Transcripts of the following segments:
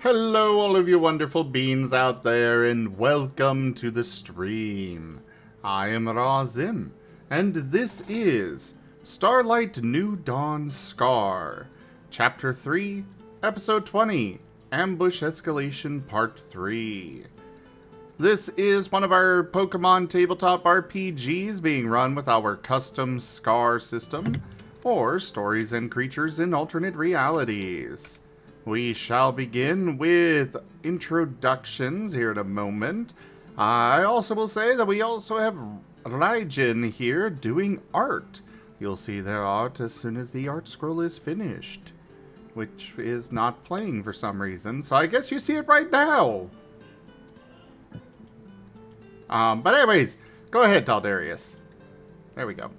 Hello, all of you wonderful beings out there, and welcome to the stream. I am Rdyjin, and this is Starlight New Dawn Scar, Chapter 3, Episode 20, Ambush Escalation Part 3. This is one of our Pokemon tabletop RPGs being run with our custom Scar system, or Stories and Creatures in Alternate Realities. We shall begin with introductions here in a moment. I also will say that we also have Rdyjin here doing art. You'll see their art as soon as the art scroll is finished, which is not playing for some reason, so I guess you see it right now. But anyways, go ahead, Taldarius. There we go.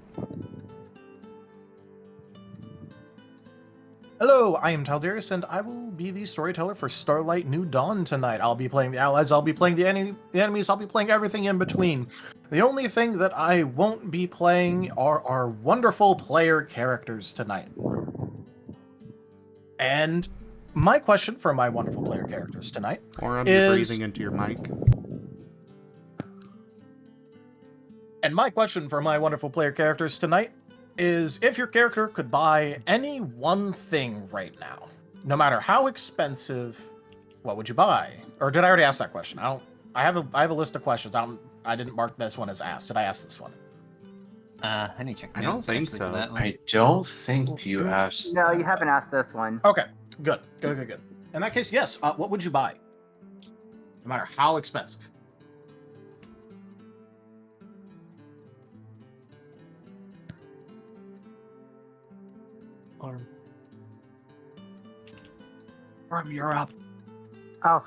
Hello, I am Taldarius, and I will be the storyteller for Starlight New Dawn tonight. I'll be playing the allies, I'll be playing the enemies, I'll be playing everything in between. The only thing that I won't be playing are our wonderful player characters tonight. And my question for my wonderful player characters tonight Aurum, you're breathing into your mic. And my question for my wonderful player characters tonight is, if your character could buy any one thing right now, no matter how expensive, what would you buy? Or did I already ask that question? I have a list of questions. I didn't mark this one as asked. Did I ask this one? I need to check. I don't think so. I don't think you asked. No, you haven't asked this one. Okay, good. In that case, yes. What would you buy? No matter how expensive. Aurum, you're up. Oh,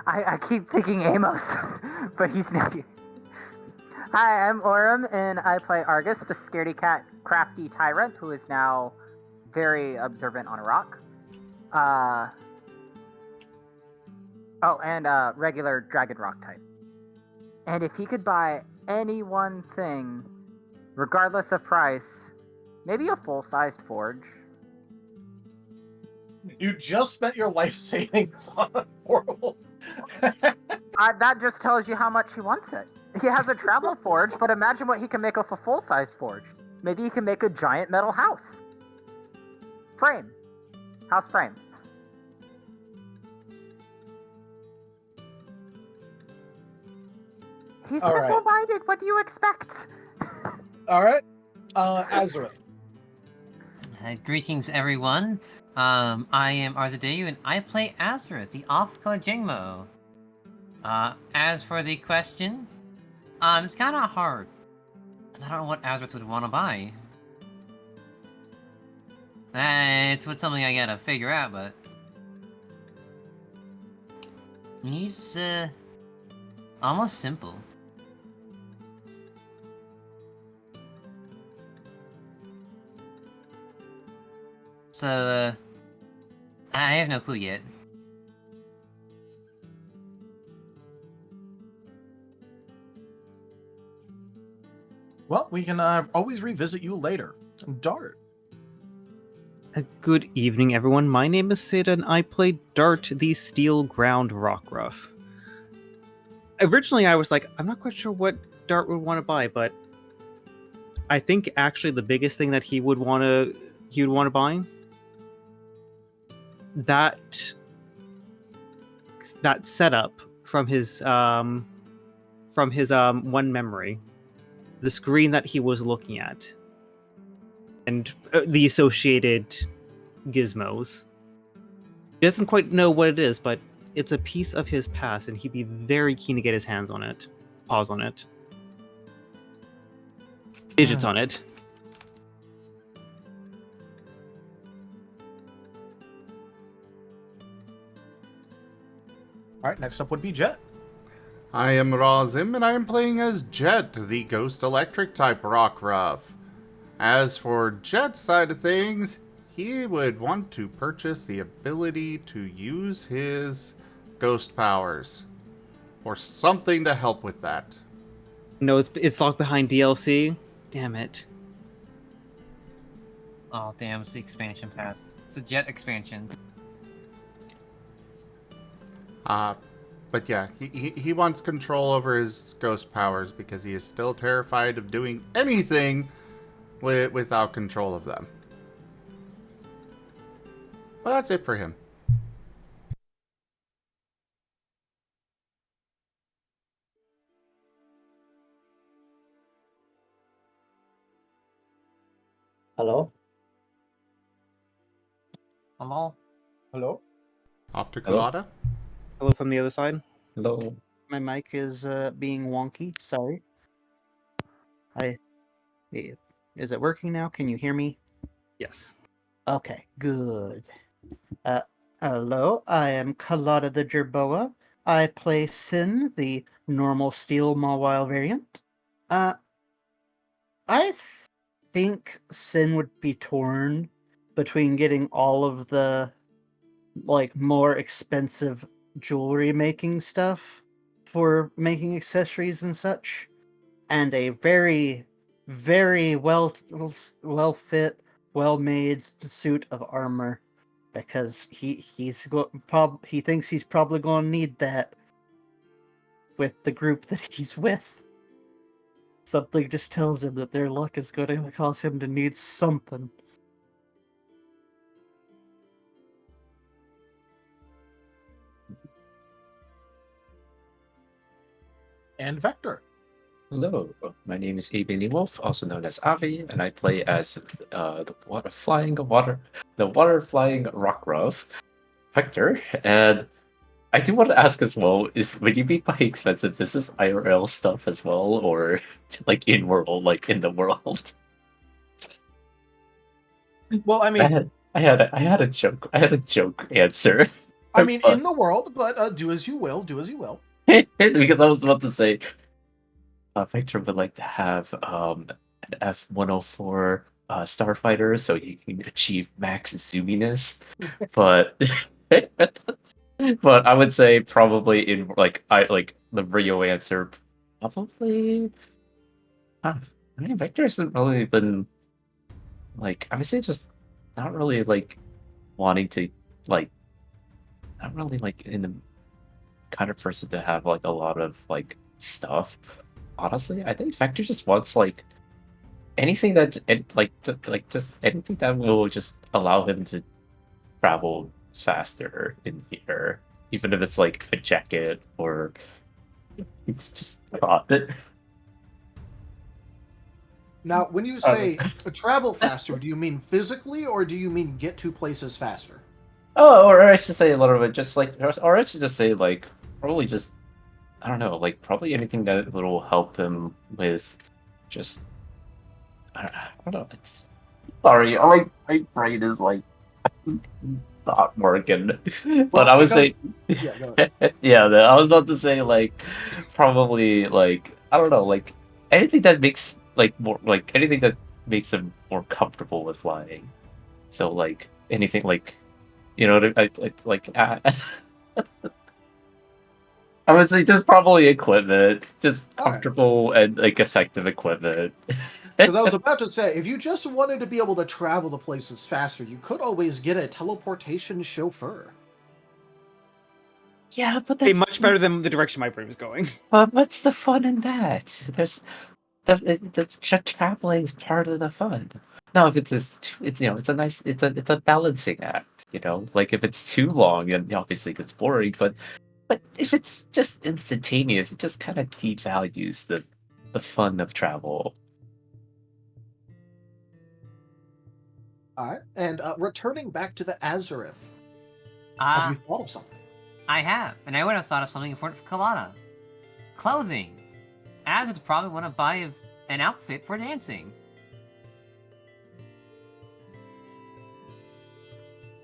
I keep thinking Amos, but he's not here. Hi, I'm Aurum, and I play Argus, the scaredy cat crafty tyrant, who is now very observant on a rock. And regular dragon rock type. And if he could buy any one thing, regardless of price, maybe a full-sized forge. You just spent your life savings on a horrible. That just tells you how much he wants it. He has a travel forge, but imagine what he can make with a full-size forge. Maybe he can make a giant metal house. Frame. House frame. He's All right. simple-minded. What do you expect? All right, Azureth. Greetings, everyone. I am Rdyjin, and I play Azureth, the off-color jangmo-o. As for the question, it's kind of hard. I don't know what Azureth would want to buy. It's something I gotta figure out, but he's almost simple. So, I have no clue yet. Well, we can always revisit you later. Dart. Good evening, everyone. My name is Sid, and I play Dart, the Steel Ground Rockruff. Originally, I was like, I'm not quite sure what Dart would want to buy, but I think actually the biggest thing that he would want to buy, that setup from his one memory, the screen that he was looking at, and the associated gizmos. He doesn't quite know what it is, but it's a piece of his past, and he'd be very keen to get his hands on it, paws on it, digits on it. All right, next up would be Jet. I am Rdyjin, and I am playing as Jet, the Ghost Electric type rockruff. As for Jet's side of things, he would want to purchase the ability to use his ghost powers, or something to help with that. No, it's locked behind DLC. Damn it. Oh, damn, it's the expansion pass. It's a jet expansion. But yeah, he wants control over his ghost powers because he is still terrified of doing anything without control of them. Well, that's it for him. Hello? Hello? Hello? Off to Hello? Colada. Hello from the other side. Hello? My mic is being wonky. Sorry. I is it working now? Can you hear me? Yes. Okay, good. Uh, hello. I am Colada the Jerboa. I play Sin, the normal steel mawile variant. I think Sin would be torn between getting all of the more expensive jewelry making stuff for making accessories and such, and a very, very well fit, well made suit of armor, because he thinks he's probably going to need that with the group that he's with. Something just tells him that their luck is going to cause him to need something. And Vector. Hello, my name is Abe Wolf, also known as Avi, and I play as the water flying rockruff, Hector. And I do want to ask as well, if when you mean by expensive, this is IRL stuff as well, or like in world, like in the world? Well, I mean, I had a joke answer. But in the world, but do as you will. Do as you will. because I was about to say, Victor would like to have an F-104 starfighter so he can achieve max zoominess, but but I would say probably in the Rio answer, probably. I mean, Victor hasn't really been I would say just not really wanting to like not really in the kind of person to have a lot of stuff. Honestly, I think Vector just wants anything that just anything that will just allow him to travel faster in here, even if it's like a jacket or just thought that. Now, when you say travel faster, do you mean physically or do you mean get to places faster? Oh, or I should say a little bit, just or I should just say probably just I don't know, probably anything that will help him with just I don't know. It's sorry, my brain is not working. But I would say, Yeah, go ahead. yeah, I was about to say probably I don't know, anything that makes more anything that makes him more comfortable with flying. So anything I would say just probably equipment, just All right. comfortable and effective equipment. Because I was about to say, if you just wanted to be able to travel to places faster, you could always get a teleportation chauffeur. Yeah, but Hey, that's much better than the direction my brain was going. But what's the fun in that? That's traveling is part of the fun. Now, if it's it's a nice, it's a balancing act. If it's too long, and obviously it gets boring. But if it's just instantaneous, it just kind of devalues the fun of travel. All right. And returning back to the Azareth, have you thought of something? I have, and I would have thought of something important for Colada. Clothing. Az would probably want to buy an outfit for dancing.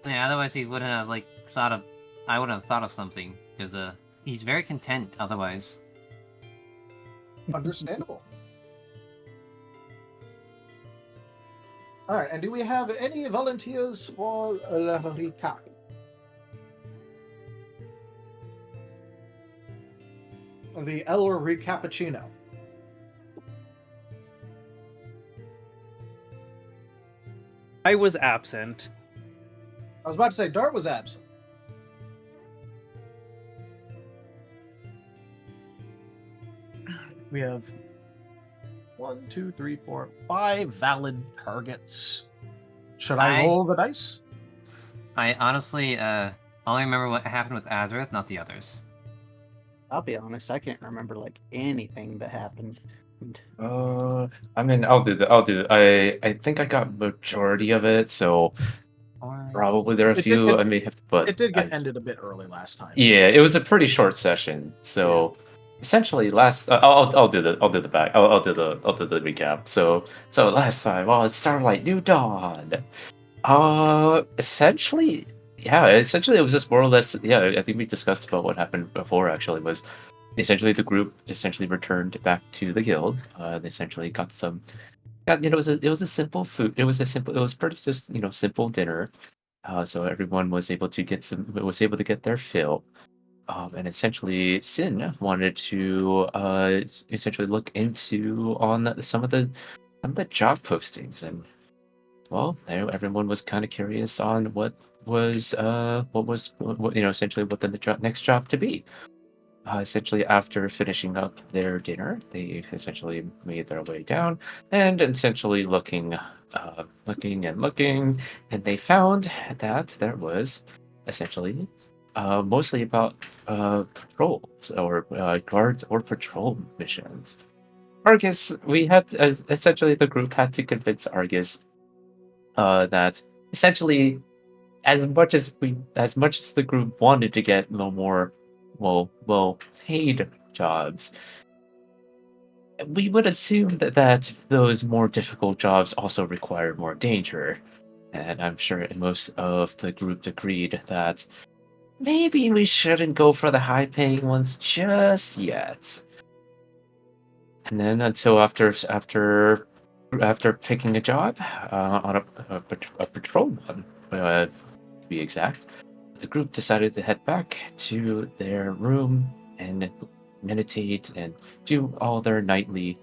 Yeah, otherwise he wouldn't have thought of. I wouldn't have thought of something because he's very content otherwise. Understandable. All right. And do we have any volunteers for Le Recap? The El Recappuccino. I was absent. I was about to say Dart was absent. We have 1, 2, 3, 4, 5 valid targets. Should I roll the dice? I honestly only remember what happened with Azareth, not the others. I'll be honest, I can't remember like anything that happened. I mean, I'll do that. I'll do it. I think I got majority of it, so Or probably there are a It few did- I may have to put. It did get ended a bit early last time. Yeah, it was a pretty short session, so essentially last. I'll do the back. I'll do the recap. So last time, well, it's Starlight, New Dawn. Essentially, yeah, essentially it was just more or less. Yeah, I think we discussed about what happened before. Actually, was essentially the group essentially returned back to the guild. They essentially got some. Got, it was a simple food. It was pretty just simple dinner. So everyone was able to get their fill. And essentially, Sin wanted to essentially look into on some of the job postings, and well, everyone was kind of curious on essentially what the next job to be. Essentially, after finishing up their dinner, they essentially made their way down and essentially looking and looking, and they found that there was essentially mostly about patrols or guards or patrol missions. Argus, essentially the group had to convince Argus that essentially as much as the group wanted to get no more well paid jobs, we would assume that those more difficult jobs also require more danger. And I'm sure most of the group agreed that maybe we shouldn't go for the high paying ones just yet. And then until after picking a job on a patrol one, to be exact, the group decided to head back to their room and meditate and do all their nightly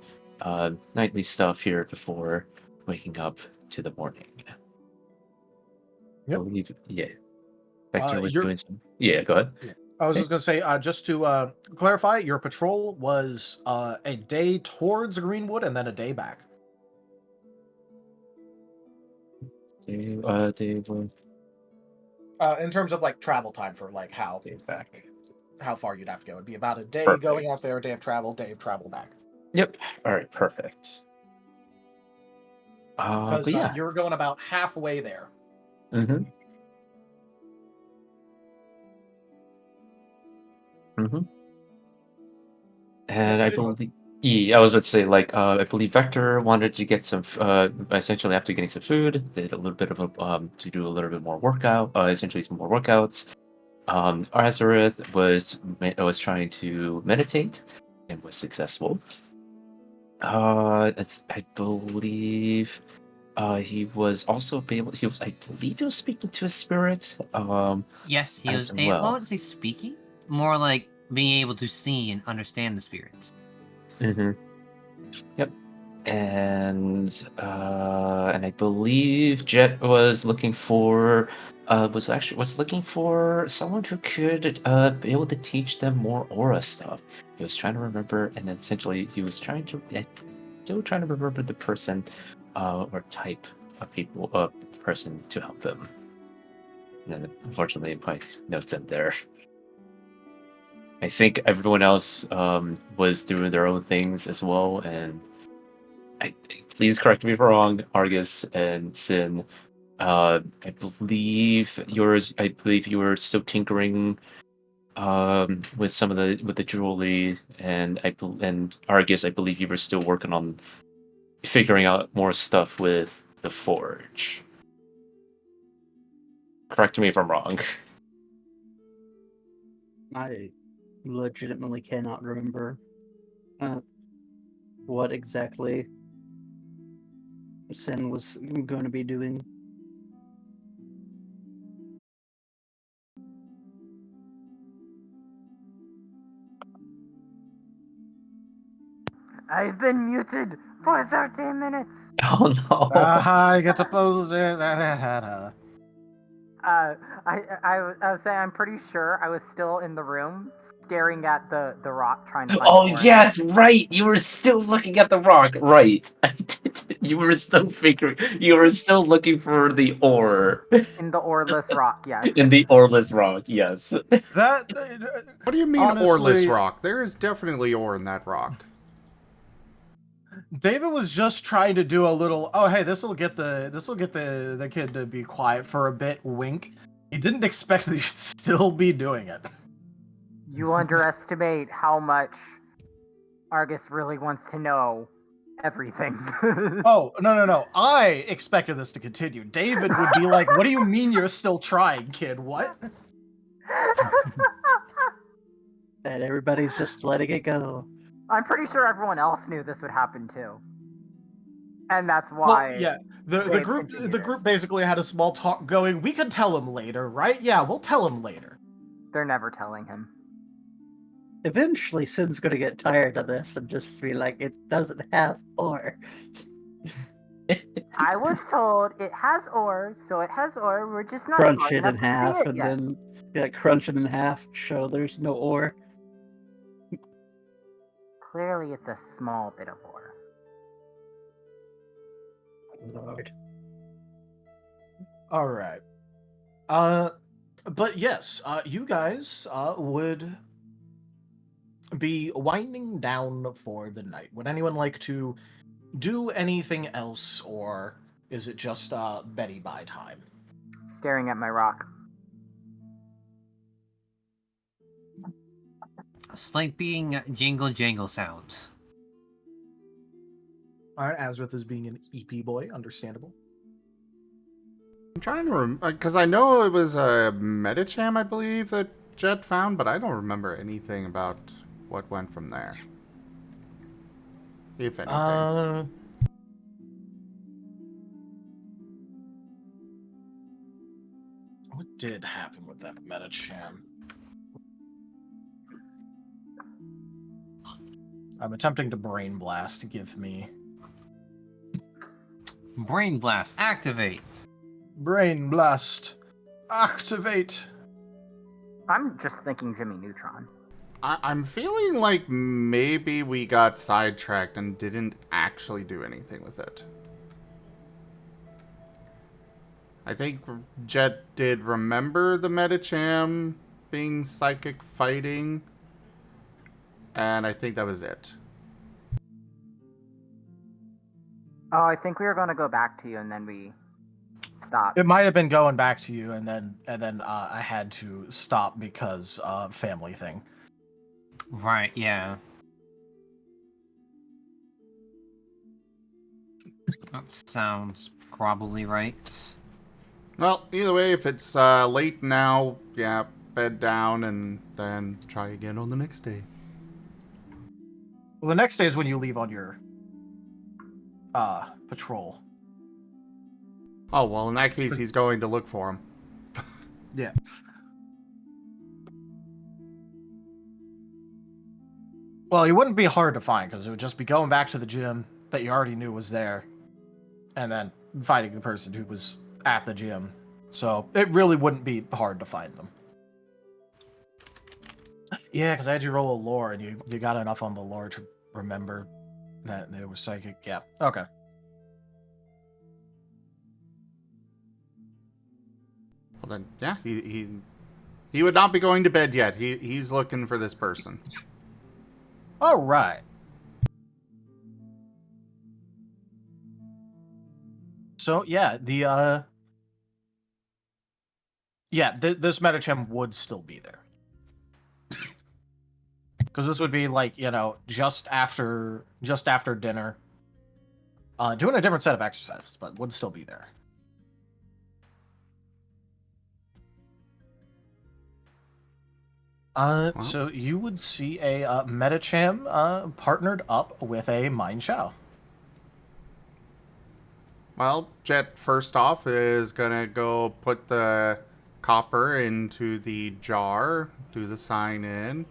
stuff here before waking up to the morning. Yep. I believe, yeah. Vector was you're- doing some. Yeah, go ahead. I was just going to say, just to clarify, your patrol was a day towards Greenwood and then a day back. Dave, In terms of like travel time for like how back. far you'd have to go. It'd be about a day Perfect. going out there, day of travel back. Yep. All right. Perfect. Because But yeah. you're going about halfway there. Mm-hmm. Mm-hmm. And I believe, I was about to say, like, I believe Vector wanted to get some, essentially after getting some food, did a little bit of to do a little bit more workout, essentially some more workouts. Azareth was trying to meditate and was successful. I believe, he was also able. I believe he was speaking to a spirit. yes, he as was. well. What would say speaking? More like being able to see and understand the spirits. Mm-hmm. Yep. And I believe Jet was looking for was looking for someone who could be able to teach them more aura stuff. He was trying to remember, and essentially he was still trying to remember the person or type of person to help them. And then, unfortunately, my notes end there. I think everyone else was doing their own things as well, and please correct me if I'm wrong, Argus and Sin. I believe you were still tinkering with some of the jewelry, and and Argus, I believe you were still working on figuring out more stuff with the forge. Correct me if I'm wrong. I legitimately cannot remember what exactly Sin was going to be doing. I've been muted for 13 minutes. Oh no! I get to post it. I was saying I'm pretty sure I was still in the room staring at the rock trying to find Oh the ore. yes, right. You were still looking at the rock, right? You were still figuring. You were still looking for the ore In the oreless rock, yes. in the oreless rock. Yes. That What do you mean oreless honestly, rock? There is definitely ore in that rock. David was just trying to do a little. Oh, hey, this will get the kid to be quiet for a bit. Wink. He didn't expect that he should still be doing it. You underestimate how much Argus really wants to know everything. Oh, no. I expected this to continue. David would be like, "What do you mean you're still trying, kid? What?" And everybody's just letting it go. I'm pretty sure everyone else knew this would happen too. And that's why. Well, yeah. The they've group continued the it. group basically had a small talk going. We could tell him later, right? Yeah, we'll tell him later. They're never telling him. Eventually, Sin's gonna get tired of this and just be like, it doesn't have ore. I was told it has ore, so it has ore. We're just not Crunch smart it enough in to see half, it and yet. then crunch it in half, show there's no ore. Clearly, it's a small bit of ore. Lord. All right. But yes, you guys would be winding down for the night. Would anyone like to do anything else, or is it just Betty by time? Staring at my rock. Sleeping jingle jangle sounds. All right, Azrith is being an EP boy, understandable. I'm trying to remember, because I know it was a Metacham, I believe, that Jet found, but I don't remember anything about what went from there. If anything. What did happen with that Metacham? I'm attempting to brain blast to give me Brain blast, activate. brain blast. Activate. I'm just thinking Jimmy Neutron. I'm feeling like maybe we got sidetracked and didn't actually do anything with it. I think Jet did remember the Metacham being psychic fighting, and I think that was it. Oh, I think we were going to go back to you, and then we stopped. It might have been going back to you, and then I had to stop because family thing. Right, yeah. That sounds probably right. Well, either way, if it's late now, yeah, bed down and then try again on the next day. Well, the next day is when you leave on your patrol. Oh, well, in that case, he's going to look for him. Yeah. Well, he wouldn't be hard to find because it would just be going back to the gym that you already knew was there, and then finding the person who was at the gym. So it really wouldn't be hard to find them. Yeah, because I had you roll a lore, and you got enough on the lore to remember that it was psychic. Yeah. Okay. Well, then, yeah, he would not be going to bed yet. He's looking for this person. All right. So yeah, this Metacham would still be there. Because this would be like, just after dinner. Doing a different set of exercises, but would still be there. So you would see a Metacham partnered up with a Mine Shao. Well, Jet, first off, is gonna go put the copper into the jar, do the sign in,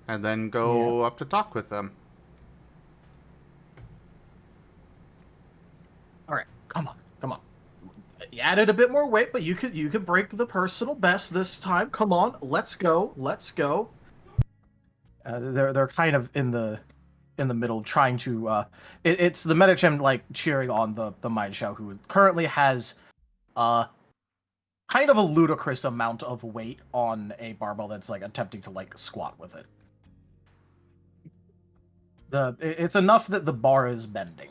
and then go up to talk with them. All right, come on. You added a bit more weight, but you could break the personal best this time. Come on, let's go, let's go. They're kind of in the middle, trying to. It's the Metachem like cheering on the Mindshow, who currently has kind of a ludicrous amount of weight on a barbell that's like attempting to like squat with it. It's enough that the bar is bending.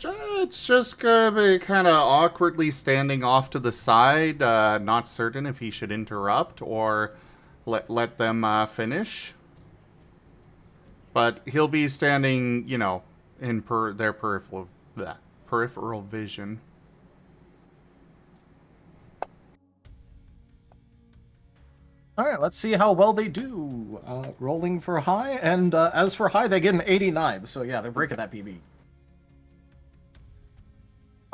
It's just gonna be kind of awkwardly standing off to the side, not certain if he should interrupt or let them finish. But he'll be standing, you know, in their peripheral vision. All right, let's see how well they do. Rolling for high, and as for high, they get an 89. So yeah, they're breaking that PB.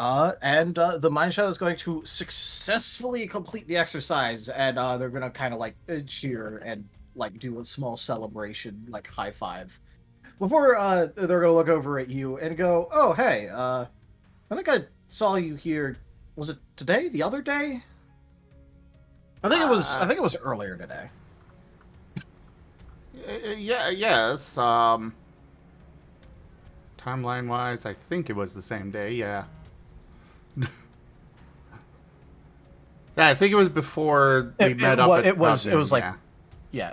And the Mindshow is going to successfully complete the exercise, and they're gonna kind of like cheer and like do a small celebration, like high five. Before they're gonna look over at you and go, "Oh, hey, I think I saw you here. Was it today? The other day? I think it was. I think it was earlier today." Yeah. Yes. Timeline-wise, I think it was the same day. Yeah. Yeah, I think it was before we met up. It was like, yeah.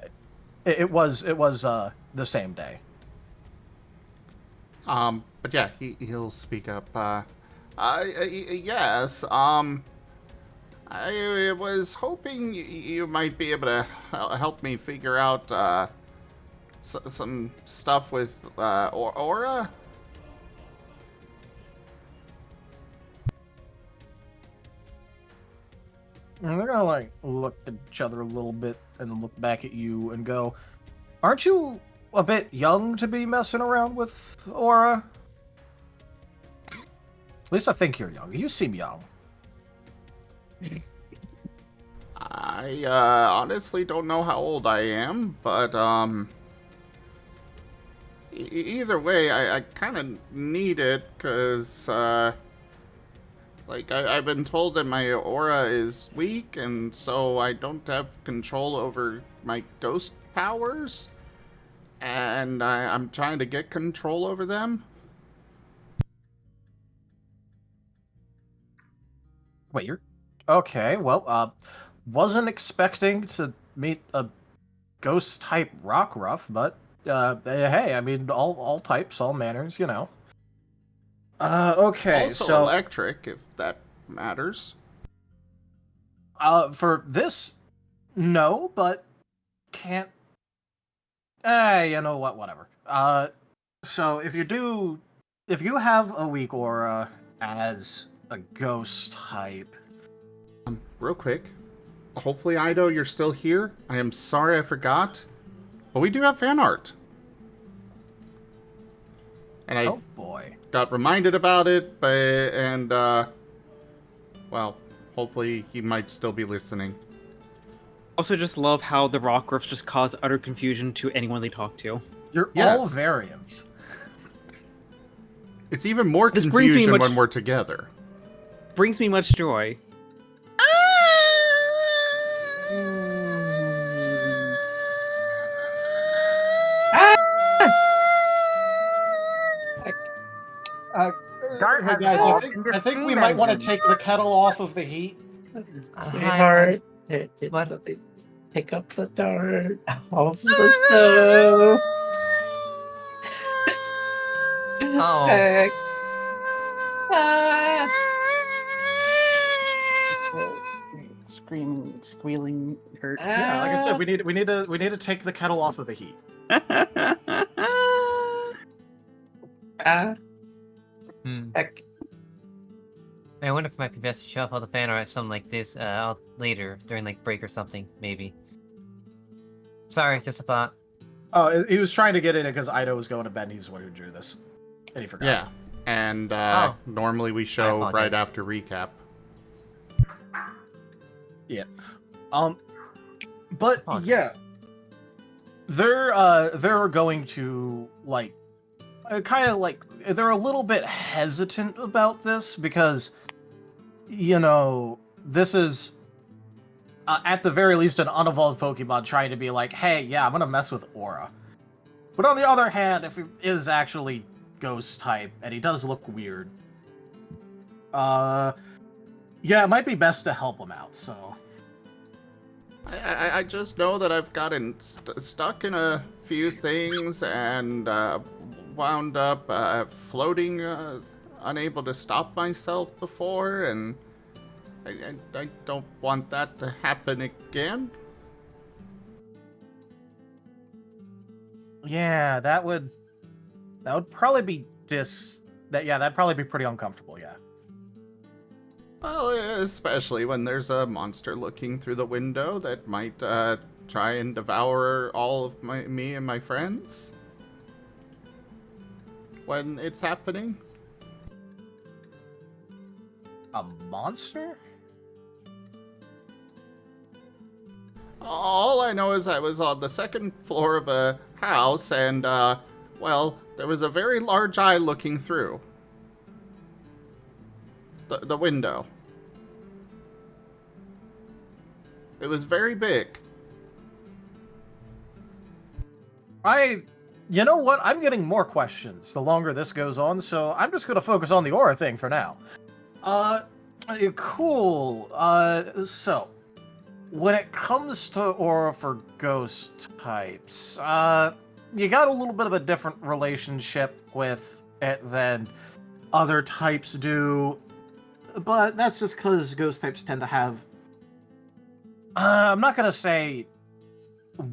It was the same day. But yeah, he'll speak up. Yes. I was hoping you might be able to help me figure out some stuff with Aura. And they're gonna like look at each other a little bit and then look back at you and go, "Aren't you a bit young to be messing around with Aura? At least I think you're young. You seem young." I honestly don't know how old I am, but either way, I kind of need it because like I've been told that my aura is weak, and so I don't have control over my ghost powers, and I'm trying to get control over them. Wait, you're okay? Well, wasn't expecting to meet a ghost type rockruff, but hey, I mean, all types, all manners, you know. Okay, Also so electric, if that matters. for this, no, but can't. You know what? Whatever. So if you have a weak aura as a ghost type, Real quick, hopefully, Ido, you're still here. I am sorry I forgot, but we do have fan art. And I oh boy. got reminded about it, well, hopefully he might still be listening. Also, just love how the rockruffs just cause utter confusion to anyone they talk to. You're Yes. all variants. It's even more This brings me confusion much- when we're together. Brings me much joy. Dart Hey has guys, evolved into I think we steam might want to engine. take the kettle off of the heat. Sweetheart, What? pick up the dart off the stove. Oh. Heck. Screaming, squealing hurts. Yeah, like I said, we need to take the kettle off of the heat. Heck. I wonder if it might be best to show off all the fan art something like this later during like break or something, maybe. Sorry, just a thought. Oh, he was trying to get in it because Ido was going to bed. And he's the one who drew this, and he forgot. Yeah, and normally we I show apologize. right after recap. But Apologies. yeah, they're going to like kind of like they're a little bit hesitant about this because, you know, this is at the very least an unevolved Pokemon trying to be like, hey, yeah, I'm gonna mess with Aura. But on the other hand, if he is actually Ghost type and he does look weird, yeah, it might be best to help him out. So I just know that I've gotten stuck in a few things and wound up floating, unable to stop myself before, and I don't want that to happen again. yeah, that would probably be that'd probably be pretty uncomfortable. Yeah. Well, especially when there's a monster looking through the window that might try and devour all of me and my friends when it's happening. A monster? All I know is I was on the second floor of a house and, well, there was a very large eye looking through the window. It was very big. You know what? I'm getting more questions the longer this goes on, so I'm just gonna focus on the aura thing for now. Cool. So, when it comes to aura for ghost types, you got a little bit of a different relationship with it than other types do, but that's just because ghost types tend to have, I'm not gonna say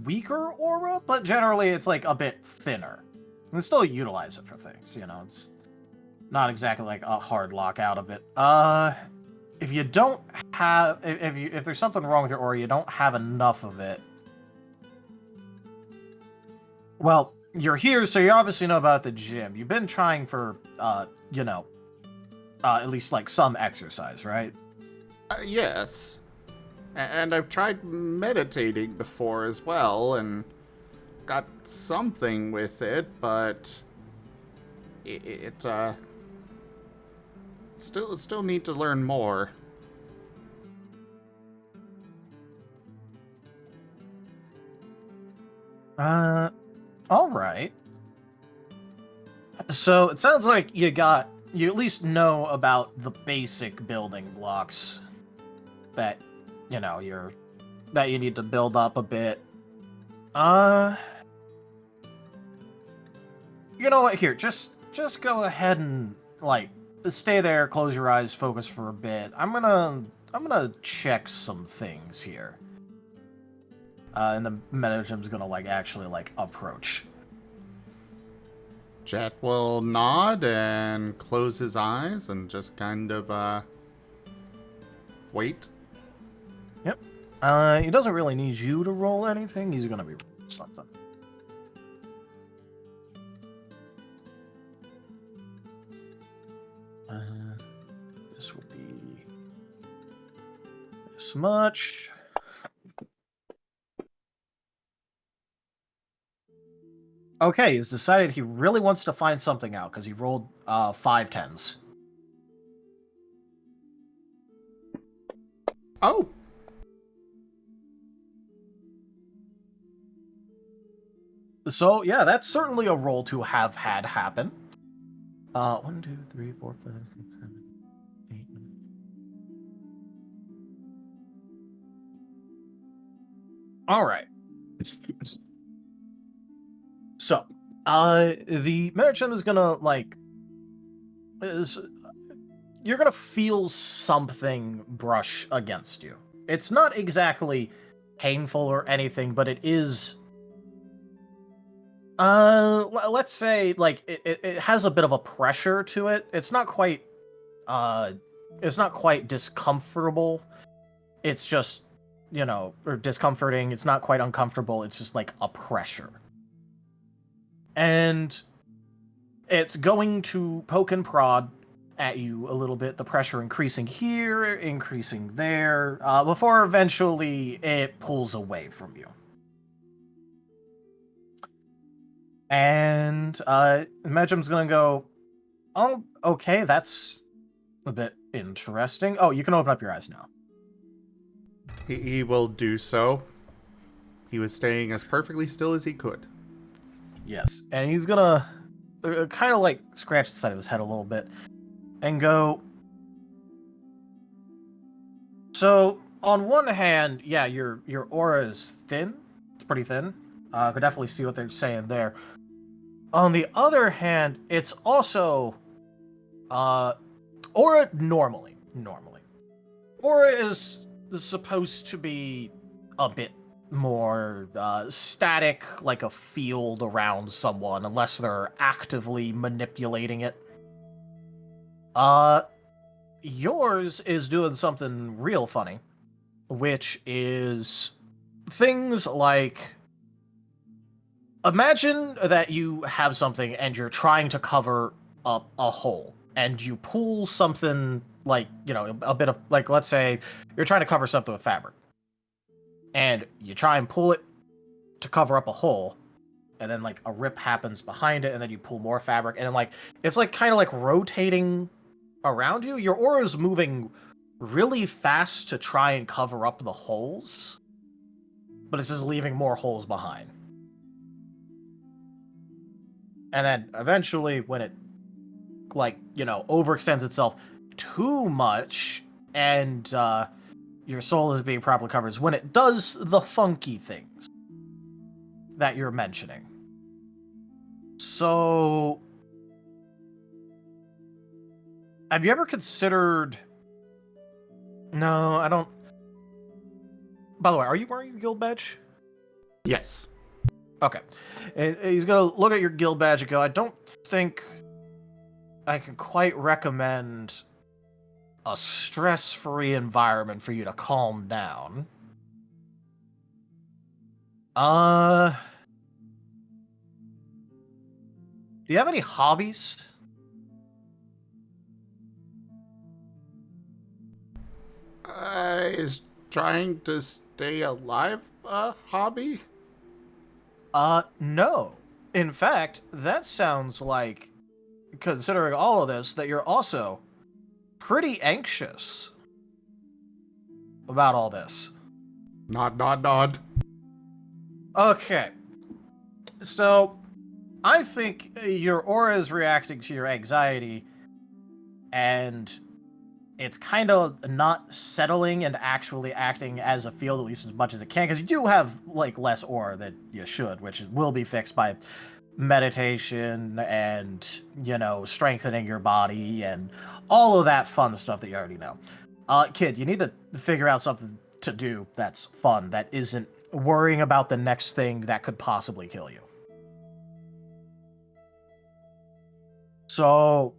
weaker aura, but generally it's like a bit thinner. You can still utilize it for things, you know, it's not exactly like a hard lock out of it. If you don't have, if there's something wrong with your aura, you don't have enough of it. Well, you're here, so you obviously know about the gym. You've been trying for, you know, at least like some exercise, right? Yes. And I've tried meditating before as well, and got something with it, but it still need to learn more. All right. So it sounds like you at least know about the basic building blocks that, you know, that you need to build up a bit. You know what? Here, just go ahead and like stay there, close your eyes, focus for a bit. I'm gonna check some things here. And the Metagym's gonna like actually like approach. Jet will nod and close his eyes and just kind of wait. Yep. He doesn't really need you to roll anything. He's gonna be rolling something. This will be this much. Okay, he's decided he really wants to find something out because he rolled 5 10s. Oh! So, yeah, that's certainly a roll to have had happen. 1, 2, 3, 4, 5, 6, 7, 8, 9. All right. So, the Marten is gonna, like, you're gonna feel something brush against you. It's not exactly painful or anything, but it is, let's say, like, it has a bit of a pressure to it. It's not quite discomfortable. It's just, you know, or discomforting. It's not quite uncomfortable. It's just like a pressure. And it's going to poke and prod at you a little bit, the pressure increasing here, increasing there, before eventually it pulls away from you. And Medjum's gonna go, Oh, okay, that's a bit interesting. Oh, you can open up your eyes now. He will do so. He was staying as perfectly still as he could. Yes, and he's gonna kind of like scratch the side of his head a little bit and go. So on one hand, yeah, your aura is thin. It's pretty thin. I could definitely see what they're saying there. On the other hand, it's also aura normally. Aura is supposed to be a bit more static, like a field around someone, unless they're actively manipulating it. Yours is doing something real funny, which is things like, imagine that you have something and you're trying to cover up a hole, and you pull something like, a bit of, like, let's say you're trying to cover something with fabric, and you try and pull it to cover up a hole, and then like a rip happens behind it, and then you pull more fabric, and then like it's like kind of like rotating around you. Your aura is moving really fast to try and cover up the holes, but it's just leaving more holes behind. And then eventually, when it overextends itself too much, and your soul is being properly covered, is when it does the funky things that you're mentioning. So, have you ever considered... No, I don't... By the way, are you wearing a guild badge? Yes. Okay. And he's gonna look at your guild badge and go, I don't think I can quite recommend a stress-free environment for you to calm down. Do you have any hobbies? Is trying to stay alive a hobby? No. In fact, that sounds like, considering all of this, that you're also pretty anxious about all this. Nod. Okay. So, I think your aura is reacting to your anxiety, and it's kind of not settling and actually acting as a field, at least as much as it can, because you do have like less aura than you should, which will be fixed by meditation and, strengthening your body and all of that fun stuff that you already know. Kid, you need to figure out something to do that's fun, that isn't worrying about the next thing that could possibly kill you. So,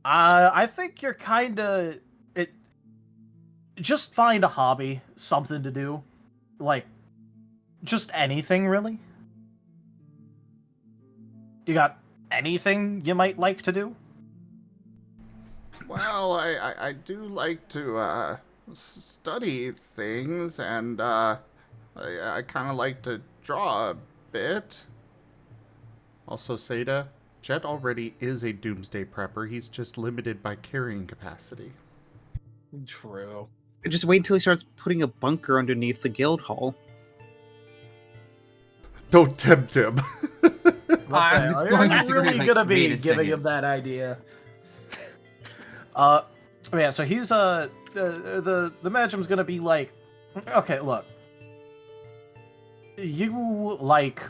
I think you're kind of... Just find a hobby, something to do. Like, just anything, really. You got anything you might like to do? Well, I do like to study things, and I kind of like to draw a bit. Also, Seda, Jet already is a doomsday prepper. He's just limited by carrying capacity. True. Just wait until he starts putting a bunker underneath the guild hall. Don't tempt him. I'm just going to You're disagree, really like, gonna wait be a giving second. him that idea. Yeah. So he's the Magim's gonna be like, okay, look, you like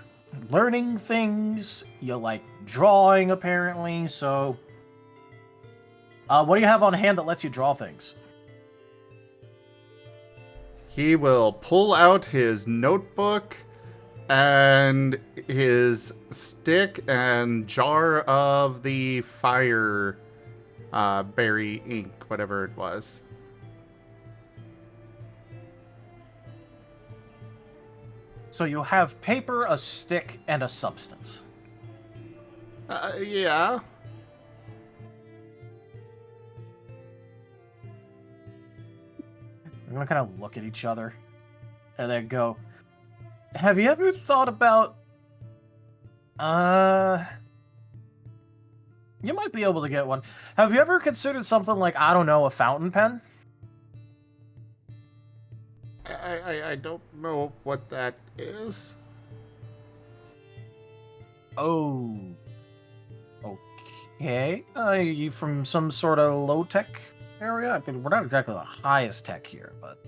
learning things, you like drawing apparently. So, what do you have on hand that lets you draw things? He will pull out his notebook and his stick and jar of the fire berry ink, whatever it was. So you have paper, a stick, and a substance. Yeah. We're gonna kind of look at each other and then go, have you ever thought about, You might be able to get one. Have you ever considered something like, I don't know, a fountain pen? I don't know what that is. Oh. Okay. You from some sort of low-tech area? I mean, we're not exactly the highest tech here, but...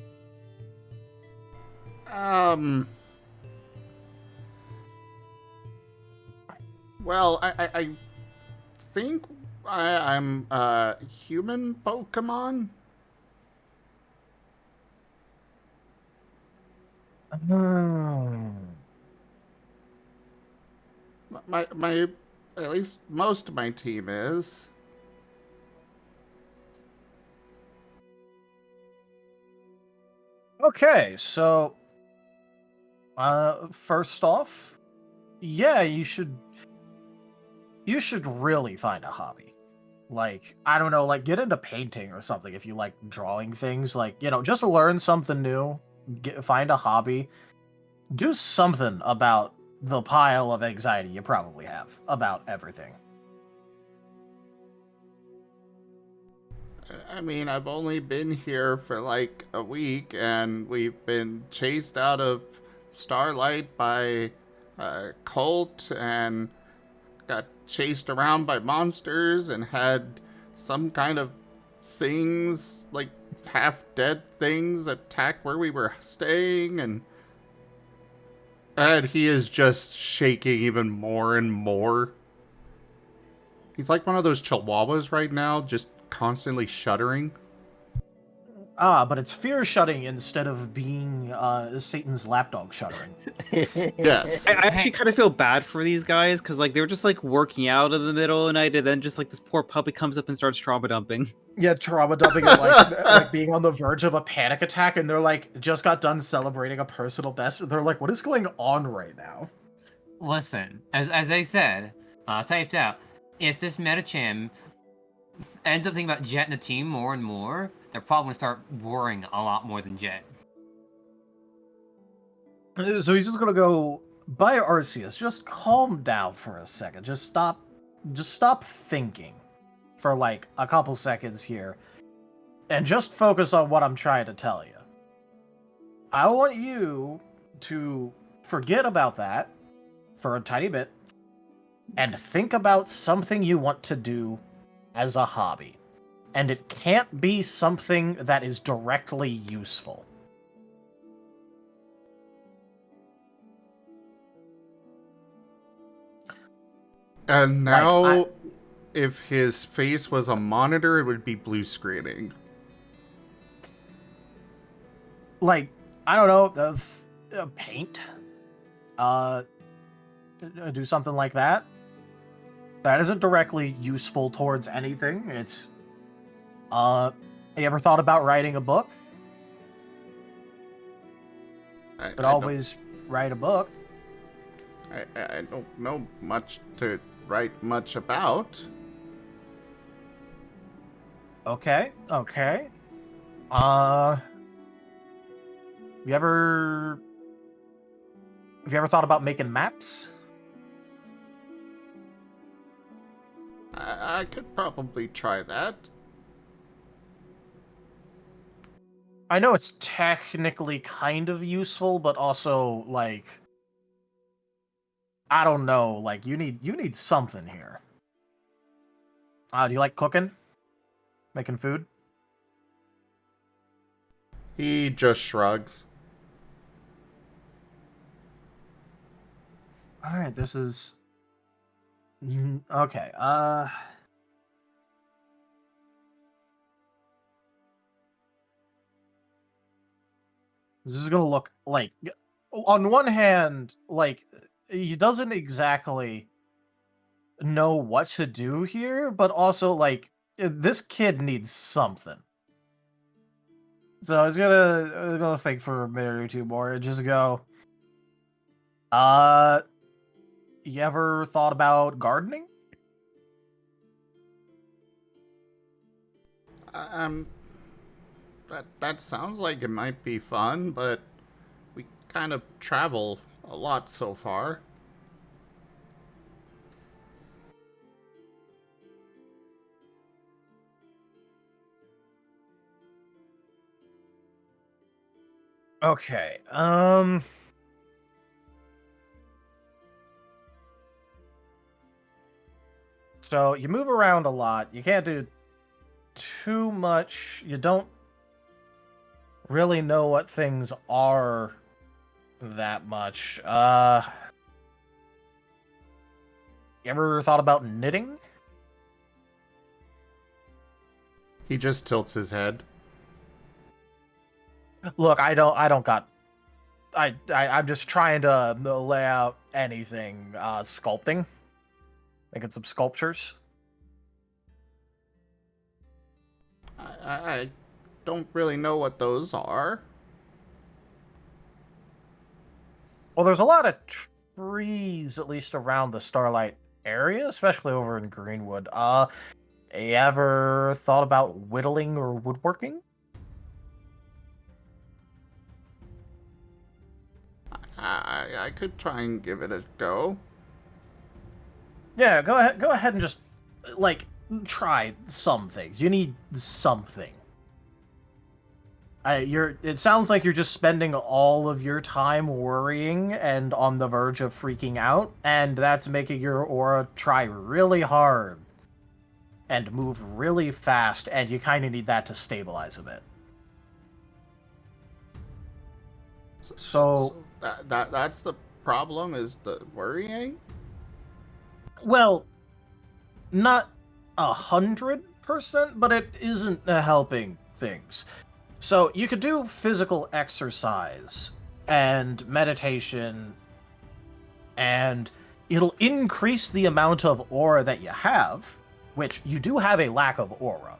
Well, I think I'm a human Pokemon. My at least most of my team is. Okay, so... first off, yeah, you should really find a hobby. Like, I don't know, like, get into painting or something if you like drawing things. Like, you know, just learn something new, find a hobby, do something about the pile of anxiety you probably have about everything. I mean, I've only been here for like a week, and we've been chased out of Starlight by a cult, and got chased around by monsters, and had some kind of things, like half-dead things, attack where we were staying, and he is just shaking even more and more. He's like one of those chihuahuas right now, just constantly shuddering. Ah, but it's fear shutting instead of being Satan's lapdog shuddering. Yes. I actually kind of feel bad for these guys because like they were just like working out in the middle of the night, and then just like this poor puppy comes up and starts trauma dumping. Yeah, trauma dumping it like being on the verge of a panic attack, and they're like just got done celebrating a personal best. They're like, what is going on right now? Listen, as they said, typed out, if this Metacham ends up thinking about Jet and the team more and more, they're probably going to start worrying a lot more than Jet. So he's just gonna go by Arceus. Just calm down for a second. Just stop thinking for like a couple seconds here, and just focus on what I'm trying to tell you. I want you to forget about that for a tiny bit and think about something you want to do as a hobby. And it can't be something that is directly useful. And now, Like, if his face was a monitor, it would be blue screening. Like, I don't know, paint? Do something like that. That isn't directly useful towards anything. It's, you ever thought about writing a book? Could always write a book. I don't know much to write much about. Okay. Have you ever thought about making maps? I could probably try that. I know it's technically kind of useful, but also like I don't know, like you need something here. Do you like cooking? Making food? He just shrugs. Alright, this is okay, this is gonna look like, on one hand, like, he doesn't exactly know what to do here, but also, like, this kid needs something. So I was gonna think for a minute or two more and just go, you ever thought about gardening? That sounds like it might be fun, but we kind of travel a lot so far. Okay. So you move around a lot. You can't do too much. You don't really know what things are that much. You ever thought about knitting? He just tilts his head. Look, I'm just trying to lay out anything. Sculpting. Making some sculptures. I don't really know what those are. Well, there's a lot of trees, at least around the Starlight area, especially over in Greenwood. You ever thought about whittling or woodworking? I could try and give it a go. Yeah, go ahead and just like try some things. You need something. It sounds like you're just spending all of your time worrying and on the verge of freaking out, and that's making your aura try really hard and move really fast, and you kind of need that to stabilize a bit. So that's the problem, is the worrying? well, not 100%, but it isn't helping things. So you could do physical exercise and meditation, and it'll increase the amount of aura that you have, which you do have a lack of aura.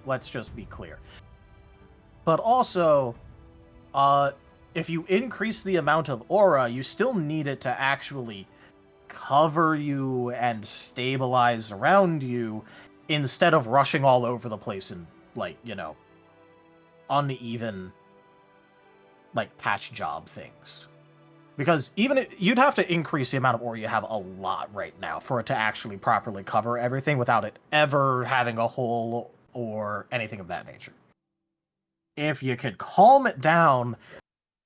Let's just be clear. But also, if you increase the amount of aura, you still need it to actually cover you and stabilize around you, instead of rushing all over the place and, like, uneven, like, patch job things. Because you'd have to increase the amount of aura you have a lot right now for it to actually properly cover everything without it ever having a hole or anything of that nature. If you could calm it down,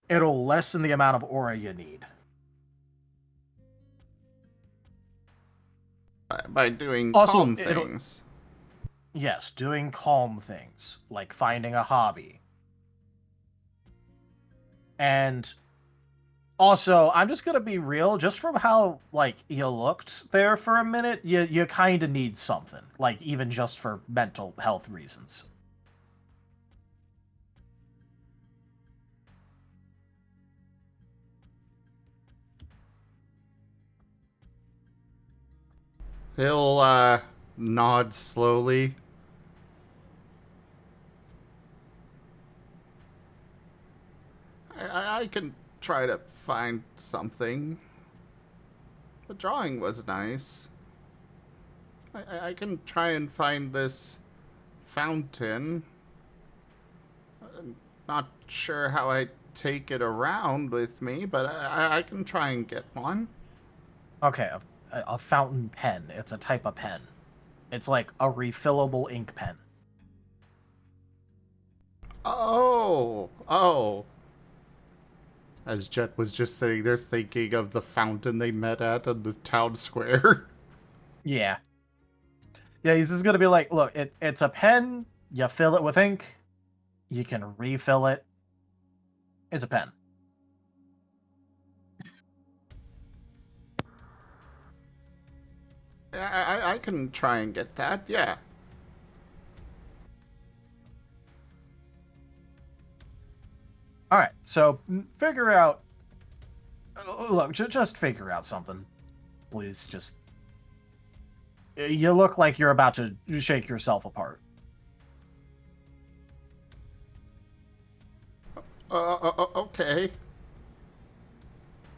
it'll lessen the amount of aura you need. By doing Also, calm things. Yes, doing calm things, like finding a hobby. And also, I'm just gonna be real, just from how, like, you looked there for a minute, you kind of need something, like, even just for mental health reasons. He'll nod slowly. I can try to find something. The drawing was nice. I can try and find this fountain. I'm not sure how I take it around with me, but I can try and get one. Okay, a fountain pen. It's a type of pen. It's like a refillable ink pen. Oh. As Jet was just sitting there thinking of the fountain they met at in the town square. Yeah. Yeah, he's just gonna be like, look, it's a pen, you fill it with ink, you can refill it. It's a pen. I can try and get that, yeah. Alright, so figure out... Look, just figure out something. Please, just... You look like you're about to shake yourself apart. Okay.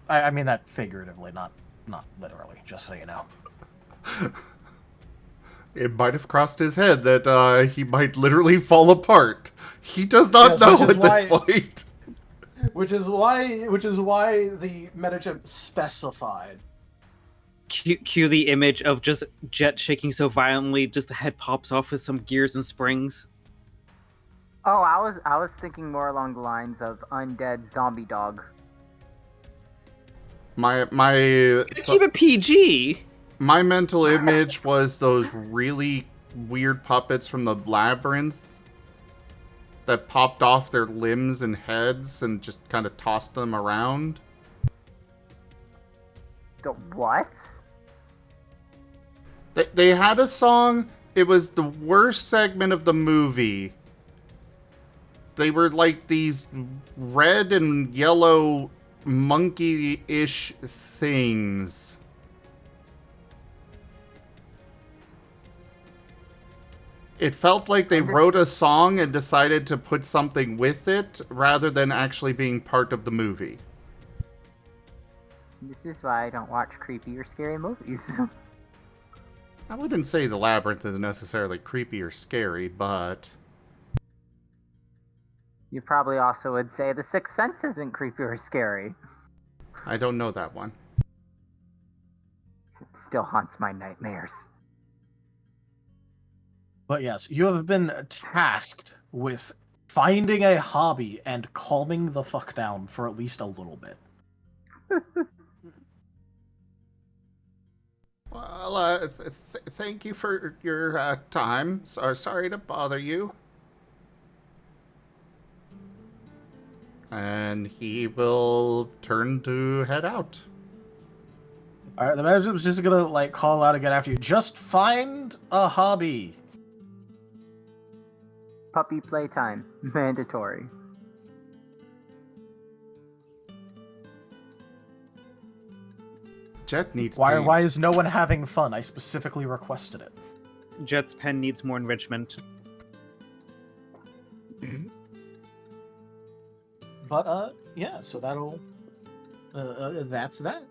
I mean that figuratively, not literally, just so you know. It might have crossed his head that he might literally fall apart. He does not Yes, know which is at this why- point. Which is why the metachip specified. Cue the image of just Jet shaking so violently, just the head pops off with some gears and springs. Oh, I was thinking more along the lines of undead zombie dog. Keep it PG. My mental image was those really weird puppets from the labyrinth that popped off their limbs and heads and just kind of tossed them around. The what? They had a song. It was the worst segment of the movie. They were like these red and yellow monkey-ish things. It felt like they wrote a song and decided to put something with it rather than actually being part of the movie. This is why I don't watch creepy or scary movies. I wouldn't say The Labyrinth is necessarily creepy or scary, but... You probably also would say The Sixth Sense isn't creepy or scary. I don't know that one. It still haunts my nightmares. But yes, you have been tasked with finding a hobby and calming the fuck down for at least a little bit. Well, thank you for your time. Sorry to bother you. And he will turn to head out. Alright, the manager's just gonna, like, call out again after you. Just find a hobby. Puppy playtime. Mandatory. Jet needs paint. Why is no one having fun? I specifically requested it. Jet's pen needs more enrichment. But, yeah, so that'll... that's that.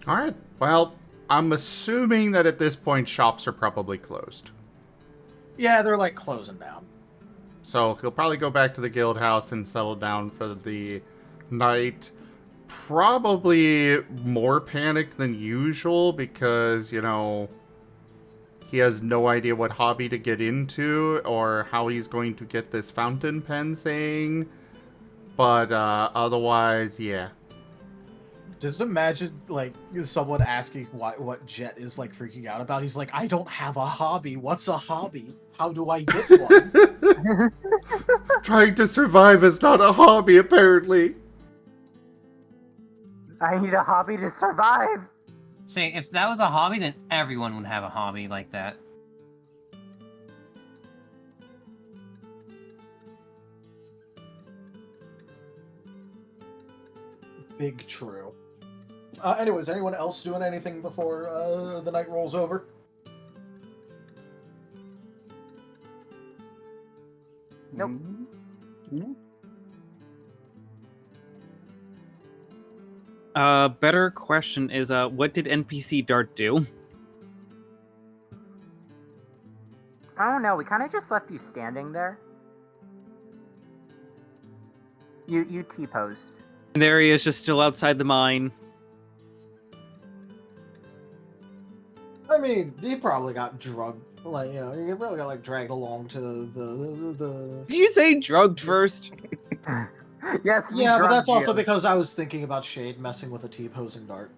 Alright, well, I'm assuming that at this point shops are probably closed. Yeah, they're, like, closing down. So he'll probably go back to the guild house and settle down for the night. Probably more panicked than usual because, you know, he has no idea what hobby to get into or how he's going to get this fountain pen thing. But otherwise, yeah. Just imagine, like, someone asking what Jet is, like, freaking out about. He's like, I don't have a hobby. What's a hobby? How do I get one? Trying to survive is not a hobby, apparently. I need a hobby to survive. See, if that was a hobby, then everyone would have a hobby like that. Big true. Anyways, anyone else doing anything before the night rolls over? Nope. No? Better question is, what did NPC Dart do? I don't know. We kind of just left you standing there. You T-posed. And there he is, just still outside the mine. I mean, he probably got drugged. Like, you know, he probably got, like, dragged along to the... Did you say drugged first? Yes, we Yeah, but drugged that's also you. because I was thinking about Shade messing with a T-posing dart.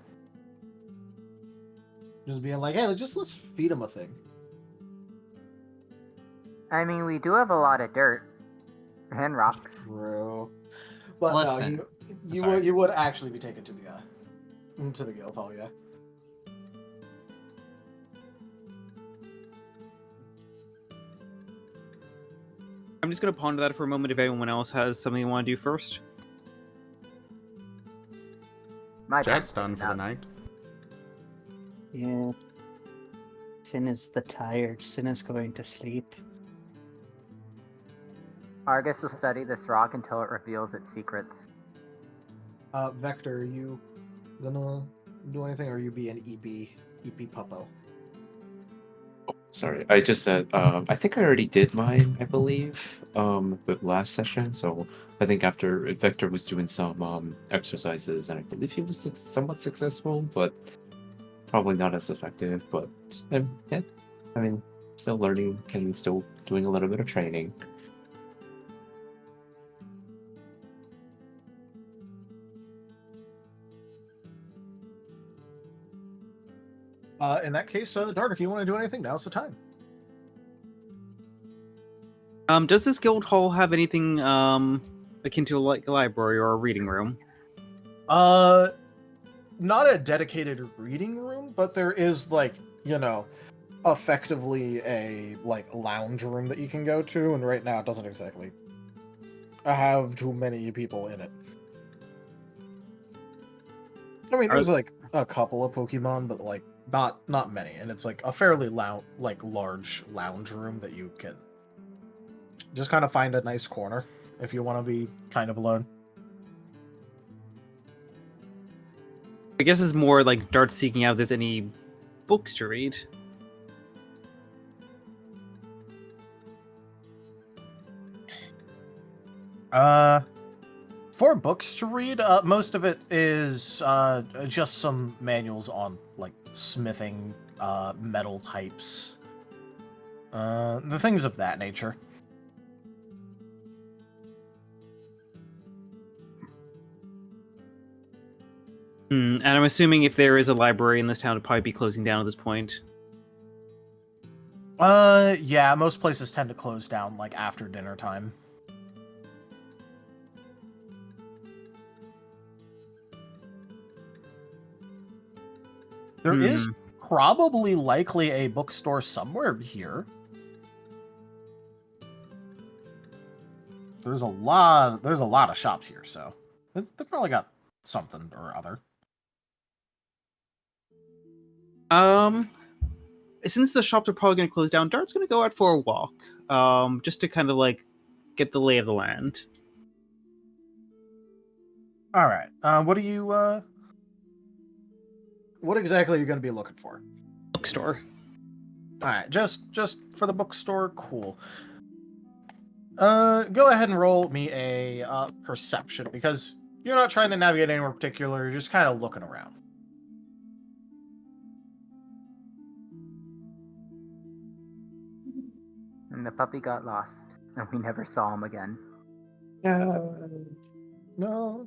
Just being like, hey, let's feed him a thing. I mean, we do have a lot of dirt and rocks. True. But Listen, no, you would actually be taken to the guild hall, yeah. I'm just gonna ponder that for a moment if anyone else has something you want to do first. My Jet's bad. done for the night. Yeah. Sin is the tired. Sin is going to sleep. Argus will study this rock until it reveals its secrets. Vector, are you gonna do anything, or are you be an EP puppo? Sorry, I just said, I think I already did mine, I believe, with last session. So I think after Vector was doing some exercises, and I believe he was somewhat successful, but probably not as effective. But yeah, I mean, Still learning and still doing a little bit of training. In that case, Dart, if you want to do anything, now's the time. Does this guild hall have anything akin to like a library or a reading room? Not a dedicated reading room, but there is like, effectively a lounge room that you can go to, and right now it doesn't exactly have too many people in it. I mean, there's like a couple of Pokemon, but like not many, and it's like a fairly large lounge room that you can just kind of find a nice corner if you want to be kind of alone. I guess it's more like Dart seeking out if there's any books to read. For books to read, most of it is just some manuals on like smithing, metal types, the things of that nature. And I'm assuming if there is a library in this town, it'd probably be closing down at this point. Yeah, most places tend to close down like after dinner time. There is probably likely a bookstore somewhere here. There's a lot of shops here, so they probably got something or other. Since the shops are probably going to close down, Dart's going to go out for a walk, just to kind of like get the lay of the land. All right. What exactly are you going to be looking for? Bookstore. All right, just for the bookstore, cool. Go ahead and roll me a perception, because you're not trying to navigate anywhere particular. You're just kind of looking around. And the puppy got lost, and we never saw him again. No.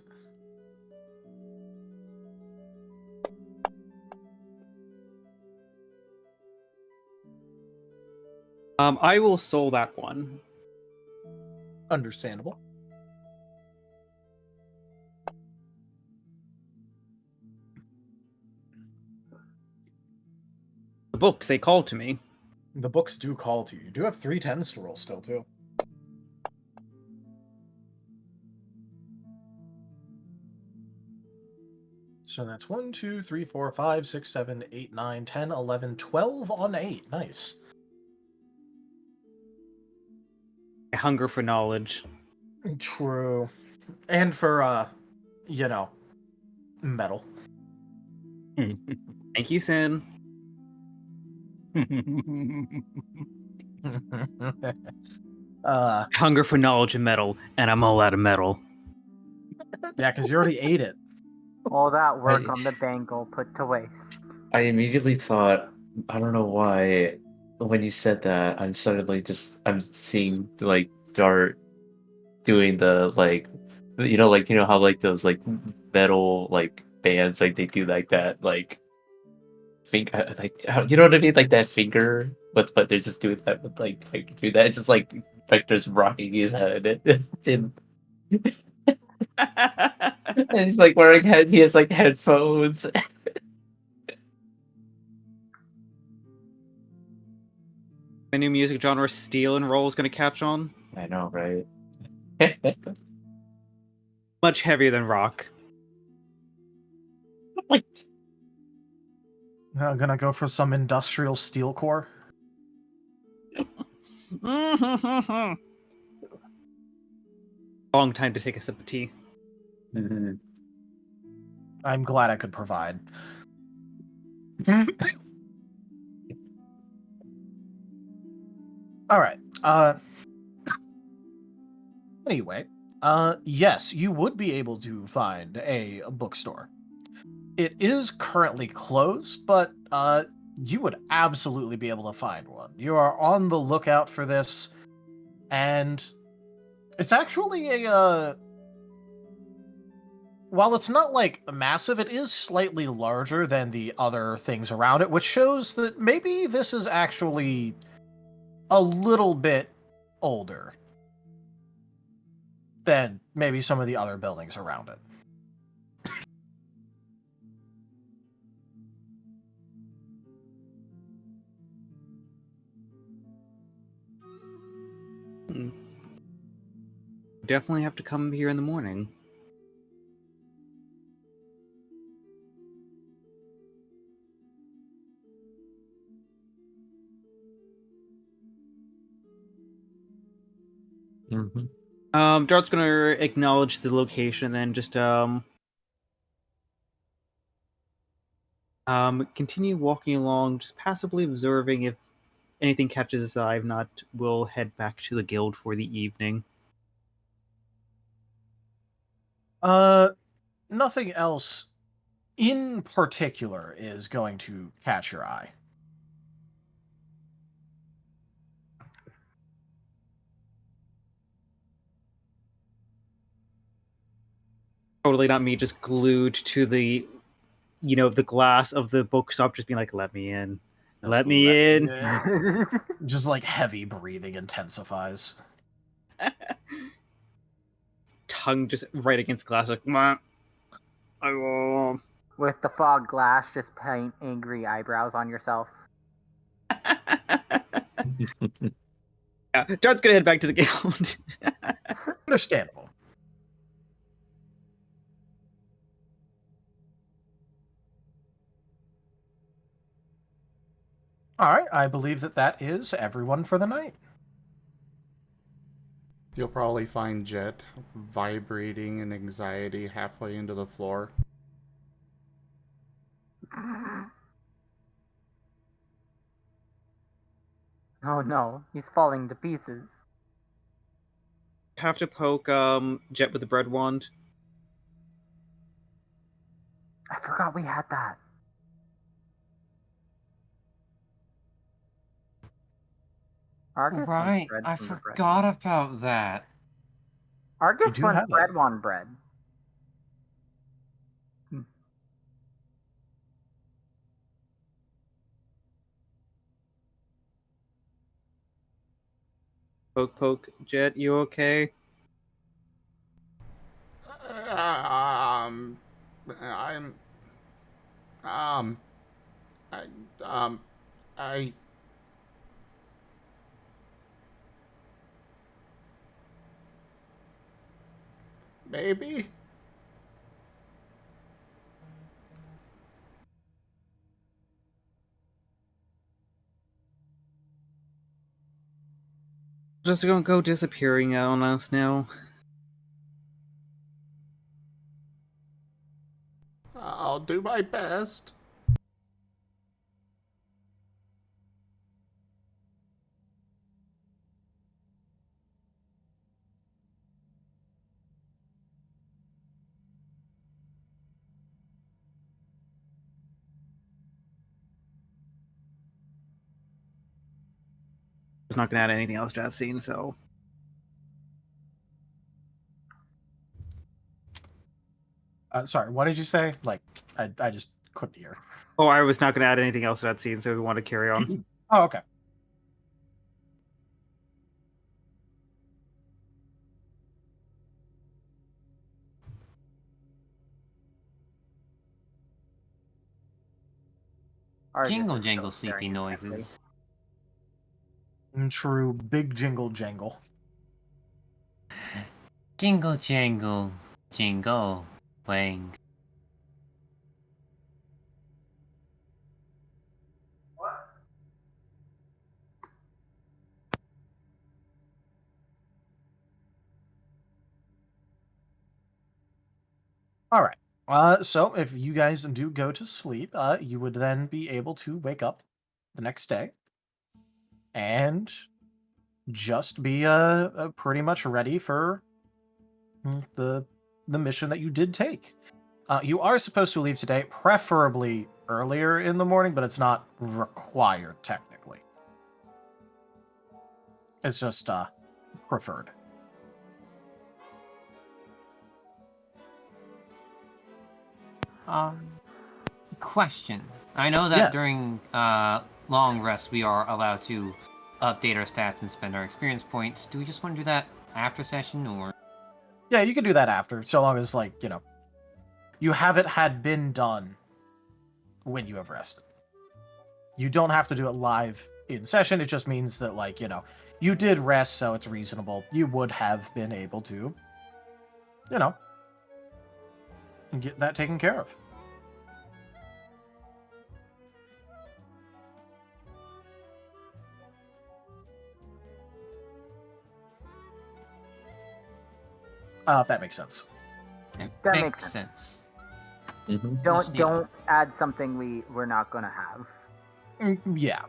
I will soul that one. Understandable. The books, they called to me. The books do call to you. You do have 3 10s to roll still, too. So that's 1, 2, 3, 4, 5, 6, 7, 8, 9, 10, 11, 12 on 8. Nice. I hunger for knowledge. True. And for, metal. Thank you, Sin. Hunger for knowledge and metal, and I'm all out of metal. Yeah, because you already ate it. All that work on the bangle put to waste. I immediately thought, I don't know why, when you said that, I'm seeing like Dart doing the how like those like metal like bands like they do like that like finger you know what I mean, like that finger, but they're just doing that with like do that. It's just like Vector's rocking his head and he's like he has like headphones. The new music genre, steel and roll, is going to catch on. I know, right? Much heavier than rock. Like, I'm gonna go for some industrial steel core. Long time to take a sip of tea. I'm glad I could provide. All right. Anyway, yes, you would be able to find a bookstore. It is currently closed, but you would absolutely be able to find one. You are on the lookout for this, and it's actually a while it's not like massive, it is slightly larger than the other things around it, which shows that maybe this is actually a little bit older than maybe some of the other buildings around it. Definitely have to come here in the morning. Dart's gonna acknowledge the location, then just continue walking along, just passively observing if anything catches his eye. If not, we'll head back to the guild for the evening. Nothing else in particular is going to catch your eye. Totally not me, just glued to the, the glass of the bookshop, just being like, "Let me in, let me in." Just like heavy breathing intensifies. Tongue just right against glass, like, "Mwah. I will." With the fog glass, just paint angry eyebrows on yourself. Yeah, Dart's gonna head back to the guild. Understandable. All right, I believe that is everyone for the night. You'll probably find Jet vibrating in anxiety halfway into the floor. Oh no, he's falling to pieces. Have to poke Jet with the bread wand. I forgot we had that. Argus Right, wants bread I from the bread. forgot about that. Argus do wants have bread that. wand bread. Poke, Jet, you okay? I'm, I, I, maybe? Just gonna go disappearing on us now. I'll do my best. I was not gonna add anything else to that scene, so. Sorry, what did you say? Like, I just couldn't hear. Oh, I was not gonna add anything else to that scene, so we want to carry on. Oh, okay. Argus Jingle is still jangle staring sleepy intently. noises. True, big jingle jangle. Jingle jangle, jingle, wang. All right. So if you guys do go to sleep, you would then be able to wake up the next day and just be pretty much ready for the mission that you did take. You are supposed to leave today, preferably earlier in the morning, but it's not required technically. It's just preferred. Question. I know that Yeah. during long rests we are allowed to update our stats and spend our experience points. Do we just want to do that after session, or? Yeah, you can do that after, so long as, like, you know, you have it had been done when you have rested. You don't have to do it live in session. It just means that, like, you know, you did rest, so it's reasonable. You would have been able to, you know, get that taken care of. If that makes sense. It That makes makes sense. sense. Mhm. Don't add something we're not gonna have. Yeah.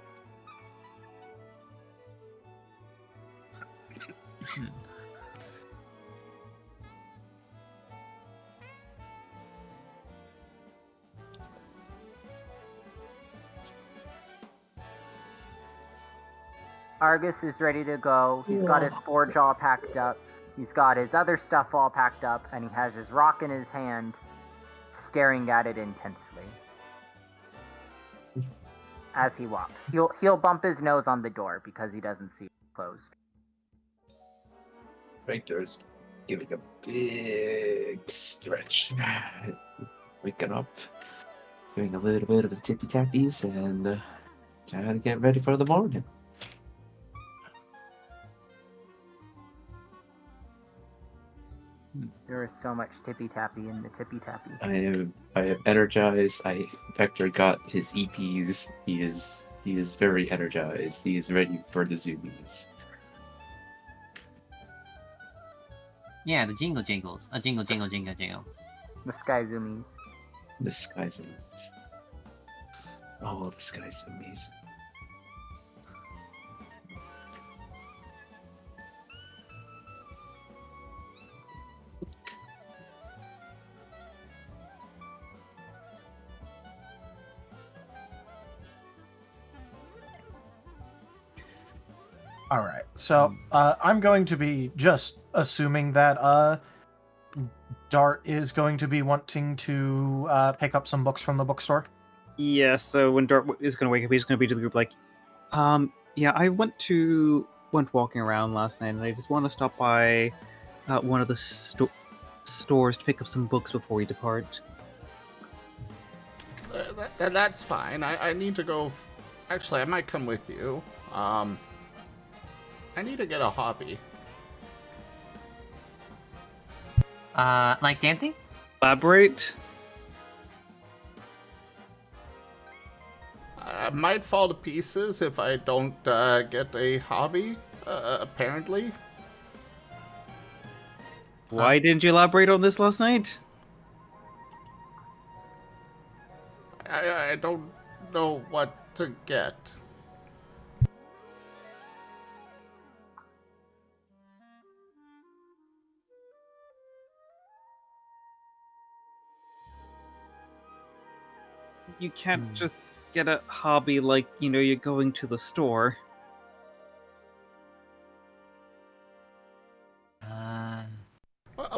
Argus is ready to go. He's got his forge all packed up. He's got his other stuff all packed up, and he has his rock in his hand, staring at it intensely. As he walks, he'll bump his nose on the door because he doesn't see it closed. Victor's giving a big stretch. Waking up, doing a little bit of the tippy tappies, and trying to get ready for the morning. There is so much tippy tappy in the tippy tappy. I am energized. Vector got his EPs. He is very energized. He is ready for the zoomies. Yeah, the jingle jingles. A jingle jingle jingle jingle. The sky zoomies. The sky zoomies. Oh, the sky zoomies. All right. So I'm going to be just assuming that Dart is going to be wanting to pick up some books from the bookstore. Yeah, so when Dart is going to wake up, he's going to be to the group like, yeah, I went walking around last night, and I just want to stop by one of the stores to pick up some books before we depart. That's fine. I need to go. Actually, I might come with you. I need to get a hobby. Like dancing? Elaborate? I might fall to pieces if I don't get a hobby, apparently. Why didn't you elaborate on this last night? I don't know what to get. You can't just get a hobby like, you're going to the store.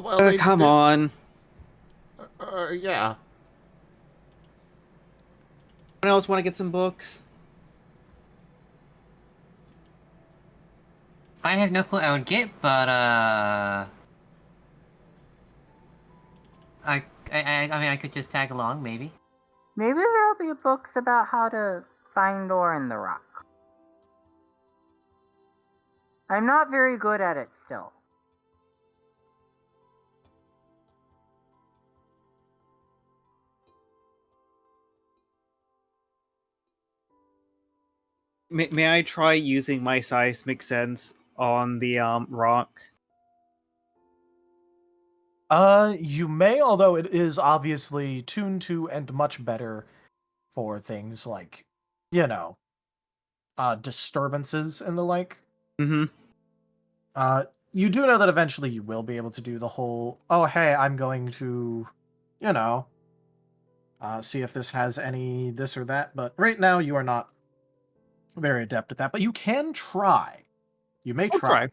Well, they Come did- on. Yeah. Anyone else want to get some books? I have no clue I would get, but I mean, I could just tag along, maybe. Maybe there'll be books about how to find ore in the rock. I'm not very good at it still. May I try using my seismic sense on the rock? You may, although it is obviously tuned to and much better for things like, disturbances and the like. Mm-hmm. You do know that eventually you will be able to do the whole, oh, hey, I'm going to, see if this has any this or that. But right now, you are not very adept at that. But you can try. You may I'll try. try.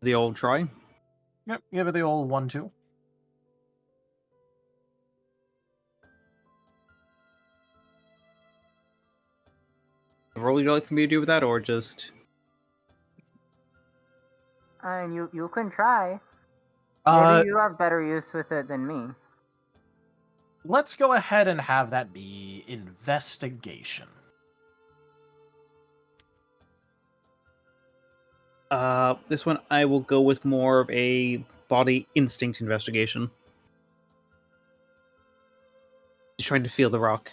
The old try. Yep, give it the old 1-2. What would you like for me to do with that, or just... And you can try. Uh, Maybe you have better use with it than me. let's go ahead and have that be investigation. This one I will go with more of a body instinct investigation. Just trying to feel the rock.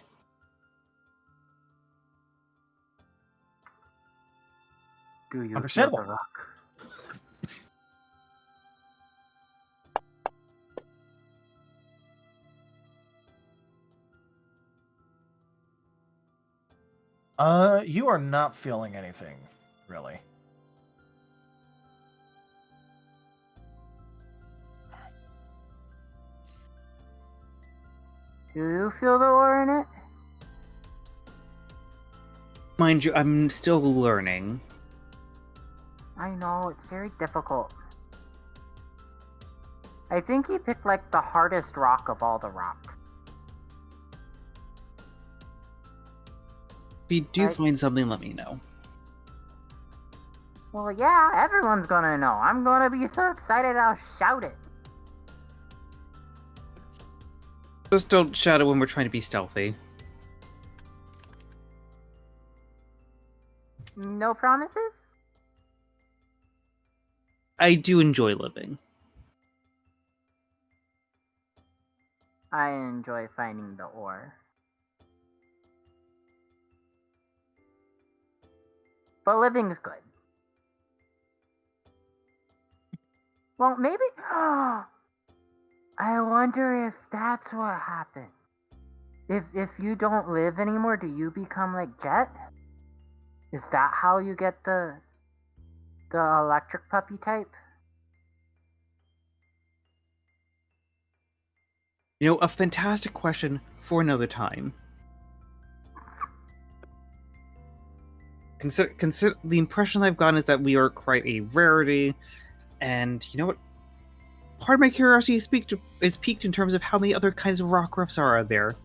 Do you feel Understandable. the rock? You are not feeling anything, really. Do you feel the ore in it? Mind you, I'm still learning. I know, it's very difficult. I think he picked like the hardest rock of all the rocks. If you do I- find something, let me know. Well, yeah, everyone's gonna know. I'm gonna be so excited I'll shout it. Just don't shout it when we're trying to be stealthy. No promises? I do enjoy living. I enjoy finding the ore. But living's good. Well, maybe... I wonder if that's what happened. If you don't live anymore, do you become like Jet? Is that how you get the electric puppy type? You know, a fantastic question for another time. Consider the impression I've gotten is that we are quite a rarity, and you know what? Part of my curiosity is piqued in terms of how many other kinds of rockruffs are out there.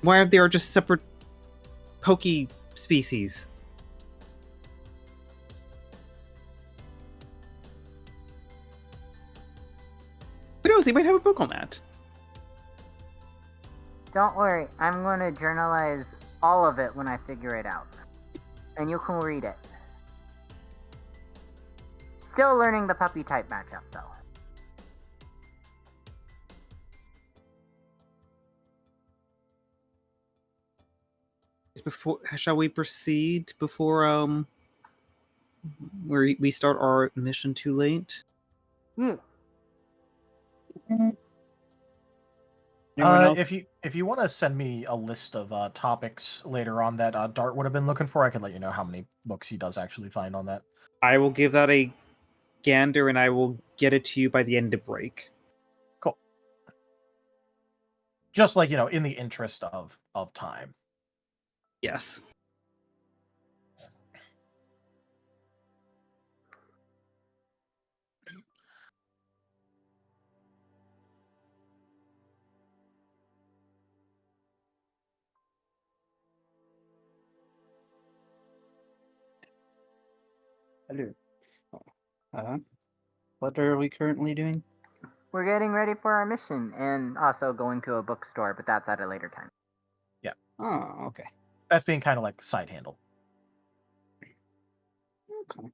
Why there are just separate pokey species? Who knows? They might have a book on that. Don't worry, I'm going to journalize all of it when I figure it out. And you can read it. Still learning the puppy type matchup, though. Shall we proceed before we start our mission too late? Yeah. Anyone else? If you want to send me a list of topics later on that Dart would have been looking for, I could let you know how many books he does actually find on that. I will give that a gander, and I will get it to you by the end of break. Cool. Just like, in the interest of time. Yes. Hello. What are we currently doing? We're getting ready for our mission and also going to a bookstore, but that's at a later time. Oh, okay. That's being kind of like side handled. Okay.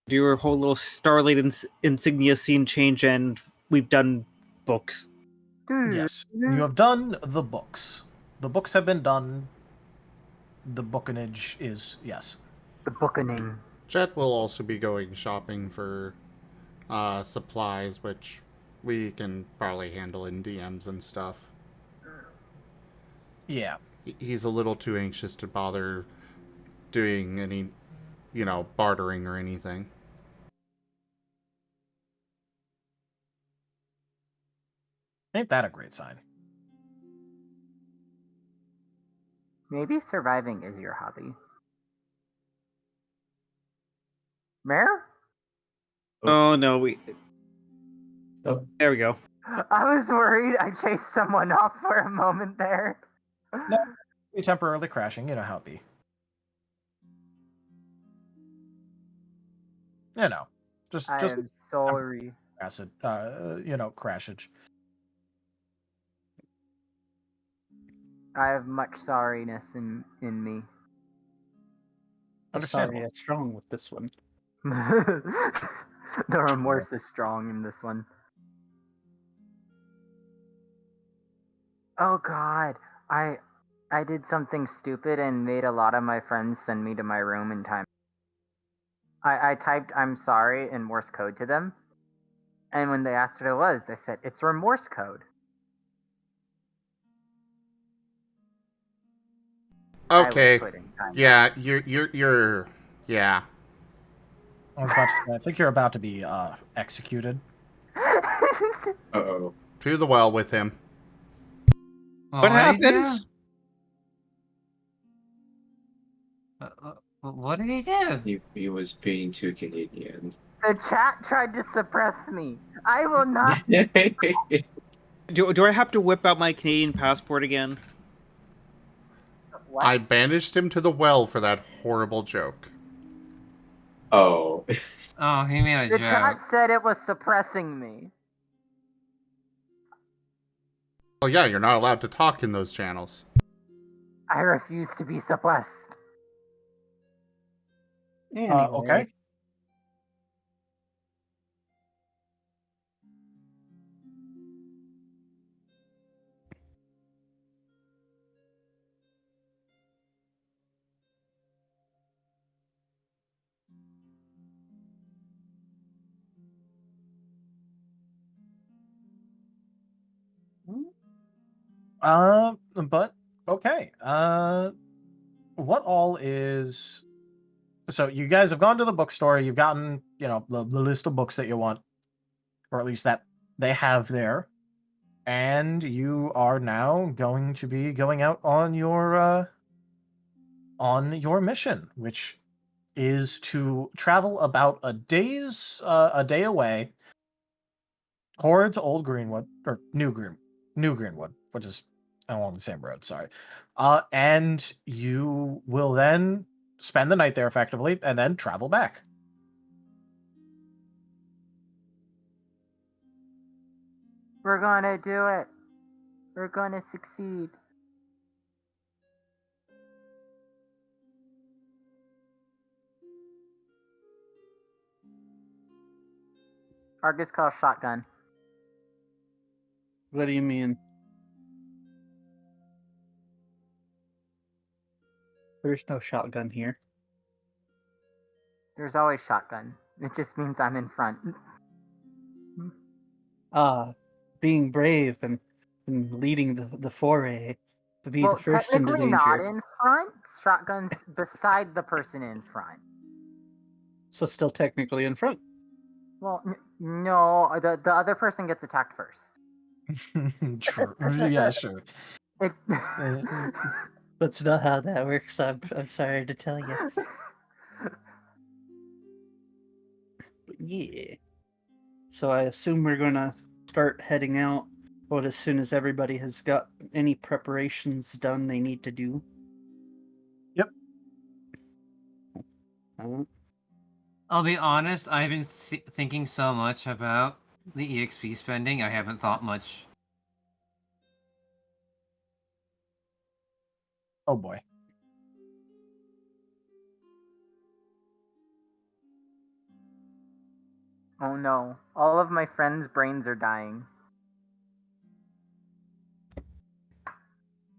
Do your whole little Starlight insignia scene change, and we've done books. Yes. You have done the books. The books have been done. The bookinage is, yes. The bookening. Jet will also be going shopping for supplies, which we can probably handle in DMs and stuff. Yeah. He's a little too anxious to bother doing any, bartering or anything. Ain't that a great sign? Maybe surviving is your hobby. Mare? Oh no, Oh, there we go. I was worried I chased someone off for a moment there. No, be temporarily crashing. You know how it be. Just I am sorry. acid. Crashage. I have much sorriness in me. The Understandable. sorry is strong with this one. The remorse is strong in this one. Oh god, I did something stupid and made a lot of my friends send me to my room in time. I typed "I'm sorry" in Morse code to them, and when they asked what it was, I said it's remorse code. Okay. I was put in time. Yeah, you're. Yeah. I was about to say, I think you're about to be executed. uh-oh. To the well with him. What happened? What did he do? He was being too Canadian. The chat tried to suppress me. I will not. Do I have to whip out my Canadian passport again? What? I banished him to the well for that horrible joke. Oh. Oh, he made a The joke. chat said it was suppressing me. Well, yeah, you're not allowed to talk in those channels. I refuse to be suppressed. Anyway, Okay. But okay. What all is? So you guys have gone to the bookstore. You've gotten, the list of books that you want, or at least that they have there, and you are now going to be going out on your mission, which is to travel about a day away towards Old Greenwood or New Greenwood, which is along the same road. Sorry, and you will then spend the night there effectively, and then travel back. We're gonna do it. We're gonna succeed. Argus calls shotgun. what do you mean? There's no shotgun here. There's always shotgun. It just means I'm in front. Being brave and leading the foray to be Well, the first into technically not danger. in front. Shotgun's beside the person in front. So still technically in front. Well, no, the other person gets attacked first. True. Yeah, sure. It... That's not how that works. I'm sorry to tell you. But yeah. So I assume we're gonna start heading out. Well, as soon as everybody has got any preparations done they need to do. Yep. I'll be honest, I've been thinking so much about the EXP spending, I haven't thought much. Oh boy. Oh no. All of my friends' brains are dying.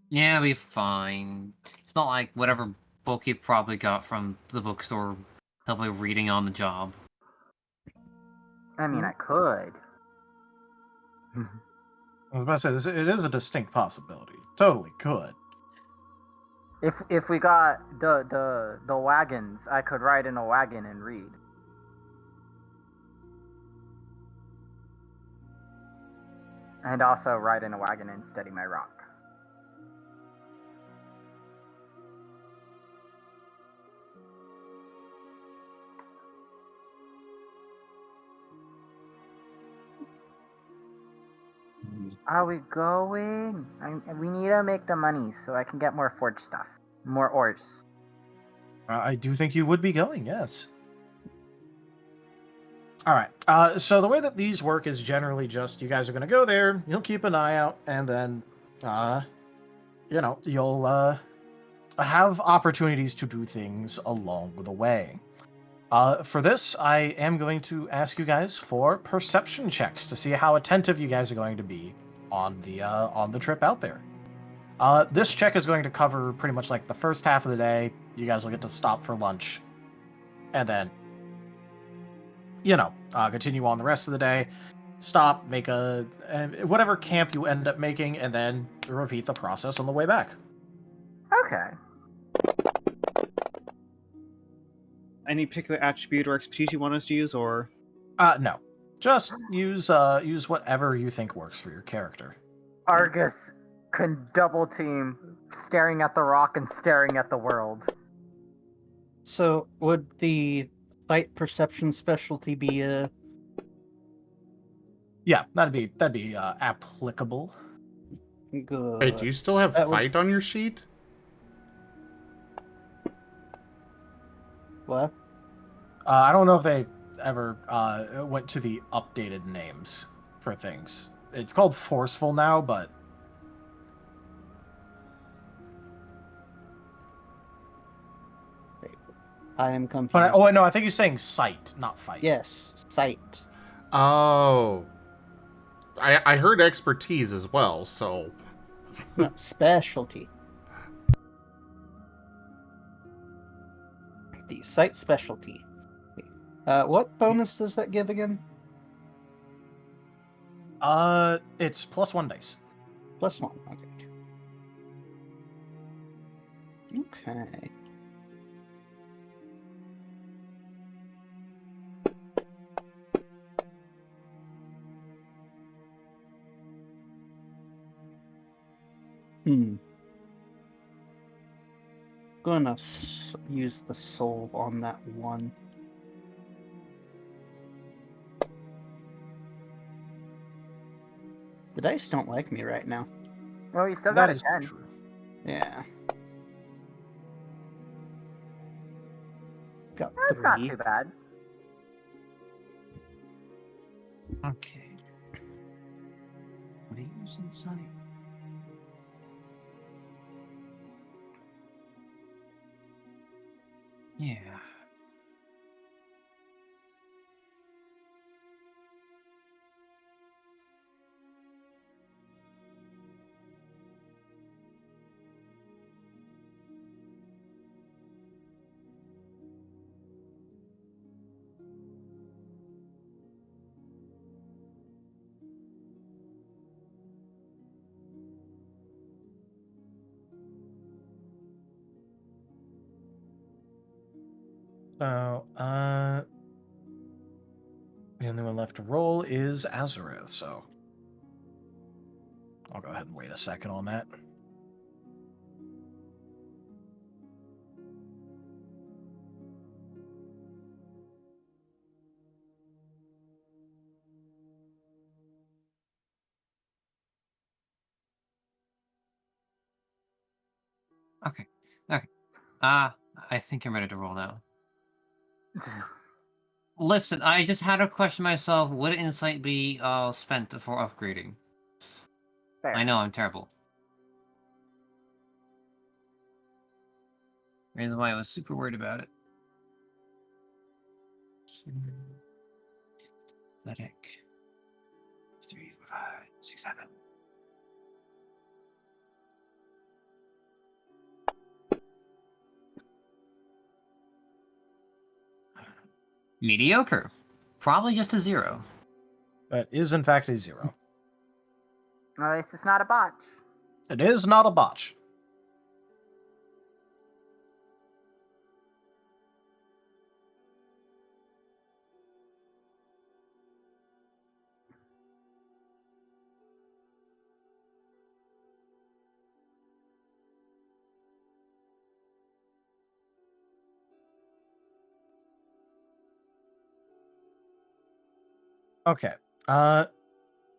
Yeah, it'll be fine. It's not like whatever book you probably got from the bookstore They'll be reading on the job. I mean, I could. I was about to say this. It is a distinct possibility. Totally could. If we got the wagons, I could ride in a wagon and read. And also ride in a wagon and study my rock. Are we going? We need to make the money so I can get more forge stuff. More ores. I do think you would be going, yes. All right. So the way that these work is generally just you guys are going to go there, you'll keep an eye out, and then, you'll have opportunities to do things along the way. For this, I am going to ask you guys for perception checks to see how attentive you guys are going to be on the trip out there. This check is going to cover pretty much like the first half of the day. You guys will get to stop for lunch, and then, continue on the rest of the day. Stop, make whatever camp you end up making, and then repeat the process on the way back. Okay. Any particular attribute or expertise you want us to use, or? No. Just use whatever you think works for your character. Argus can double team staring at the rock and staring at the world. So would the fight perception specialty be a? Yeah, that'd be applicable. Good. Hey, do you still have That would- fight on your sheet? What? I don't know if they ever went to the updated names for things. It's called forceful now, but I am confused. no, I think you're saying sight, not fight. Yes, sight. Oh. I heard expertise as well, so... No, specialty. The sight specialty. What bonus does that give again? It's +1 dice. +1. Okay. Okay. Gonna use the soul on that one. The dice don't like me right now. Well, you still got That a is 10. true. Yeah. Got That's 3. not too bad. Okay. What are you using, Sonny? Yeah. So, the only one left to roll is Azareth, so I'll go ahead and wait a second on that. Okay. I think I'm ready to roll now. Listen, I just had to question myself, would insight be spent for upgrading? Fair. I know, I'm terrible. Reason why I was super worried about it. Athletic. 3, 4, 5, 6, 7. Mediocre. Probably just a 0. That is, in fact, a 0. At least it's not a botch. It is not a botch. Okay.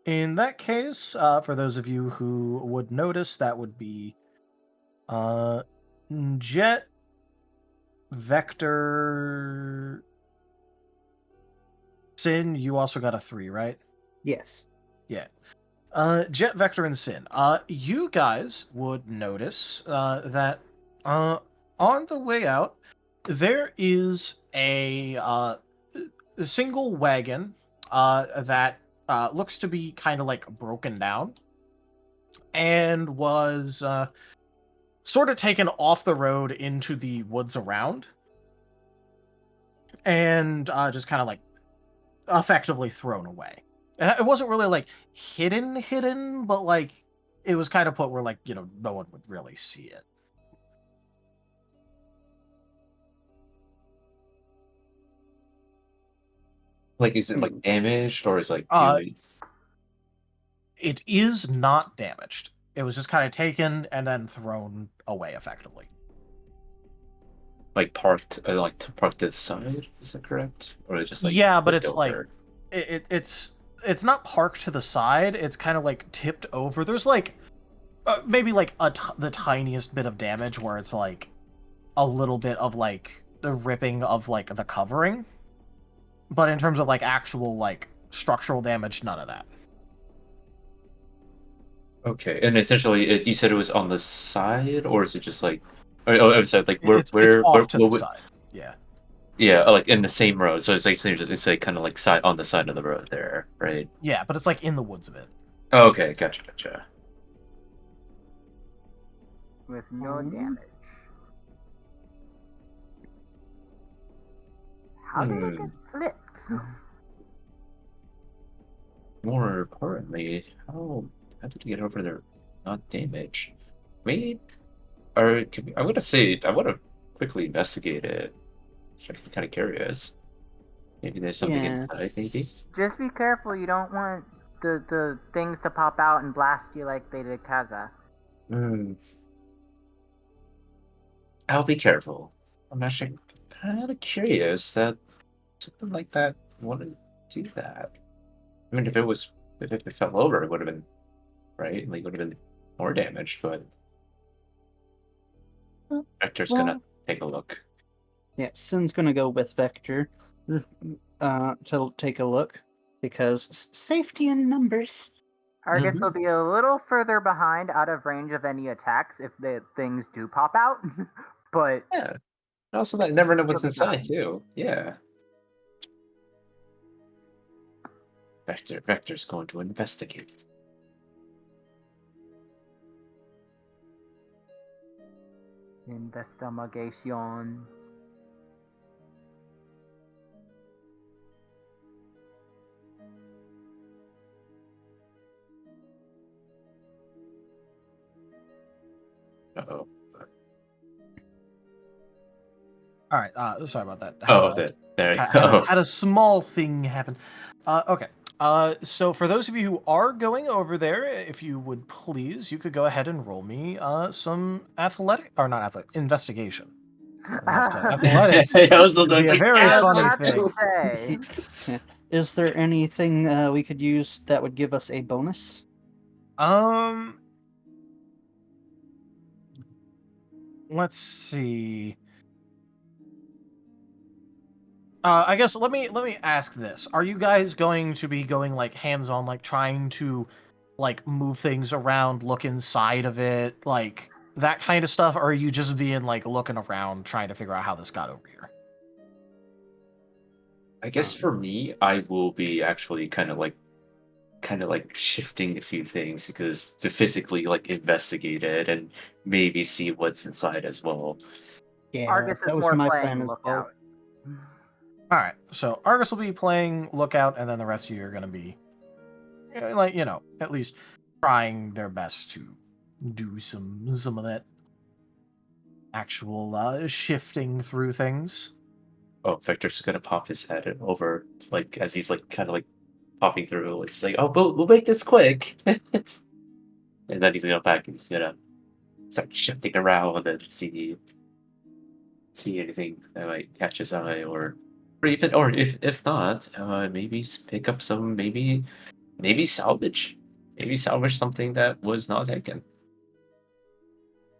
In that case, for those of you who would notice, that would be Jet, Vector, Sin. You also got a 3, right? Yes. Yeah. Jet, Vector, and Sin. You guys would notice that on the way out, there is a single wagon that looks to be kind of like broken down and was sort of taken off the road into the woods around and just kind of like effectively thrown away. And it wasn't really like hidden, but like it was kind of put where like, no one would really see it. Like, is it like damaged or is like It is not damaged. It was just kind of taken and then thrown away effectively. like parked parked to the side? Is that correct? Or is it just like Yeah, but flipped it's like over? it's not parked to the side. It's kind of like tipped over. There's like maybe like the tiniest bit of damage where it's like a little bit of like the ripping of like the covering, but in terms of like actual like structural damage, none of that. Okay, and essentially, you said it was on the side, or is it just like? Oh, I'm sorry. Like It's off to the side. Yeah. Yeah, like in the same road. So it's like kind of like side on the side of the road there, right? Yeah, but it's like in the woods of it. Oh, okay, gotcha. With no damage. How did it get flipped? More importantly, how did you get over there not damaged? Maybe, or I would have said I would have quickly investigated. I'm kind of curious. Maybe there's something inside. Maybe. Just be careful. You don't want the things to pop out and blast you like they did Kaza. I'll be careful. I'm actually kind of curious that something like that wouldn't do that. I mean, if it fell over, it would have been right. Like, would have been more damage. But Vector's gonna take a look. Yeah, Sin's gonna go with Vector to take a look because safety in numbers. Argus will be a little further behind, out of range of any attacks if the things do pop out. But yeah, also I never know what's He'll be inside fine. too. Yeah. Vector's going to investigate. Investigation. Uh-oh. All right. Sorry about that. There you go. Had a small thing happen. Okay. So for those of you who are going over there, if you would please, you could go ahead and roll me some investigation. Athletics would be a very funny thing. Is there anything we could use that would give us a bonus? Let's see. I guess let me ask this: are you guys going to be going like hands-on, like trying to like move things around, look inside of it, like that kind of stuff, or are you just being like looking around, trying to figure out how this got over here? I guess for me, I will be actually kind of like shifting a few things because to physically like investigate it and maybe see what's inside as well. Yeah, Argus that is was more my playing plan as well. lookout. All right, so Argus will be playing Lookout, and then the rest of you are going to be, like, at least trying their best to do some of that actual shifting through things. Oh, Victor's gonna pop his head over, like, as he's, like, kind of, like, popping through. It's like, oh, we'll make this quick. And then he's gonna go back and he's gonna start shifting around and see anything that might catch his eye, or even, or if not, maybe pick up some, maybe salvage, something that was not taken.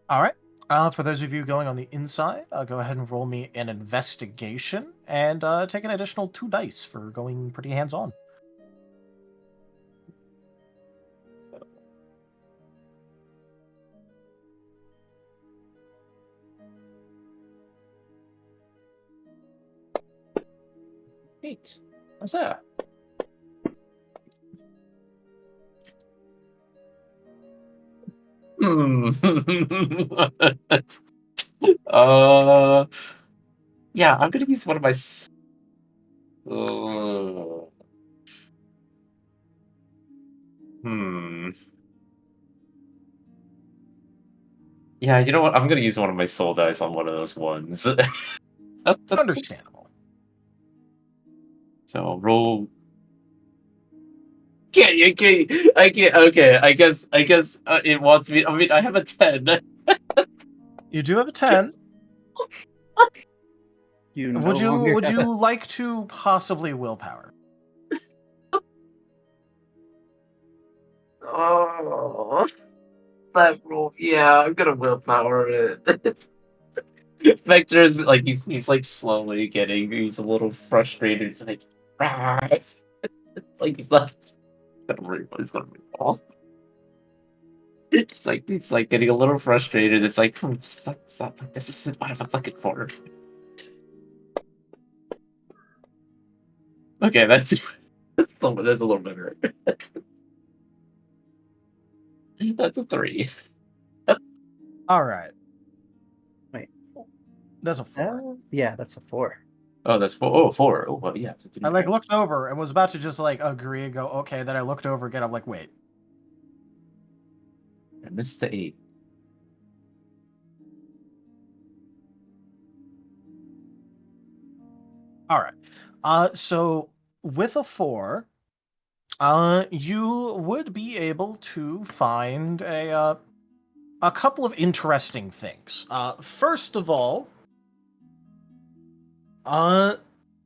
All right. For those of you going on the inside, go ahead and roll me an investigation and take an additional 2 dice for going pretty hands-on. Neat. What's that? Hmm. Yeah, I'm gonna use one of my. Hmm. Yeah, you know what? I'm gonna use one of my soul dice on one of those ones. Understandable. So I'll roll. I can't. Okay, I guess it wants me. I mean, I have a 10. You do have a 10. You no Would longer have you like to possibly willpower? Oh, that roll. Yeah, I'm gonna willpower it. Vector's like he's like slowly getting. He's a little frustrated. He's like, "Rah." Like he's not. He's gonna re-roll. He's like getting a little frustrated. It's like, stop. This isn't what I'm looking for. Okay, that's a little better. That's a 3. All right. Wait. That's a 4. yeah, that's a 4. Oh, that's 4. Oh, 4. Oh, well, yeah. I looked over and was about to just agree and go, okay. Then I looked over again. I'm like, wait. I missed the 8. All right. So with a 4, you would be able to find a couple of interesting things. First of all,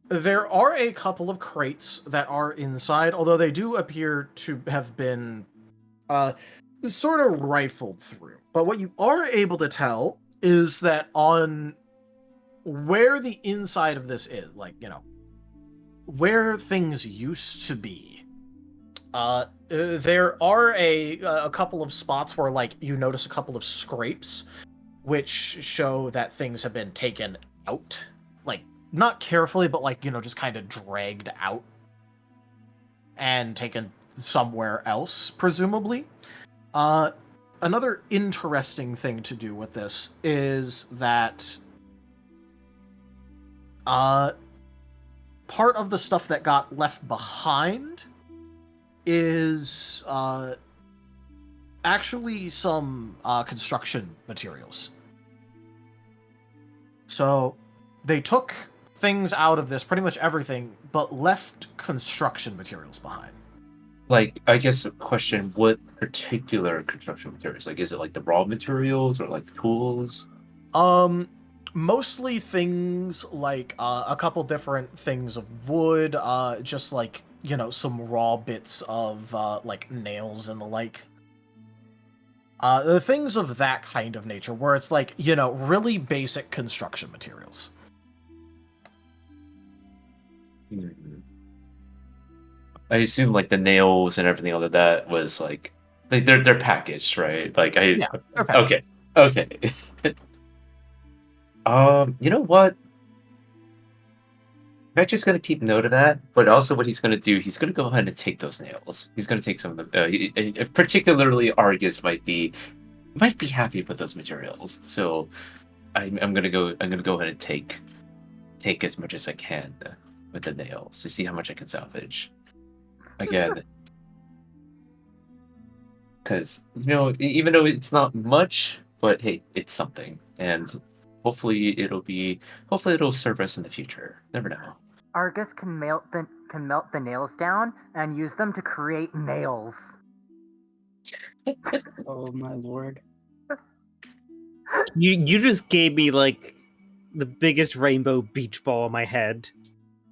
there are a couple of crates that are inside, although they do appear to have been sort of rifled through. But what you are able to tell is that on where the inside of this is, where things used to be, there are a couple of spots where you notice a couple of scrapes, which show that things have been taken out, not carefully, but just kind of dragged out and taken somewhere else, presumably. Another interesting thing to do with this is that part of the stuff that got left behind is actually some construction materials. So they took things out of this, pretty much everything, but left construction materials behind. I guess question, what particular construction materials? Is it the raw materials or tools? Mostly things a couple different things of wood, just some raw bits of nails and the like. The things of that kind of nature, where it's really basic construction materials. Mm-hmm. I assume the nails and everything like that was they're packaged, right? Yeah, they're packaged. Okay. You know what? Vector's gonna keep note of that, but also what he's gonna do, he's gonna go ahead and take those nails. He's gonna take some of them. Particularly Argus might be happy with those materials. So I'm gonna go ahead and take as much as I can. with the nails to see how much I can salvage. Again, because even though it's not much, but hey, it's something, and hopefully it'll serve us in the future. Never know. Argus can melt the nails down and use them to create nails. Oh my lord. You just gave me like the biggest rainbow beach ball in my head.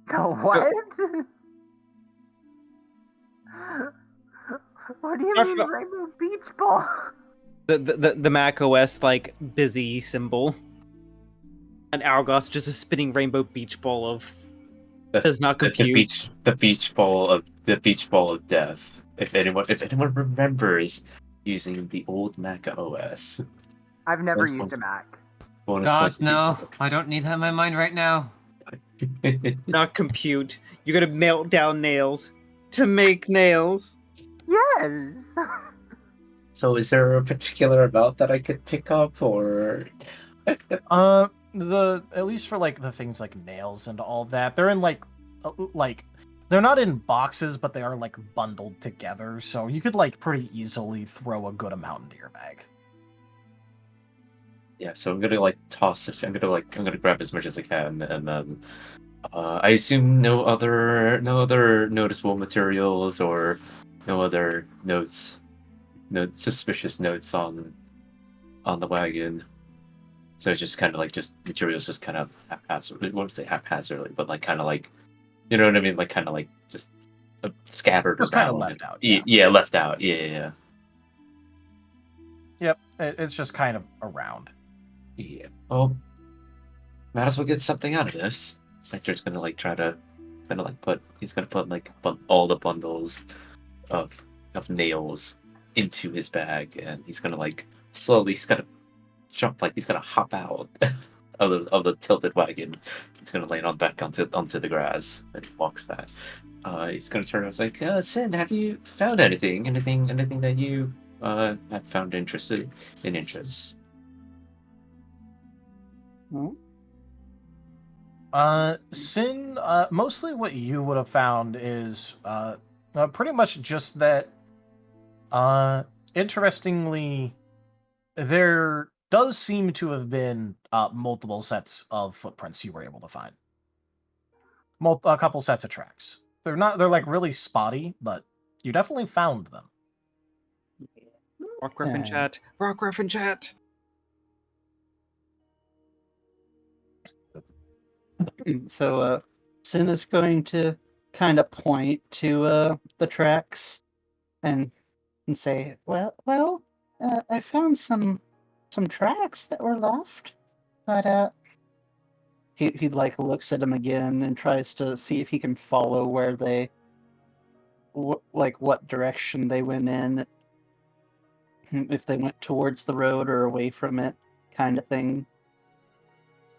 The what? What do you I mean felt- rainbow beach ball? The Mac OS like busy symbol. And Argos just a spinning rainbow beach ball of does not compute. The beach ball of death. If anyone remembers using the old Mac OS. I've never Bonus used a points. Mac. Bonus God, points to no. beach I don't need that in my mind right now. ball. Not compute. You gotta melt down nails to make nails. Yes. So is there a particular amount that I could pick up, or At least for like the things like nails and all that, they're in like they're not in boxes, but they are like bundled together, so you could like pretty easily throw a good amount into your bag. yeah? So I'm gonna like toss it. I'm gonna grab as much as I can, and then I assume no other noticeable materials or no other notes, no suspicious notes on the wagon. So it's just kind of like just materials, just kind of haphazardly. I won't say haphazardly, but like kind of like, you know what I mean? Like kind of like just scattered Just kind of around. left out. Yeah, left out. Yeah. Yep, it's just kind of around. Yeah. Well, might as well get something out of this. Victor's gonna like try to, he's gonna put like all the bundles of nails into his bag, and he's gonna like slowly, he's gonna jump, like he's gonna hop out of the tilted wagon. He's gonna land back onto the grass, and he walks back. He's gonna turn around and like, Sin, have you found anything that you have found interest? Hmm? Sin, mostly what you would have found is pretty much just that interestingly, there does seem to have been multiple sets of footprints you were able to find. A couple sets of tracks. They're like really spotty, but you definitely found them. Rockruff in chat. Rockruff in chat. So Sin is going to kind of point to the tracks and say, well, I found some tracks that were left, but he like looks at them again and tries to see if he can follow where they what direction they went in, if they went towards the road or away from it, kind of thing.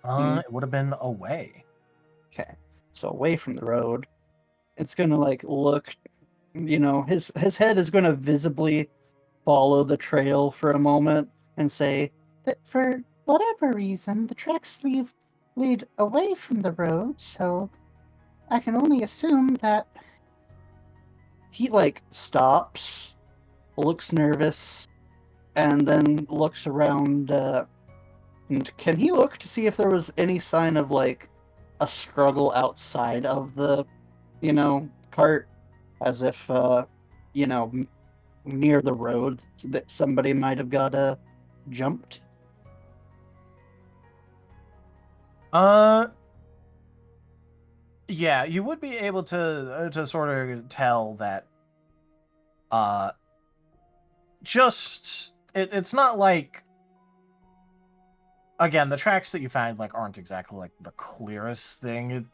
It would have been away. Okay, so away from the road, it's gonna like look, his head is gonna visibly follow the trail for a moment and say that for whatever reason the tracks lead away from the road, so I can only assume that he like stops, looks nervous, and then looks around. And can he look to see if there was any sign of like a struggle outside of the, cart, as if near the road that somebody might have got jumped? Yeah, you would be able to sort of tell that just it's not like, again, the tracks that you find like aren't exactly like the clearest thing.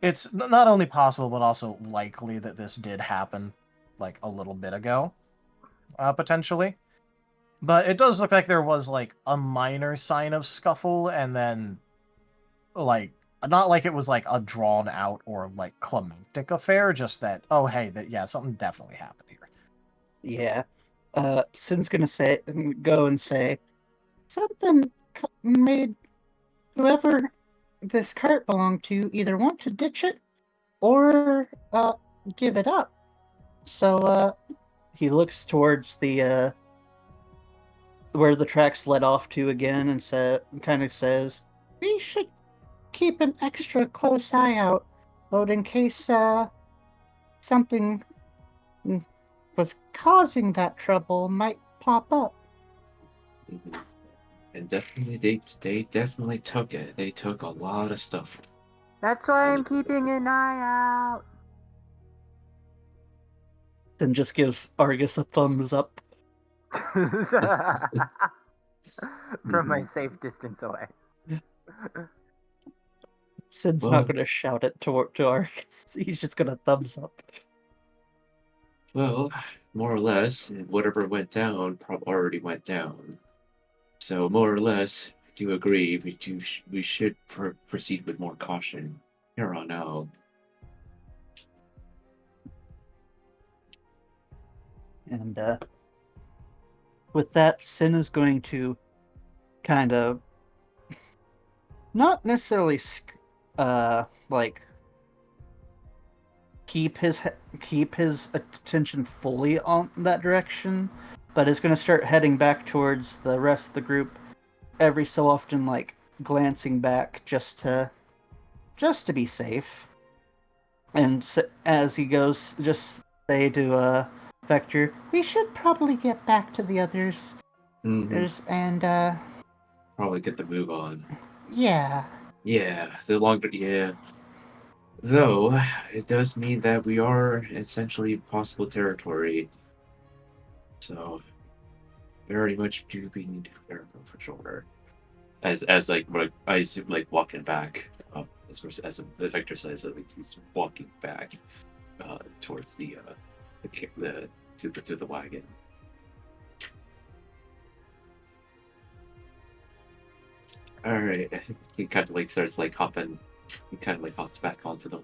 It's not only possible but also likely that this did happen like a little bit ago, potentially. But it does look like there was like a minor sign of scuffle, and then like not like it was like a drawn out or like climactic affair, just that, oh hey, that something definitely happened here. Yeah. Sin's gonna go and say, something made whoever this cart belonged to either want to ditch it or give it up. So he looks towards the where the tracks led off to again, and kind of says, "We should keep an extra close eye out, but in case something was causing that trouble might pop up." And definitely, they definitely took it. They took a lot of stuff. That's why I'm keeping an eye out. Then just gives Argus a thumbs up. From my safe distance away. Sid's Well- not going to shout it to Argus. He's just going to thumbs up. Well, more or less, whatever went down already went down. So more or less, I do agree. We should proceed with more caution here on out. And with that, Sin is going to kind of not necessarily like keep his attention fully on that direction, but is going to start heading back towards the rest of the group every so often, like glancing back just to be safe. And as he goes, just say to Vector, "We should probably get back to the others." And Probably get the move on. yeah. Yeah, the longer, yeah. Though, it does mean that we are essentially possible territory. So, very much do be need to be careful for sure. As like, what I assume, like, walking back, as the Vector says, that like, he's walking back towards to the wagon. All right, he kind of like starts like hopping. He kind of like hops back onto the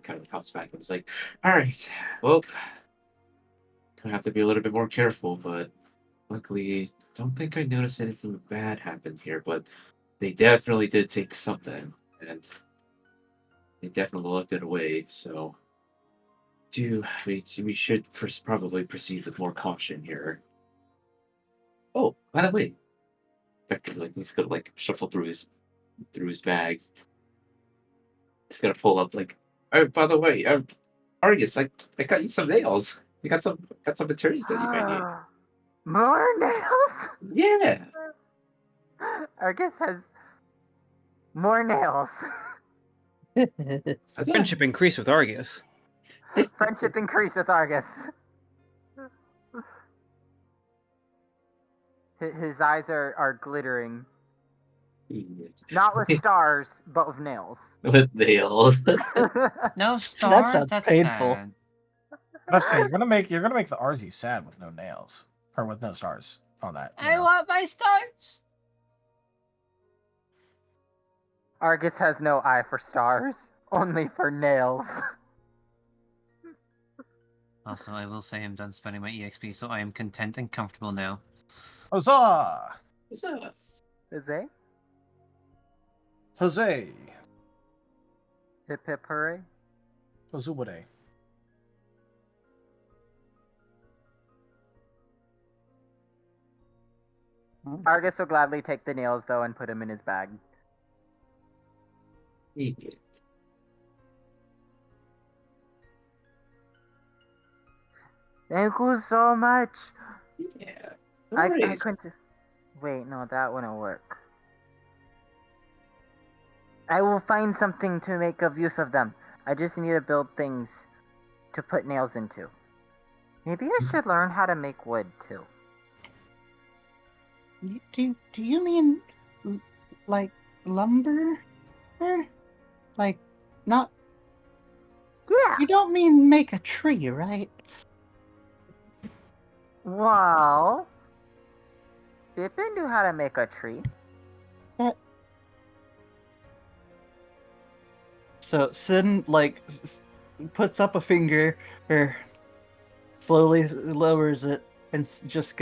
kind of hops back and was like, "All right, well, gonna have to be a little bit more careful." But luckily, don't think I noticed anything bad happened here. But they definitely did take something, and they definitely looked it away. So, we should probably proceed with more caution here. Oh, by the way, Vector like he's gonna like shuffle through his bags. He's gonna pull up like, oh, by the way, Argus, I got you some nails. We got some materials that you might need. More nails? Yeah. Argus has more nails. Friendship increased with Argus. Friendship increase with Argus. His eyes are glittering. Not with stars, but with nails. With nails. No stars. sounds That's painful. sad. Let's see. You're gonna make the RZ sad with no nails or with no stars on that. you I know. want my stars. Argus has no eye for stars, only for nails. Also, I will say I'm done spending my EXP, so I am content and comfortable now. Huzzah! What's up? Is they? Huzzah! Hip hip hooray. Huzzubade. Argus will gladly take the nails though and put them in his bag. Thank you so much. Yeah. I Nice. couldn't. Wait, no, that wouldn't work. I will find something to make of use of them. I just need to build things to put nails into. Maybe I should learn how to make wood too. Do you mean like lumber? Or like not? Yeah. You don't mean make a tree, right? Well, Pippin knew how to make a tree. So Sin like puts up a finger, or slowly lowers it, and just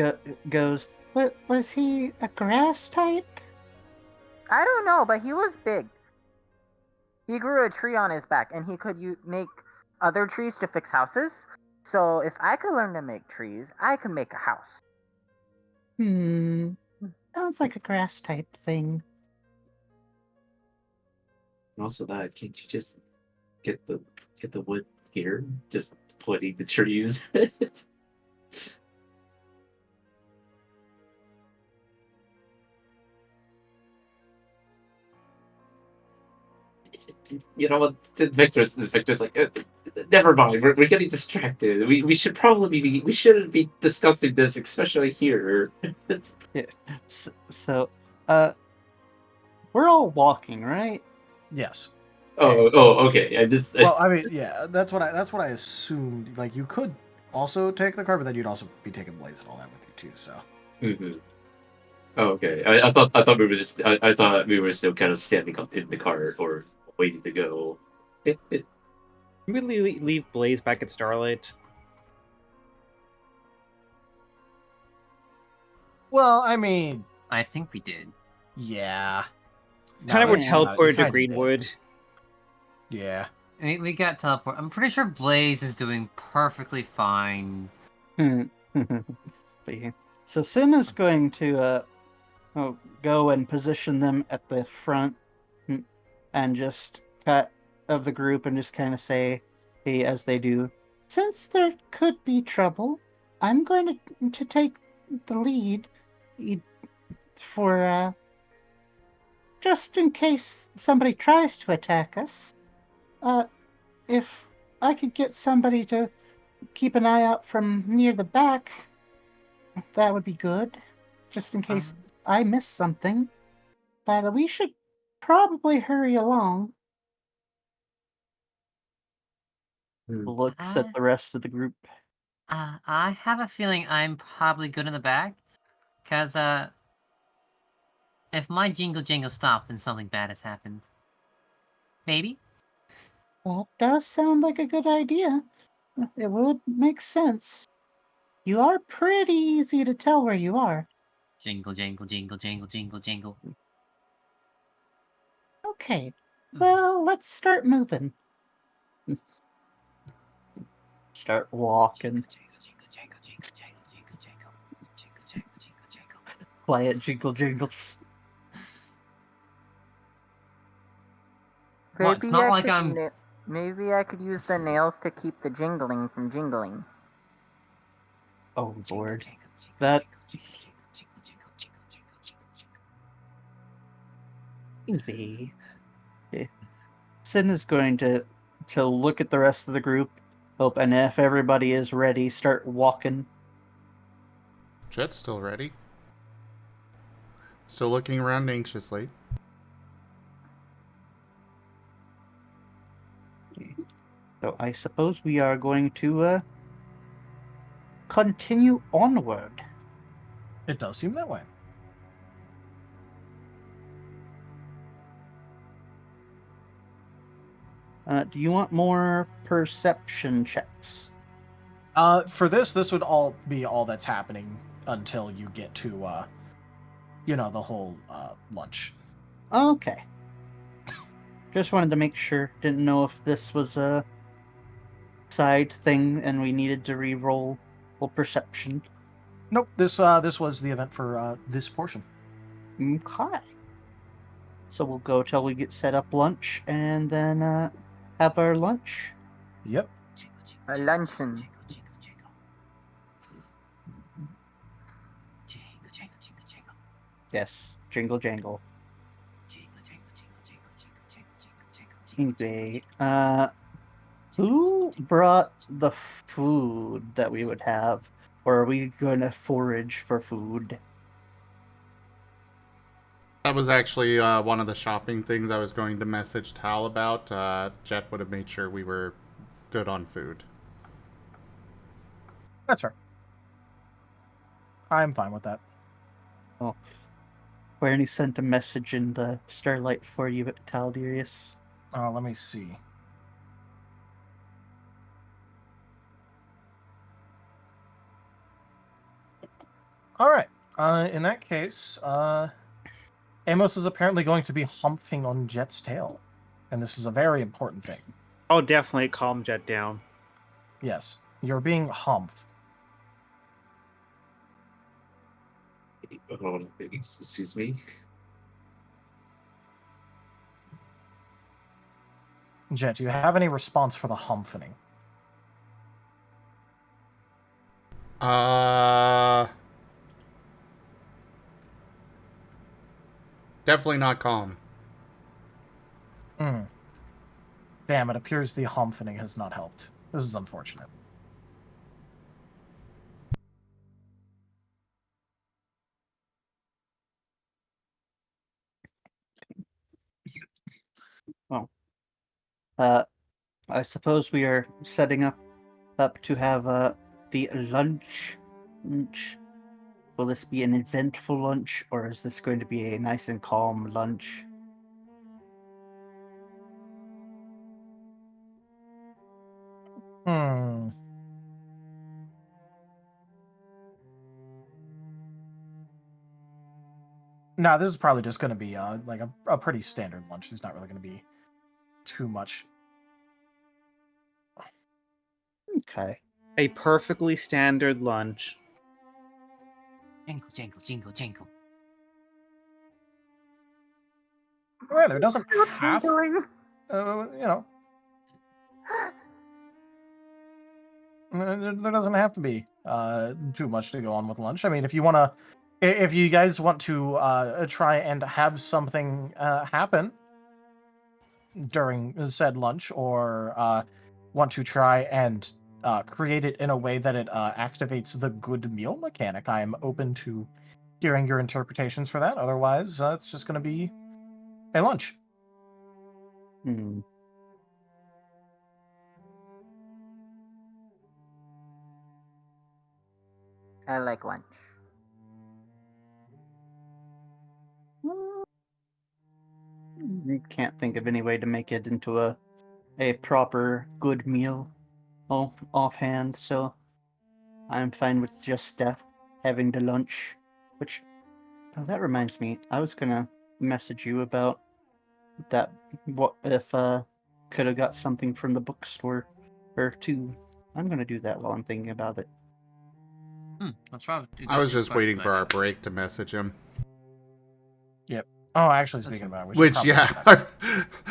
goes. What was he, a grass type? I don't know, but he was big. he grew a tree on his back, and he could make other trees to fix houses. So if I could learn to make trees, I could make a house. Sounds like a grass type thing. And also that, can't you just get the wood here? Just pointing the trees. You know what? Victor's like, never mind. We're getting distracted. We shouldn't be discussing this, especially here. So, we're all walking, right? Yes. Okay. Well, I mean, yeah, that's what I assumed. Like, you could also take the car, but then you'd also be taking Blaze and all that with you too. So. Mhm. Oh, okay. I thought we were just I thought we were still kind of standing up in the car or waiting to go. Can we leave Blaze back at Starlight? Well, I mean, I think we did. yeah. Kind of were Yeah, teleported to kinda Greenwood. did. Yeah. We got teleport. I'm pretty sure Blaze is doing perfectly fine. But yeah. So Sin is going to go and position them at the front and just cut of the group and just kind of say, hey, as they do, since there could be trouble, I'm going to take the lead for just in case somebody tries to attack us. If I could get somebody to keep an eye out from near the back, that would be good, just in case I miss something. But we should probably hurry along. Looks at the rest of the group. I have a feeling I'm probably good in the back, cause if my jingle jangle stopped, then something bad has happened. Maybe. That does sound like a good idea. It would make sense. You are pretty easy to tell where you are. Jingle jangle jingle jangle jingle jangle. Okay, well, let's start moving. Start walking. Quiet jingle jingles. Well, it's not like I'm. Maybe I could use the nails to keep the jingling from jingling. Oh lord. That... Maybe. Okay. Sin is going to look at the rest of the group, hope, and if everybody is ready, start walking. Jet's still ready. Still looking around anxiously. So I suppose we are going to continue onward. It does seem that way. Do you want more perception checks? For this would all be all that's happening until you get to, the whole lunch. Okay. Just wanted to make sure. Didn't know if this was a side thing and we needed to re-roll perception. Nope. This was the event for this portion. Okay. So we'll go till we get set up lunch and then have our lunch. Yep. A luncheon. Yes, jingle jangle. Anyway, who brought the food that we would have? Or are we going to forage for food? That was actually one of the shopping things I was going to message Tal about. Jet would have made sure we were good on food. That's fair. I'm fine with that. Oh. Barney sent a message in the Starlight for you, Taldirius. Let me see. All right. In that case, Amos is apparently going to be humping on Jet's tail. and this is a very important thing. I'll definitely calm Jet down. Yes, you're being humped. Excuse me. Jet, do you have any response for the humping? Definitely not calm. Damn, it appears the humping has not helped. This is unfortunate. Well, I suppose we are setting up to have the lunch. Will this be an eventful lunch, or is this going to be a nice and calm lunch? No, this is probably just going to be like a pretty standard lunch. There's not really going to be too much. Okay. A perfectly standard lunch. Jingle, jingle, jingle, jingle. Well, there doesn't Still have, tinkling. you know, there doesn't have to be too much to go on with lunch. I mean, if you guys want to try and have something happen during said lunch, or want to try and create it in a way that it activates the good meal mechanic, I am open to hearing your interpretations for that. Otherwise, it's just going to be a lunch. Hmm. I like lunch. Can't think of any way to make it into a proper good meal offhand, so I'm fine with just having the lunch. Which, oh, that reminds me, I was gonna message you about that. What if could have got something from the bookstore or two? I'm gonna do that while I'm thinking about it. That's probably. I was just waiting for our break to message him. Oh, actually, speaking about it, we should Which, probably yeah, take that.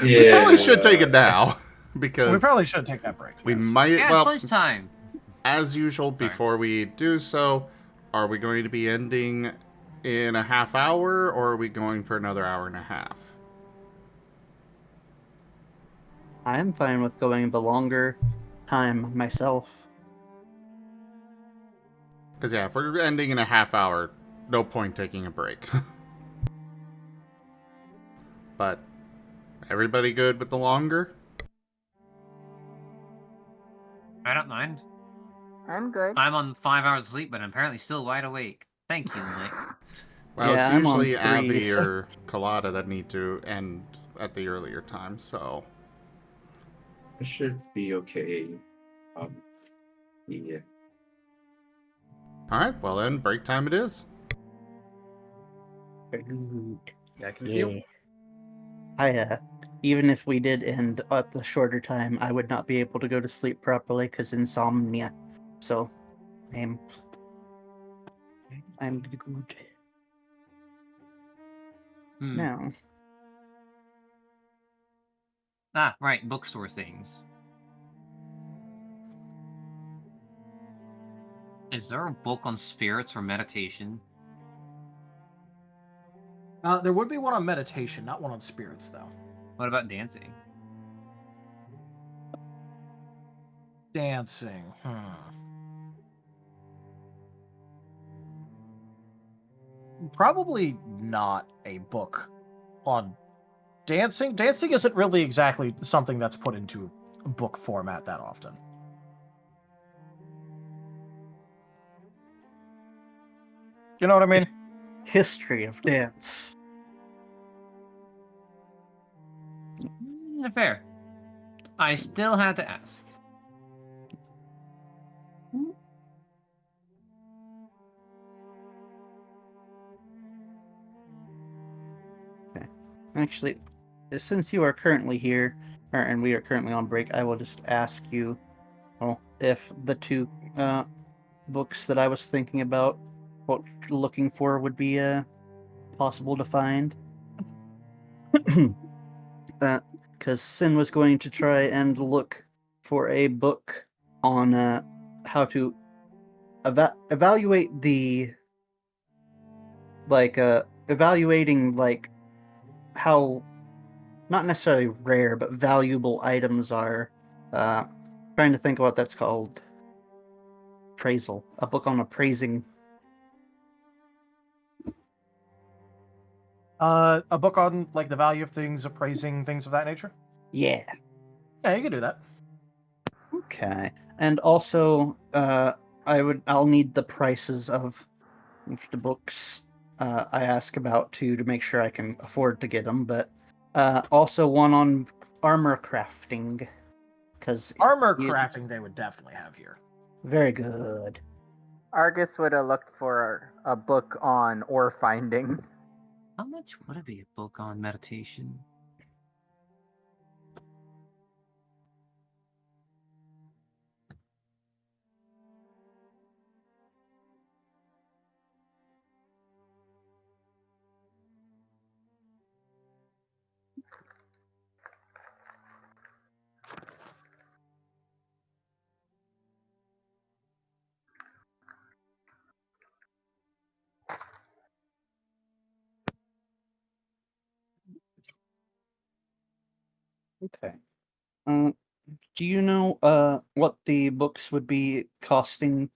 we probably should take it now because We probably should take that break. we yes. might. Yeah, Well, it's lunchtime. as usual, before we do so, are we going to be ending in a half hour, or are we going for another hour and a half? I am fine with going the longer time myself. Because yeah, if we're ending in a half hour, no point taking a break. But everybody good with the longer? I don't mind. I'm good. I'm on 5 hours sleep, but I'm apparently still wide awake. Thank you, Mike. Well, Yeah, it's I'm on usually 3, Avi so- or Colada that need to end at the earlier time, so. It should be okay. Yeah. Alright, well then, break time it is. Very good. Yeah, I can Yeah. feel. Even if we did end at the shorter time, I would not be able to go to sleep properly because insomnia. So, I'm good. Now, Ah, right, bookstore things. Is there a book on spirits or meditation? There would be one on meditation, not one on spirits, though. What about dancing? Dancing. Probably not a book on dancing. Dancing isn't really exactly something that's put into book format that often. You know what I mean? history of dance. Fair. I still had to ask. Actually, since you are currently here, and we are currently on break, I will just ask you, well, if the two books that I was thinking about, what you're looking for would be possible to find. Because Sin was going to try and look for a book on how to evaluate the evaluating how not necessarily rare but valuable items are. Trying to think of what that's called. Appraisal. A book on appraising. A book on like the value of things, appraising things of that nature. Yeah. Yeah, you can do that. Okay. And also, I'll need the prices of the books I ask about to make sure I can afford to get them. But also one on armor crafting, because Armor crafting, they would definitely have here. very good. Argus would have looked for a book on ore finding. How much would it be a book on meditation? Okay. Do you know what the books would be costing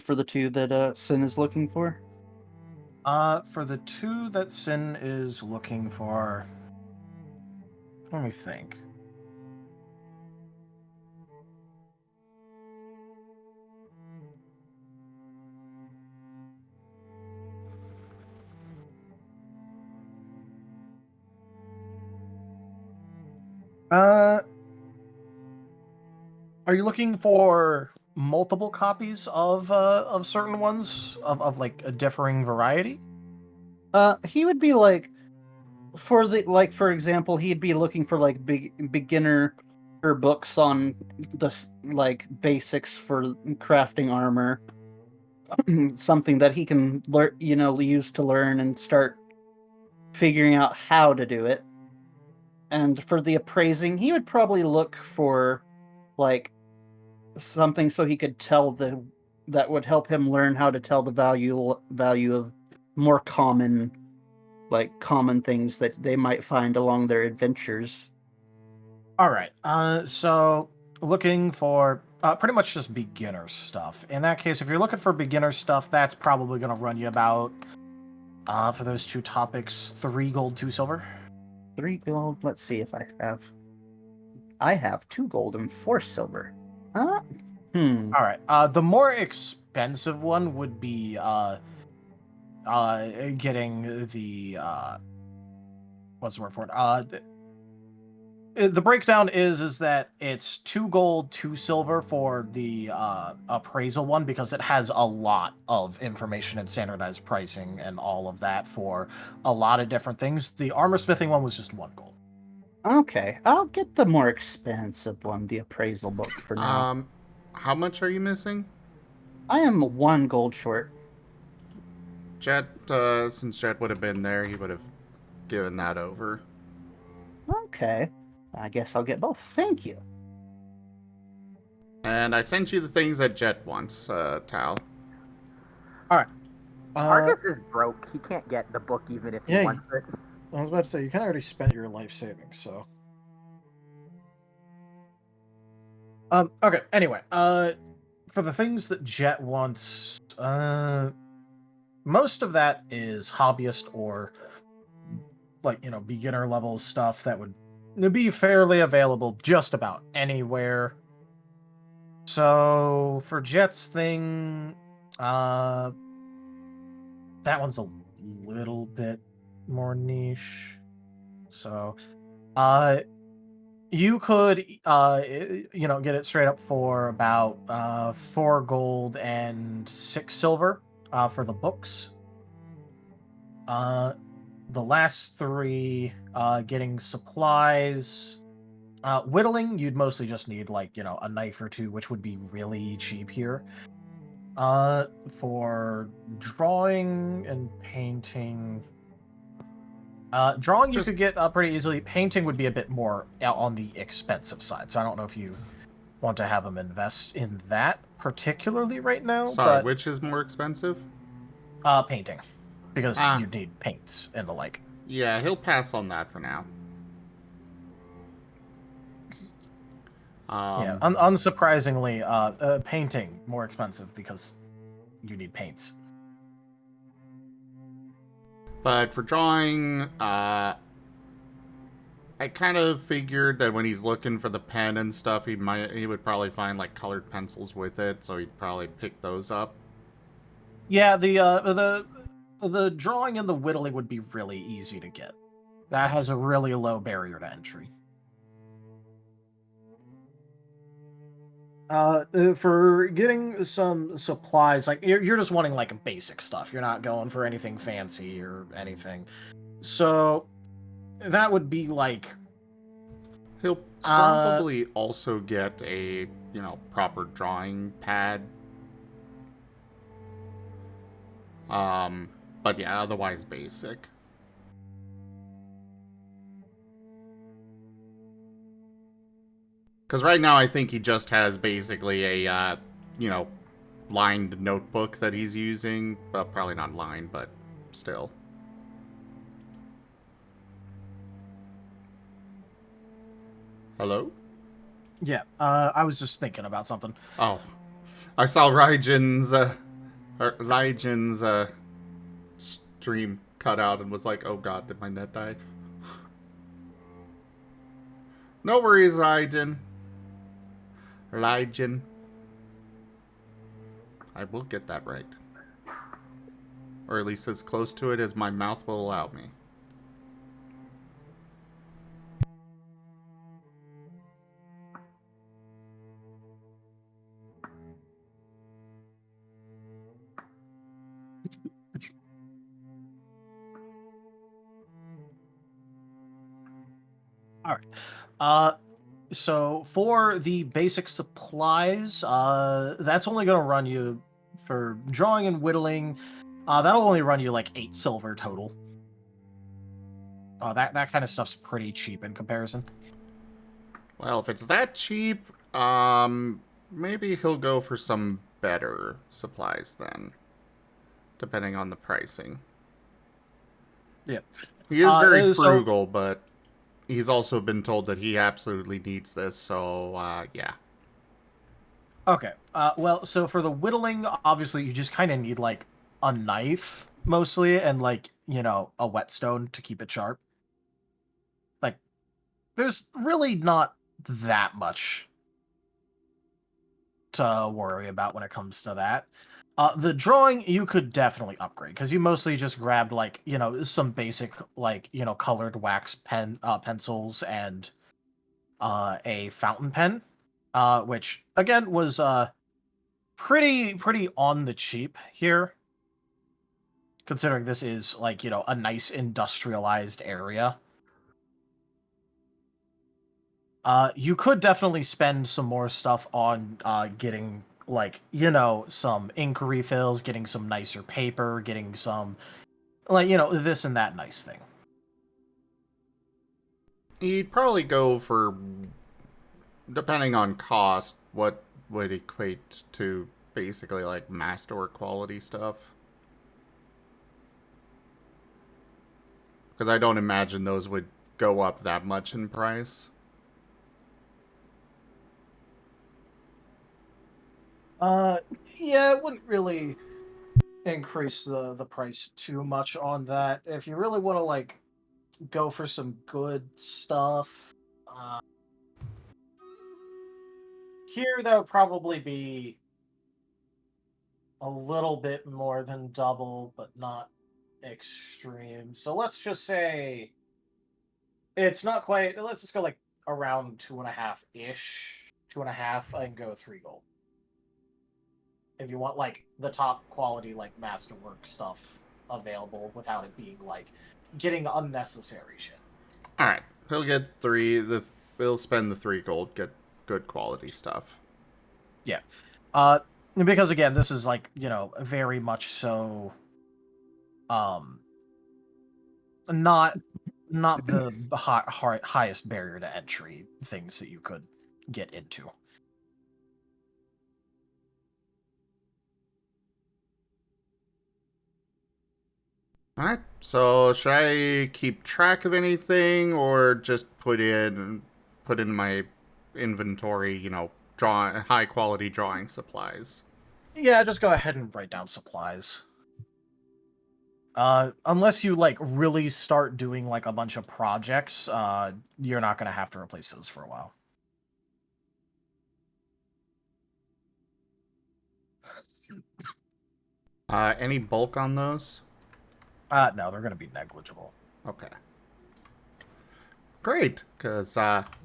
for the two that Sin is looking for? For the two that Sin is looking for, let me think. Are you looking for multiple copies of certain ones of like a differing variety? He would be for example, he'd be looking for beginner or books on the basics for crafting armor, something that he can use to learn and start figuring out how to do it. And for the appraising, he would probably look for like something so he could that would help him learn how to tell the value of more common things that they might find along their adventures. All right. So looking for pretty much just beginner stuff. In that case, if you're looking for beginner stuff, that's probably going to run you about for those two topics, 3 gold, 2 silver. 3 gold. Let's see if I have 2 gold and 4 silver. Huh? All right. The more expensive one would be getting the what's the word for it? The breakdown is that it's 2 gold, 2 silver for the appraisal one because it has a lot of information and standardized pricing and all of that for a lot of different things. The armor smithing one was just 1 gold. Okay, I'll get the more expensive one, the appraisal book for now. How much are you missing? I am 1 gold short. Jet, since Jet would have been there, he would have given that over. Okay, I guess I'll get both. Thank you. And I sent you the things that Jet wants, Tal. All right. Argus is broke. He can't get the book even if he wants it. I was about to say, you kind of already spent your life savings, so. Okay, anyway, for the things that Jet wants, most of that is hobbyist or, beginner level stuff that would be fairly available just about anywhere. So, for Jet's thing, that one's a little bit more niche. So, you could, get it straight up for about 4 gold and 6 silver for the books. the last three, getting supplies. Whittling, you'd mostly just need, like, a knife or two, which would be really cheap here. For drawing and painting... drawing you Just- could get pretty easily. Painting would be a bit more on the expensive side, so I don't know if you want to have him invest in that particularly right now, Sorry, but... which is more expensive? Painting. Because Ah. you need paints and the like. Yeah, he'll pass on that for now. Yeah, unsurprisingly, painting more expensive because you need paints. But for drawing, I kind of figured that when he's looking for the pen and stuff, he would probably find like colored pencils with it, so he'd probably pick those up. Yeah, the drawing and the whittling would be really easy to get. That has a really low barrier to entry. For getting some supplies, like you're just wanting like basic stuff. You're not going for anything fancy or anything. So that would be like He'll probably also get a, proper drawing pad. But yeah, otherwise basic. Because right now I think he just has basically a, lined notebook that he's using. Well, probably not lined, but still. Hello? yeah. I was just thinking about something. Oh. I saw Rdyjin's stream cut out and was like, oh god, did my net die? No worries, Rdyjin. Rdyjin. I will get that right. Or at least as close to it as my mouth will allow me. All right. So for the basic supplies, that's only going to run you for drawing and whittling. That'll only run you like 8 silver total. That kind of stuff's pretty cheap in comparison. Well, if it's that cheap, maybe he'll go for some better supplies then. Depending on the pricing. Yeah. He is very so- frugal, but he's also been told that he absolutely needs this, so, yeah. Okay. Well, so for the whittling, obviously you just kind of need like a knife mostly, and like, a whetstone to keep it sharp. Like, there's really not that much to worry about when it comes to that. The drawing you could definitely upgrade because you mostly just grabbed like, some basic like, colored wax pencils and a fountain pen, which again was pretty on the cheap here, considering this is like, a nice industrialized area. You could definitely spend some more stuff on getting like, some ink refills, getting some nicer paper, getting some like, this and that nice thing. He'd probably go for, depending on cost, what would equate to basically like master quality stuff. Because I don't imagine those would go up that much in price. Yeah, it wouldn't really increase the price too much on that. If you really want to like go for some good stuff, here that would probably be a little bit more than double, but not extreme. So let's just say it's not quite. Let's just go like around 2.5-ish, 2.5, and go 3 gold. If you want like the top quality like masterwork stuff available without it being like, getting unnecessary shit. All right, he'll get 3. He'll spend the 3 gold, get good quality stuff. Yeah. Because again, this is like, very much so not the highest barrier to entry things that you could get into. All right. So should I keep track of anything, or just put in my inventory? Draw high quality drawing supplies. Yeah, just go ahead and write down supplies. Unless you like really start doing like a bunch of projects, you're not gonna have to replace those for a while. Any bulk on those? No, they're gonna be negligible. Okay. Great, because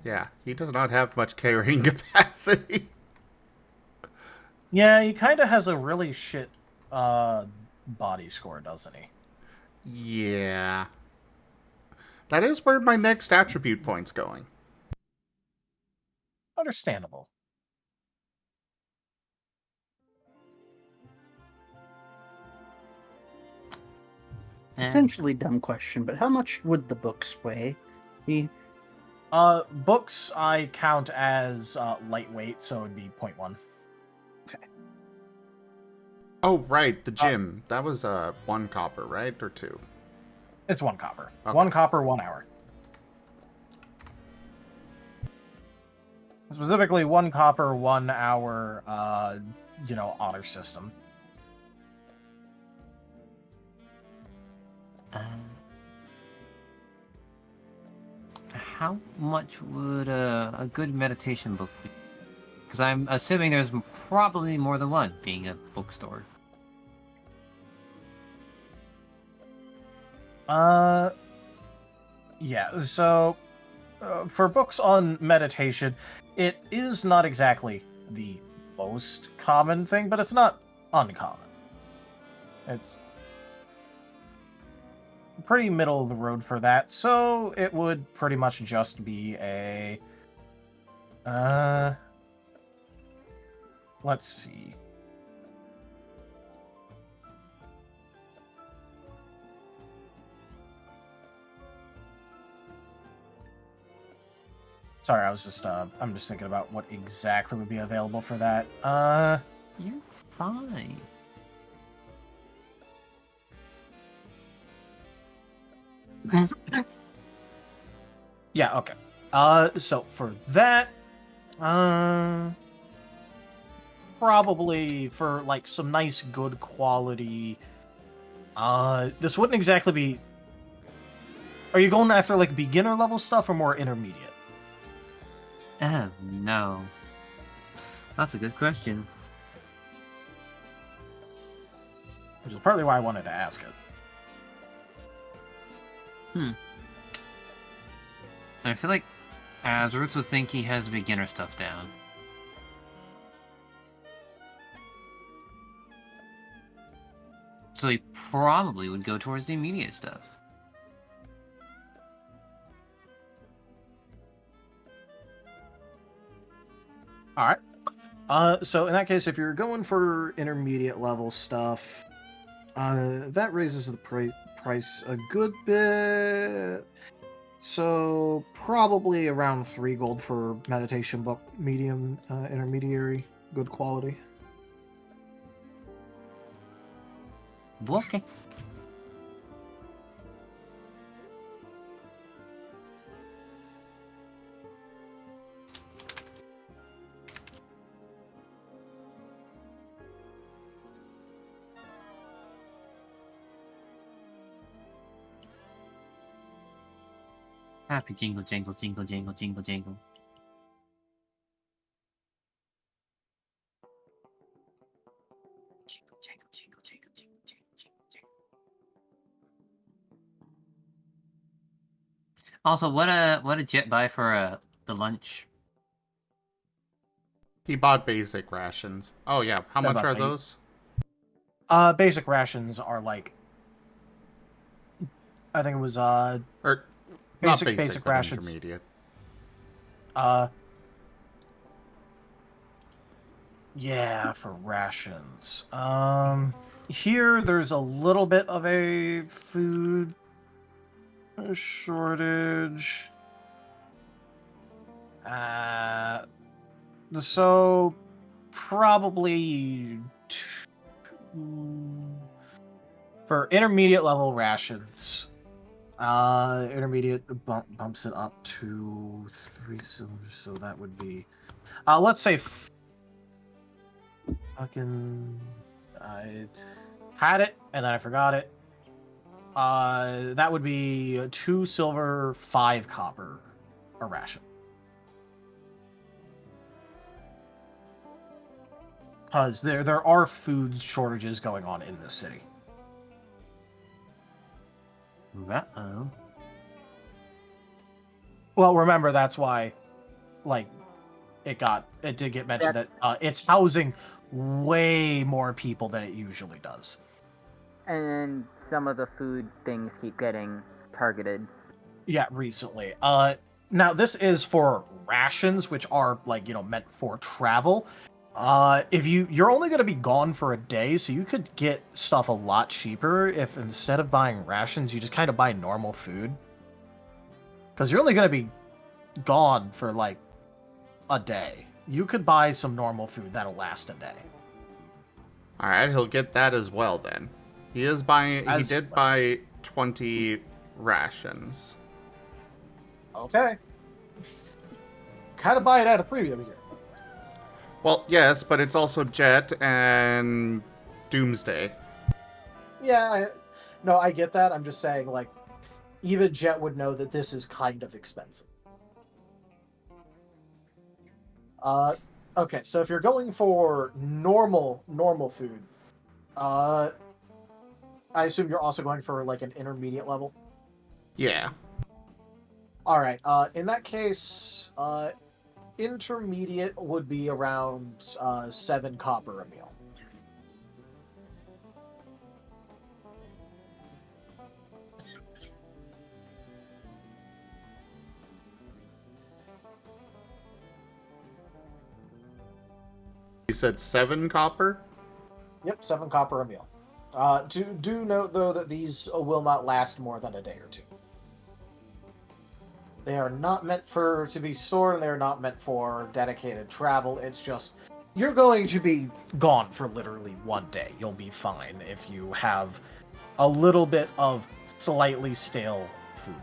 yeah, he does not have much carrying capacity. Yeah, he kind of has a really shit body score, doesn't he? Yeah. That is where my next attribute point's going. Understandable. Potentially dumb question, but how much would the books weigh? Books I count as lightweight, so it'd be 0.1. Oh, right, the gym. That was 1 copper, right? Or 2? It's 1 copper. Okay. 1 copper, 1 hour. Specifically, 1 copper, 1 hour, honor system. How much would a good meditation book be? Because I'm assuming there's probably more than one, being a bookstore. Yeah, so for books on meditation, it is not exactly the most common thing, but it's not uncommon. It's pretty middle of the road for that, so it would pretty much just be a let's see. Sorry, I was just I'm just thinking about what exactly would be available for that. You're fine. Yeah, okay. So for that, probably for like some nice good quality, this wouldn't exactly be. Are you going after like beginner level stuff or more intermediate? Oh, no. That's a good question. Which is partly why I wanted to ask it. I feel like Azruth would think he has beginner stuff down. So he probably would go towards the immediate stuff. All right. So in that case, if you're going for intermediate level stuff, that raises the price a good bit. So probably around 3 gold for meditation book, medium, intermediary, good quality. Okay. Happy jingle jangle jingle jangle jingle jangle. Jingle jangle jingle jangle jingle jangle jingle jangle. Also, what did Jet buy for the lunch? He bought basic rations. Oh yeah, how much are About those? Basic rations are like I think it was Or not basic basic, but rations. intermediate. Yeah, for rations. Here there's a little bit of a food shortage. So probably for intermediate level rations. Intermediate bumps it up to 3 silver, so that would be let's say fucking I had it and then I forgot it. That would be 2 silver, 5 copper a ration. Because there are food shortages going on in this city. Uh-oh. Well, remember that's why, like, it did get mentioned that it's housing way more people than it usually does. And some of the food things keep getting targeted. Yeah, recently. Now this is for rations, which are meant for travel. If you're only going to be gone for a day, so you could get stuff a lot cheaper if instead of buying rations, you just kind of buy normal food. Because you're only going to be gone for like a day. You could buy some normal food that'll last a day. All right, he'll get that as well then. He is buying. He did buy 20 rations. Okay. Kind of buy it at a premium here. Well, yes, but it's also Jet and Doomsday. Yeah, I get that. I'm just saying, like, even Jet would know that this is kind of expensive. Okay, so if you're going for normal food, I assume you're also going for like an intermediate level. Yeah. All right. In that case, intermediate would be around 7 copper a meal. He said 7 copper? Yep, 7 copper a meal. Do note though that these will not last more than a day or two. They are not meant to be stored, and they are not meant for dedicated travel. It's just you're going to be gone for literally one day. You'll be fine if you have a little bit of slightly stale food.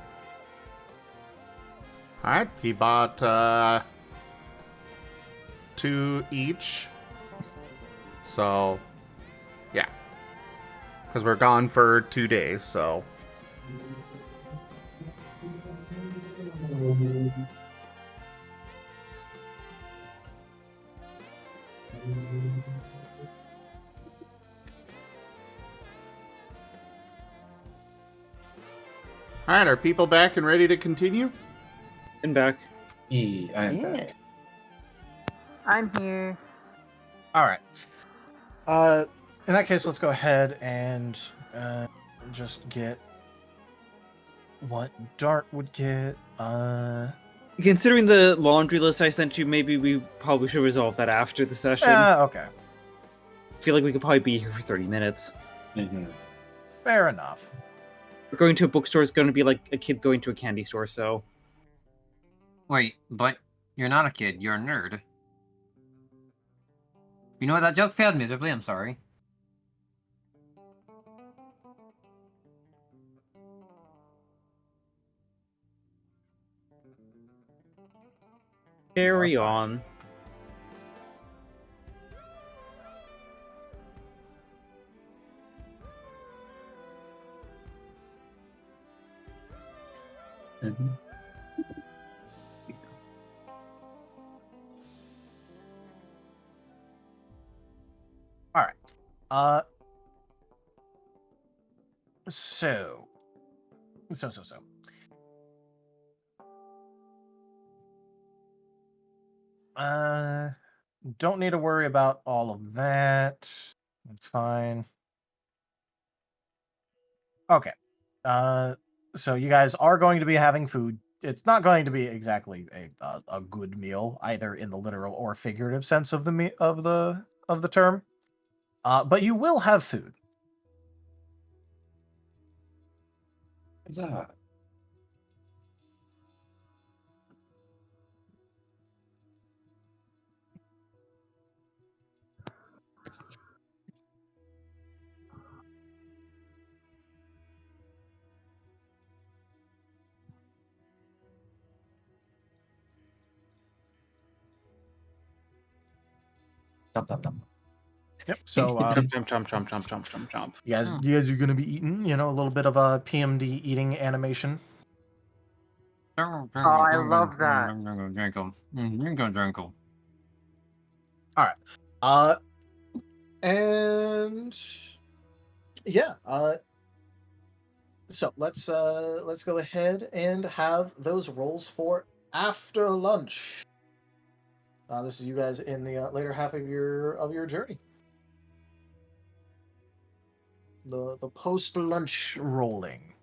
Alright, he bought 2 each. So, yeah. Because we're gone for 2 days, so. Alright, are people back and ready to continue? And back. I'm back. I'm here. All right. In that case, let's go ahead and just get what Dart would get. Considering the laundry list I sent you, maybe we probably should resolve that after the session. Okay. I feel like we could probably be here for 30 minutes. Mm-hmm. Fair enough. We're going to a bookstore is going to be like a kid going to a candy store, so... Wait, but you're not a kid, you're a nerd. You know what, that joke failed miserably, I'm sorry. Carry on. Mm-hmm. All right. So. Don't need to worry about all of that. That's fine. Okay. So you guys are going to be having food. It's not going to be exactly a good meal, either in the literal or figurative sense of the term. But you will have food. What's that? Dum, dum, dum. Yep. So Chomp. you guys are going to be eating, a little bit of a PMD eating animation. Oh, I love that. All right. And yeah. So let's go ahead and have those rolls for after lunch. This is you guys in the later half of your journey. The post lunch rolling.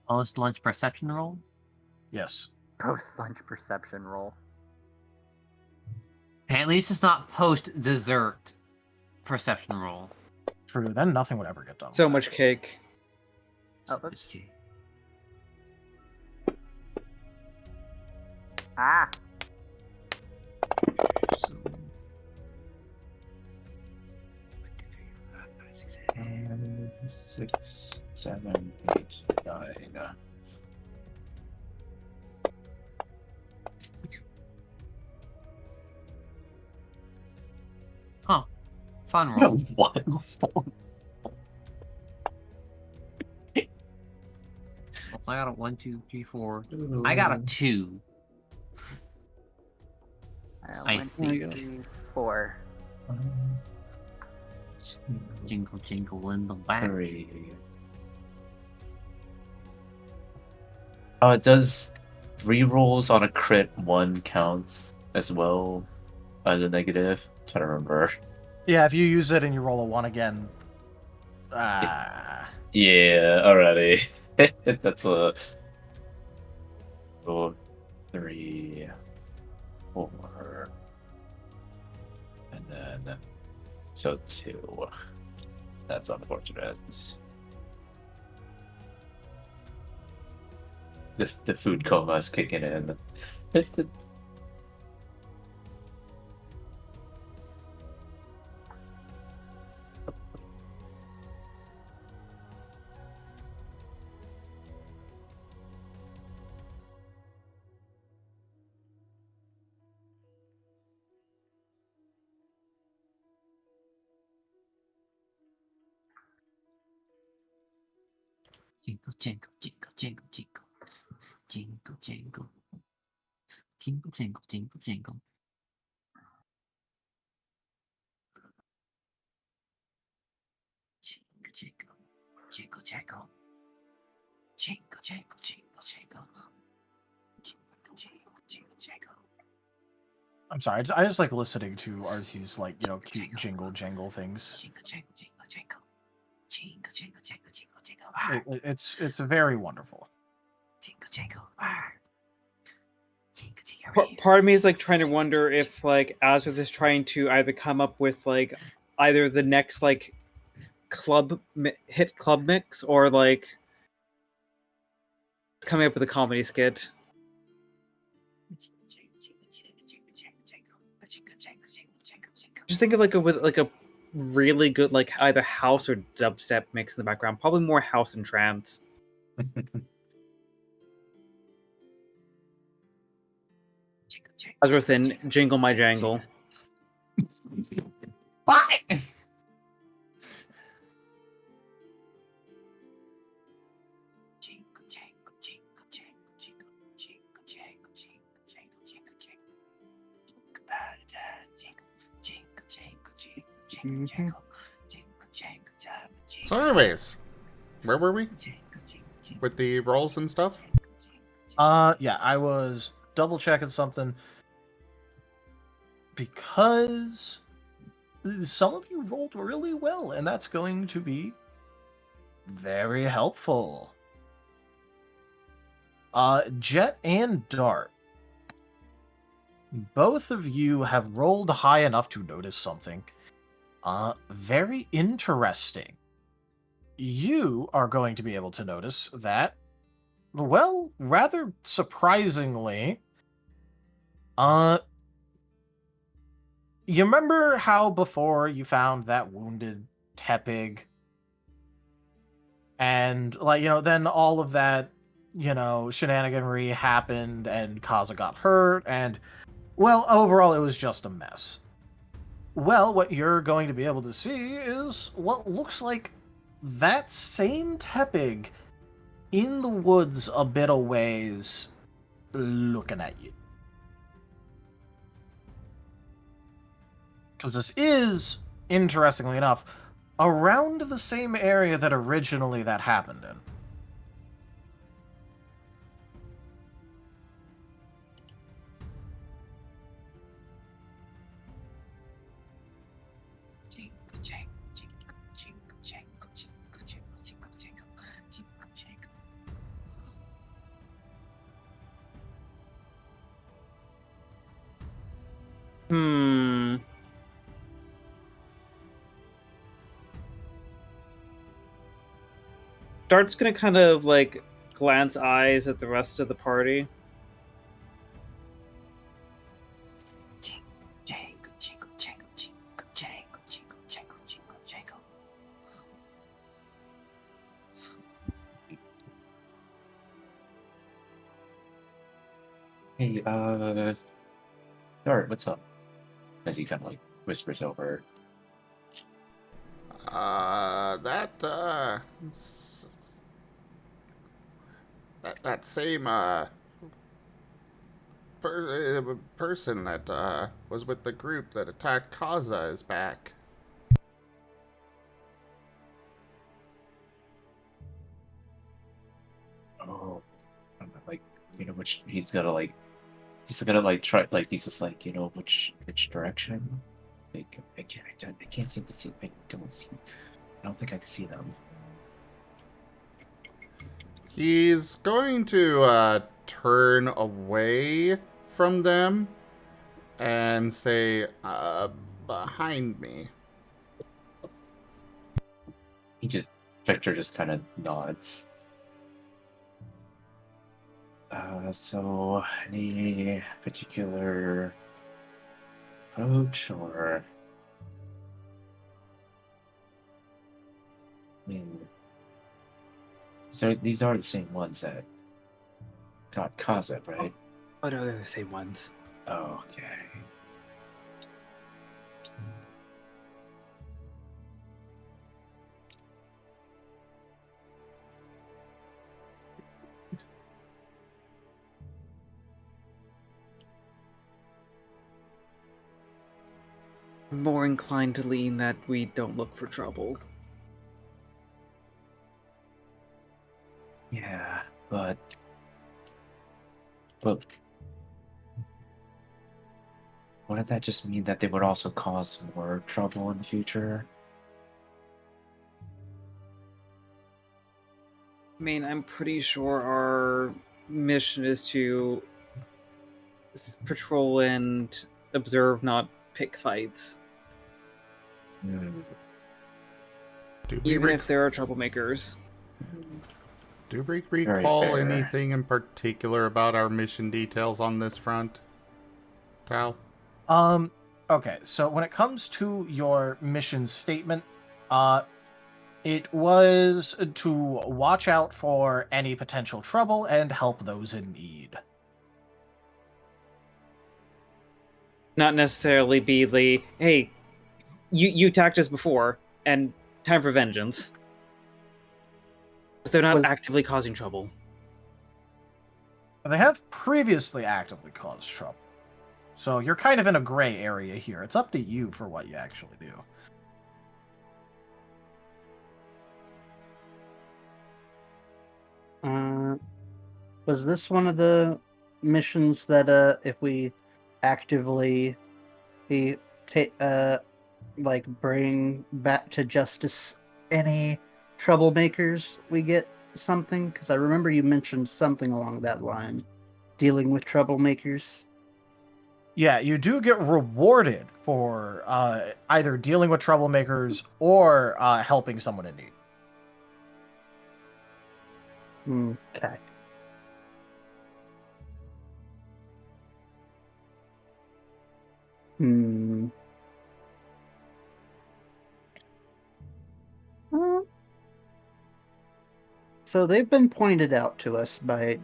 Post lunch perception roll. Yes. Post-lunch perception roll. Okay, at least it's not post dessert perception roll. True. Then nothing would ever get done. So with much cake. Oh, oops. Ah, So, 6, 7, 8, 9. Huh. Fun roll. What? I got a 1, 2, 3, 4. I got a 2. I 1, think. 2, 3, 4. Jingle, jingle in the back. 3. Oh, it does rerolls on a crit 1 counts as well as a negative. I'm trying to remember. Yeah, if you use it and you roll a 1 again. Yeah, alrighty. That's a 3, 4, and then so 2. That's unfortunate. The food coma is kicking in. Jingle, jingle, jingle, jingle, jingle. Jingle, jingle. Jingle, jingle, jingle, jingle. Jingle, jingle. Jingle, jingle. Jingle, jingle, jingle, jingle. Jingle, jingle, jingle, jingle. I'm sorry. I just like listening to RC's cute jingle jangle things. Jingle, jingle, jingle, jingle. Jingle, jingle, jingle, jingle, jingle. It's very wonderful. Jingle, jingle. Jingle, jingle. Part of me is like trying to wonder if like Azrath is trying to either come up with like either the next like hit club mix or like coming up with a comedy skit. Just think of like a really good like either house or dubstep mix in the background. Probably more house and trance. Azrath in Jingle My Jangle. Why? So, anyways, where were we with the rolls and stuff? Yeah, I was double checking something because some of you rolled really well, and that's going to be Very helpful. Jet and Dart. Both of you have rolled high enough to notice something. Very interesting. You are going to be able to notice that, well, rather surprisingly, you remember how before you found that wounded tepig? And, like, then all of that, shenaniganry happened and Kaza got hurt, and, well, overall it was just a mess. Well, what you're going to be able to see is what looks like that same tepig in the woods a bit of ways, looking at you. Because this is, interestingly enough, around the same area that originally that happened in. Hmm. Dart's gonna kind of like glance eyes at the rest of the party. Hey, Dart, what's up? As he kind of like whispers over. That same person that was with the group that attacked Kaza is back. Oh, like which he's gonna like. He's gonna like try like he's just like which direction. Like I can't seem to see. I don't think I can see them. He's going to turn away from them and say, behind me. Victor just kind of nods. So any particular approach or? I mean, so these are the same ones that got Kaza, right? Oh no, they're the same ones. Oh, okay. I'm more inclined to lean that we don't look for trouble. Yeah, but wouldn't that just mean that they would also cause more trouble in the future? I mean, I'm pretty sure our mission is to patrol and observe, not pick fights. Even if there are troublemakers. Do we recall anything in particular about our mission details on this front, Tal? Okay, so when it comes to your mission statement, it was to watch out for any potential trouble and help those in need. Not necessarily be the, hey, you attacked us before, and time for vengeance. They're not actively causing trouble. They have previously actively caused trouble. So you're kind of in a gray area here. It's up to you for what you actually do. Was this one of the missions that if we actively bring back to justice any troublemakers, we get something? Because I remember you mentioned something along that line. Dealing with troublemakers. Yeah, you do get rewarded for either dealing with troublemakers or helping someone in need. Okay. Hmm. So they've been pointed out to us by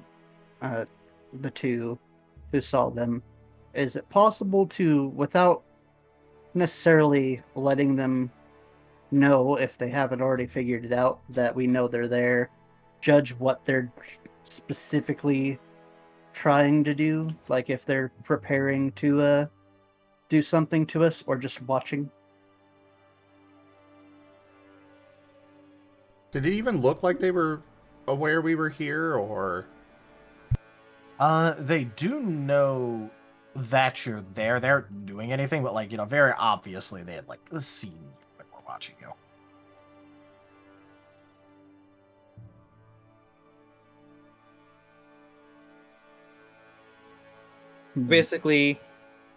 the two who saw them. Is it possible to, without necessarily letting them know if they haven't already figured it out, that we know they're there, judge what they're specifically trying to do? Like if they're preparing to do something to us or just watching? Did it even look like they were aware we were here, or? They do know that you're there. They aren't doing anything, but like, very obviously they had like seen you when we're watching you. Basically,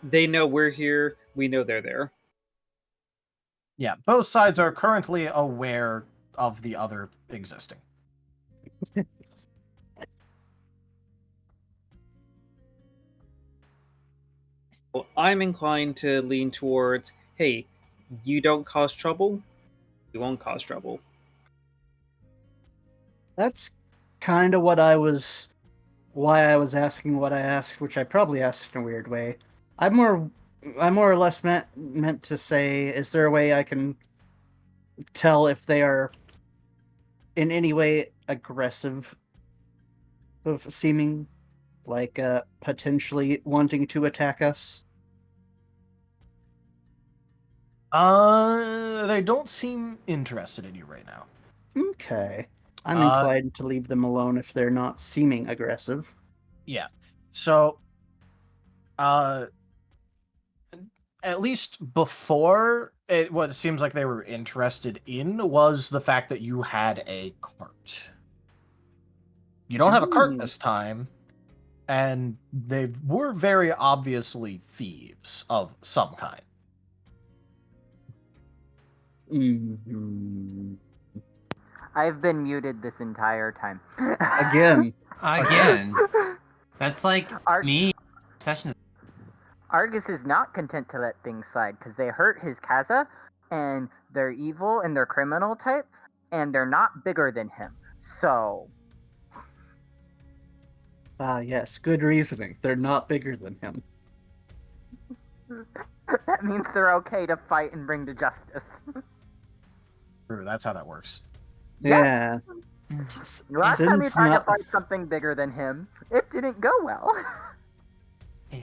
they know we're here. We know they're there. Yeah, both sides are currently aware of the other existing. Well, I'm inclined to lean towards, hey, you don't cause trouble, we won't cause trouble. That's kind of why I was asking what I asked, which I probably asked in a weird way. I more or less meant to say, is there a way I can tell if they are in any way aggressive of seeming, like potentially wanting to attack us? They don't seem interested in you right now. Okay. I'm inclined to leave them alone if they're not seeming aggressive. Yeah. So, at least before, what it seems like they were interested in was the fact that you had a cart. You don't have a cart this time, and they were very obviously thieves of some kind. Mm-hmm. I've been muted this entire time. Again. Again. That's like me sessions. Argus is not content to let things slide because they hurt his Kaza, and they're evil and they're criminal type, and they're not bigger than him. So. Yes, good reasoning. They're not bigger than him. That means they're okay to fight and bring to justice. True, that's how that works. Yeah. Last time he Sin's tried not- to fight something bigger than him, it didn't go well.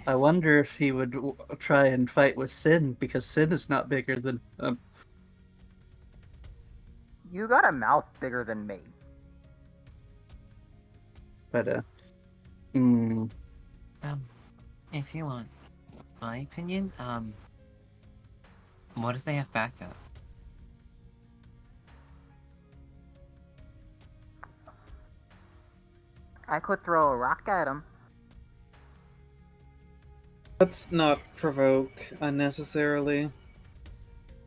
I wonder if he would try and fight with Sin, because Sin is not bigger than him. You got a mouth bigger than me. But, If you want my opinion, what if they have backup? I could throw a rock at him. Let's not provoke unnecessarily.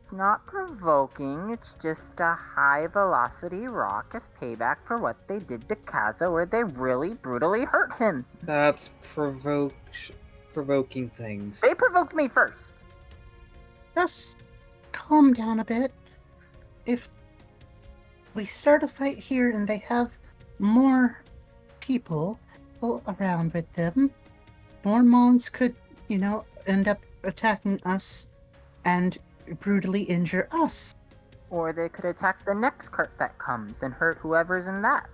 It's not provoking, it's just a high velocity rock as payback for what they did to Kaza, where they really brutally hurt him. That's provoking things. They provoked me first. just calm down a bit. If we start a fight here and they have more people around with them, more Mons could, end up attacking us and brutally injure us. Or they could attack the next cart that comes and hurt whoever's in that.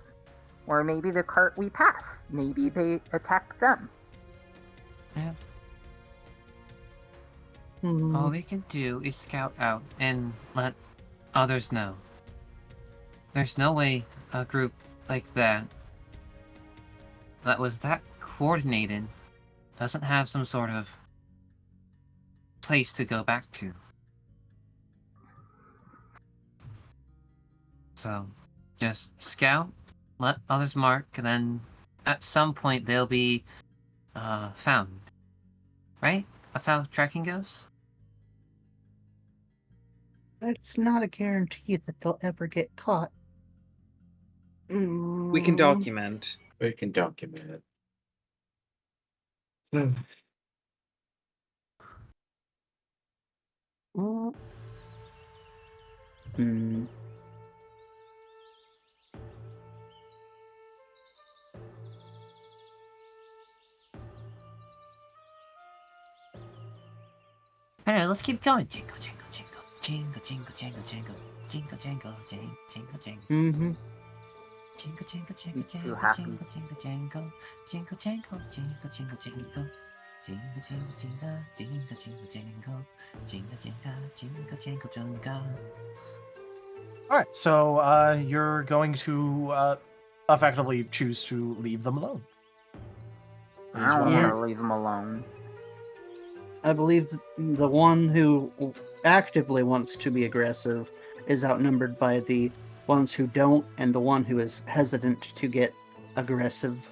Or maybe the cart we pass. Maybe they attack them. Yeah. Hmm. All we can do is scout out and let others know. There's no way a group like that was that coordinated doesn't have some sort of place to go back to. So, just scout, let others mark, and then at some point they'll be found. Right? That's how tracking goes? It's not a guarantee that they'll ever get caught. We can document. We can document it. Hmm. Hmm. Alright, let's keep going. Jingle, jingle, jingle. Jingle, jingle, jingle, jingle. Jingle, jingle, jingle, jingle, jingle. Mm-hmm. Jingle, jingle, jingle, He's too jingle, happy. jingle, jingle, jingle. Jingle, jingle, jingle, jingle, jingle. Jingle, jingle, jingle, jingle, jingle, jingle. Jingle, jingle, jingle, jingle, jingle. All right, so you're going to effectively choose to leave them alone. I don't Yeah. want to leave him alone. I believe the one who actively wants to be aggressive is outnumbered by the ones who don't, and the one who is hesitant to get aggressive.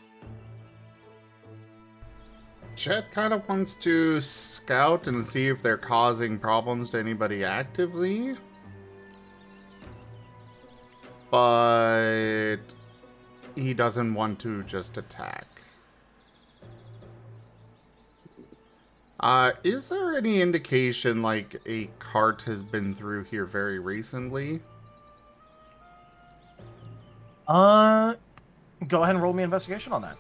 Chet kind of wants to scout and see if they're causing problems to anybody actively. But he doesn't want to just attack. Is there any indication like a cart has been through here very recently? Go ahead and roll me an investigation on that.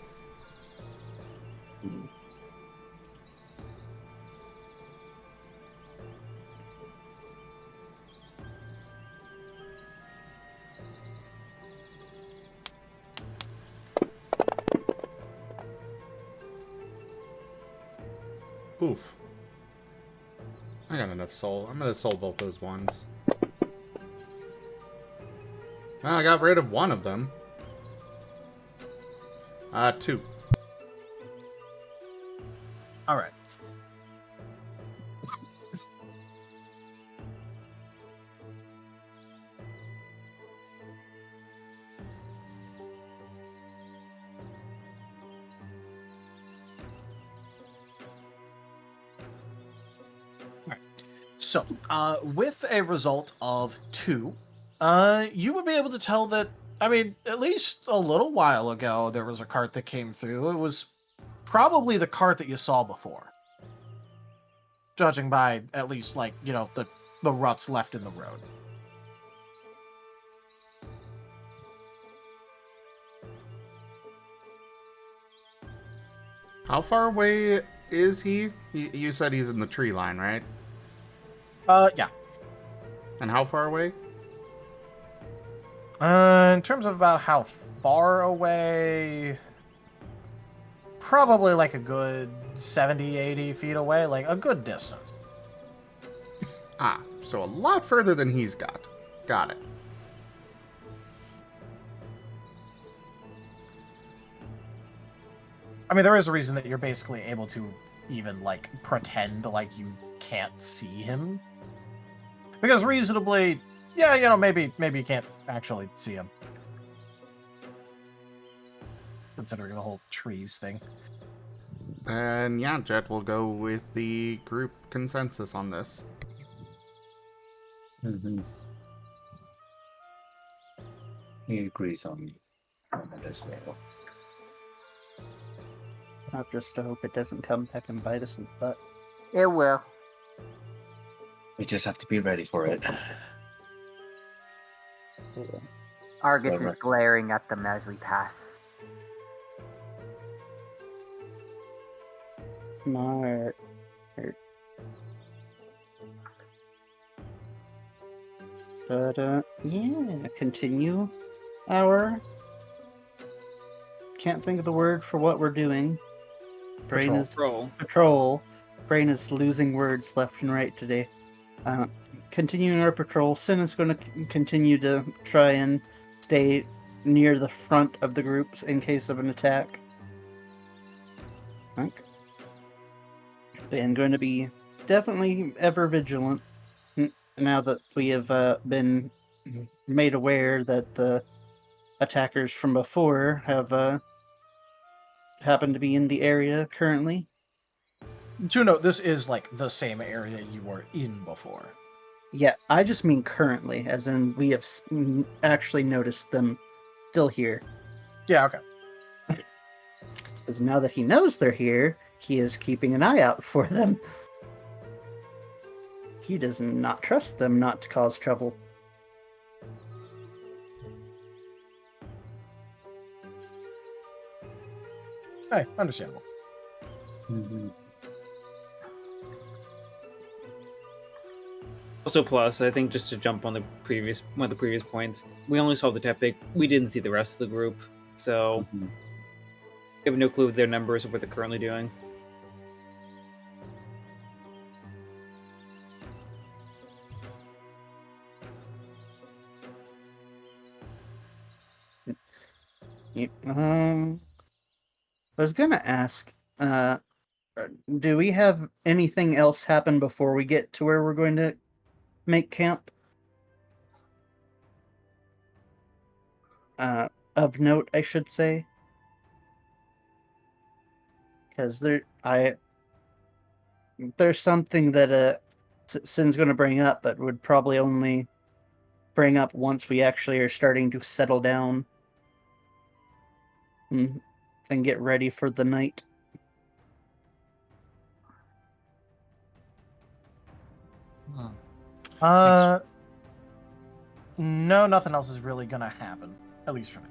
Oof. I got enough soul. I'm gonna soul both those ones. Well, I got rid of one of them. 2. All right. So, with a result of 2, you would be able to tell that, I mean, at least a little while ago, there was a cart that came through. It was probably the cart that you saw before. Judging by, at least, like, you know, the ruts left in the road. How far away is he? You said he's in the tree line, right? Yeah. And how far away? In terms of about how far away, probably like a good 70, 80 feet away, like a good distance. Ah, so a lot further than he's got. Got it. I mean, there is a reason that you're basically able to even, like, pretend like you can't see him. Because reasonably, yeah, you know, maybe you can't actually see him. Considering the whole trees thing. And yeah, Jet will go with the group consensus on this. Mm-hmm. He agrees on that as well. I'll just hope it doesn't come back and bite us in the butt. It will. We just have to be ready for it. Argus Whatever. is glaring at them as we pass. Smart. But, yeah, continue our... Can't think of the word for what we're doing. Brain Patrol. is... Roll. Patrol. Brain is losing words left and right today. Continuing our patrol, Sin is going to continue to try and stay near the front of the groups in case of an attack. Okay. And going to be definitely ever vigilant now that we have been made aware that the attackers from before have happened to be in the area currently. To note, this is like the same area you were in before. Yeah, I just mean currently, as in we have actually noticed them still here. Yeah, okay. Because now that he knows they're here, he is keeping an eye out for them. He does not trust them not to cause trouble. Hey, understandable. Also, plus, I think just to jump on one of the previous points, we only saw the Tepic. We didn't see the rest of the group, so we have no clue of their numbers or what they're currently doing. I was gonna ask, do we have anything else happen before we get to where we're going to make camp? Of note, I should say. Because there's something that Sin's going to bring up, but would probably only bring up once we actually are starting to settle down and get ready for the night. No, nothing else is really gonna happen. At least for me.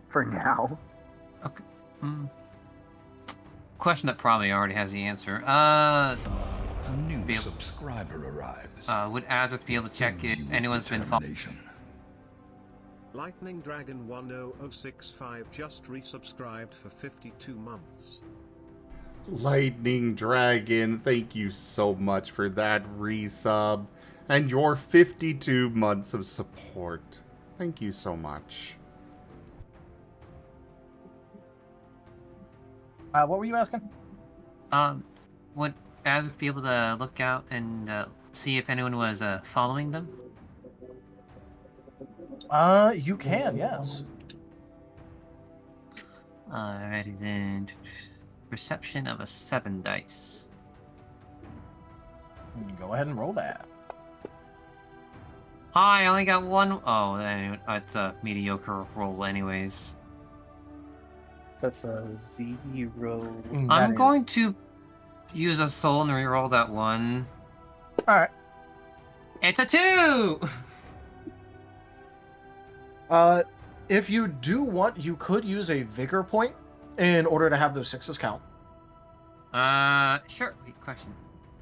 For now. Okay. Question that probably already has the answer. A new subscriber arrives. Would Azrith be able to check if anyone's been following? Lightning Dragon 10065 just resubscribed for 52 months. Lightning Dragon, thank you so much for that resub and your 52 months of support. Thank you so much. What were you asking? Would Azrith be able to look out and see if anyone was following them? You can, yes. Alrighty then. Perception of a 7 dice. Go ahead and roll that. Hi, I only got one. Oh, it's a mediocre roll anyways. That's a 0. I'm going to use a soul and reroll that one. Alright. It's a 2! If you do want, you could use a vigor point in order to have those 6s count. Sure. Wait, question.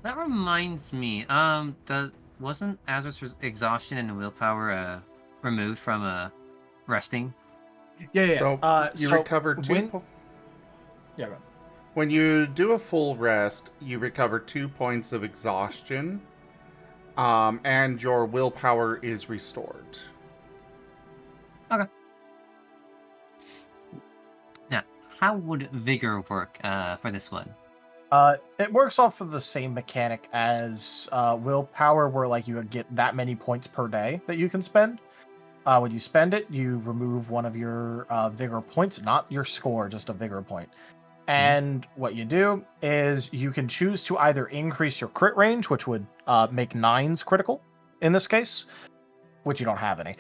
That reminds me, wasn't Azrith's exhaustion and willpower, removed from, resting? Yeah. So, you recover 2 Yeah, go ahead. When you do a full rest, you recover 2 points of exhaustion, and your willpower is restored. Okay. Now, how would vigor work for this one? It works off of the same mechanic as willpower, where like you get that many points per day that you can spend. When you spend it, you remove one of your vigor points, not your score, just a vigor point. And what you do is you can choose to either increase your crit range, which would make 9s critical in this case, which you don't have any,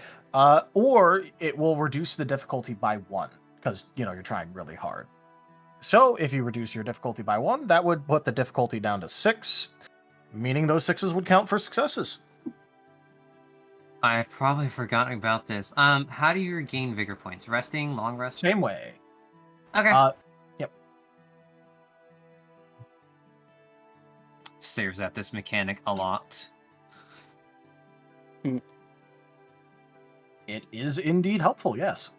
or it will reduce the difficulty by 1 because you're trying really hard. So if you reduce your difficulty by 1, that would put the difficulty down to 6, meaning those 6s would count for successes. I've probably forgotten about this. How do you regain vigor points? Resting, long rest? Same way. Okay. Yep. Stares at this mechanic a lot. It is indeed helpful, yes.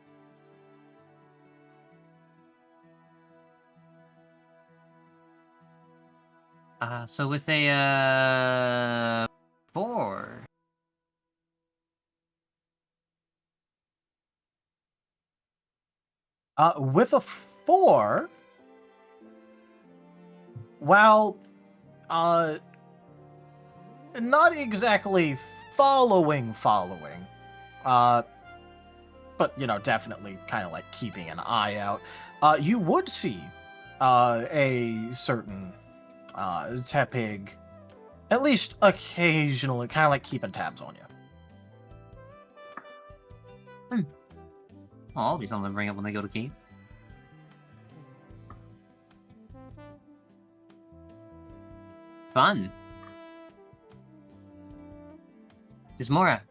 So with a 4. With a 4, while not exactly following, but but definitely kind of like keeping an eye out. You would see a certain tepig, at least occasionally, kind of like keeping tabs on you. Well, I'll be something to bring up when they go to keep. Fun. There's more out.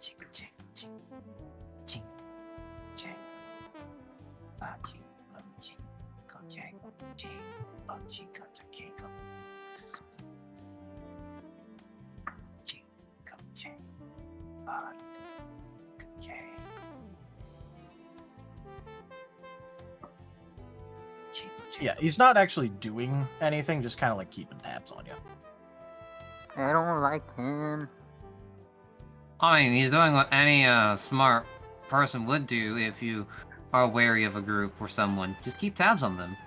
Yeah, he's not actually doing anything, just kind of like keeping tabs on you. I don't like him. I mean, he's doing what any smart person would do if you are wary of a group or someone. Just keep tabs on them.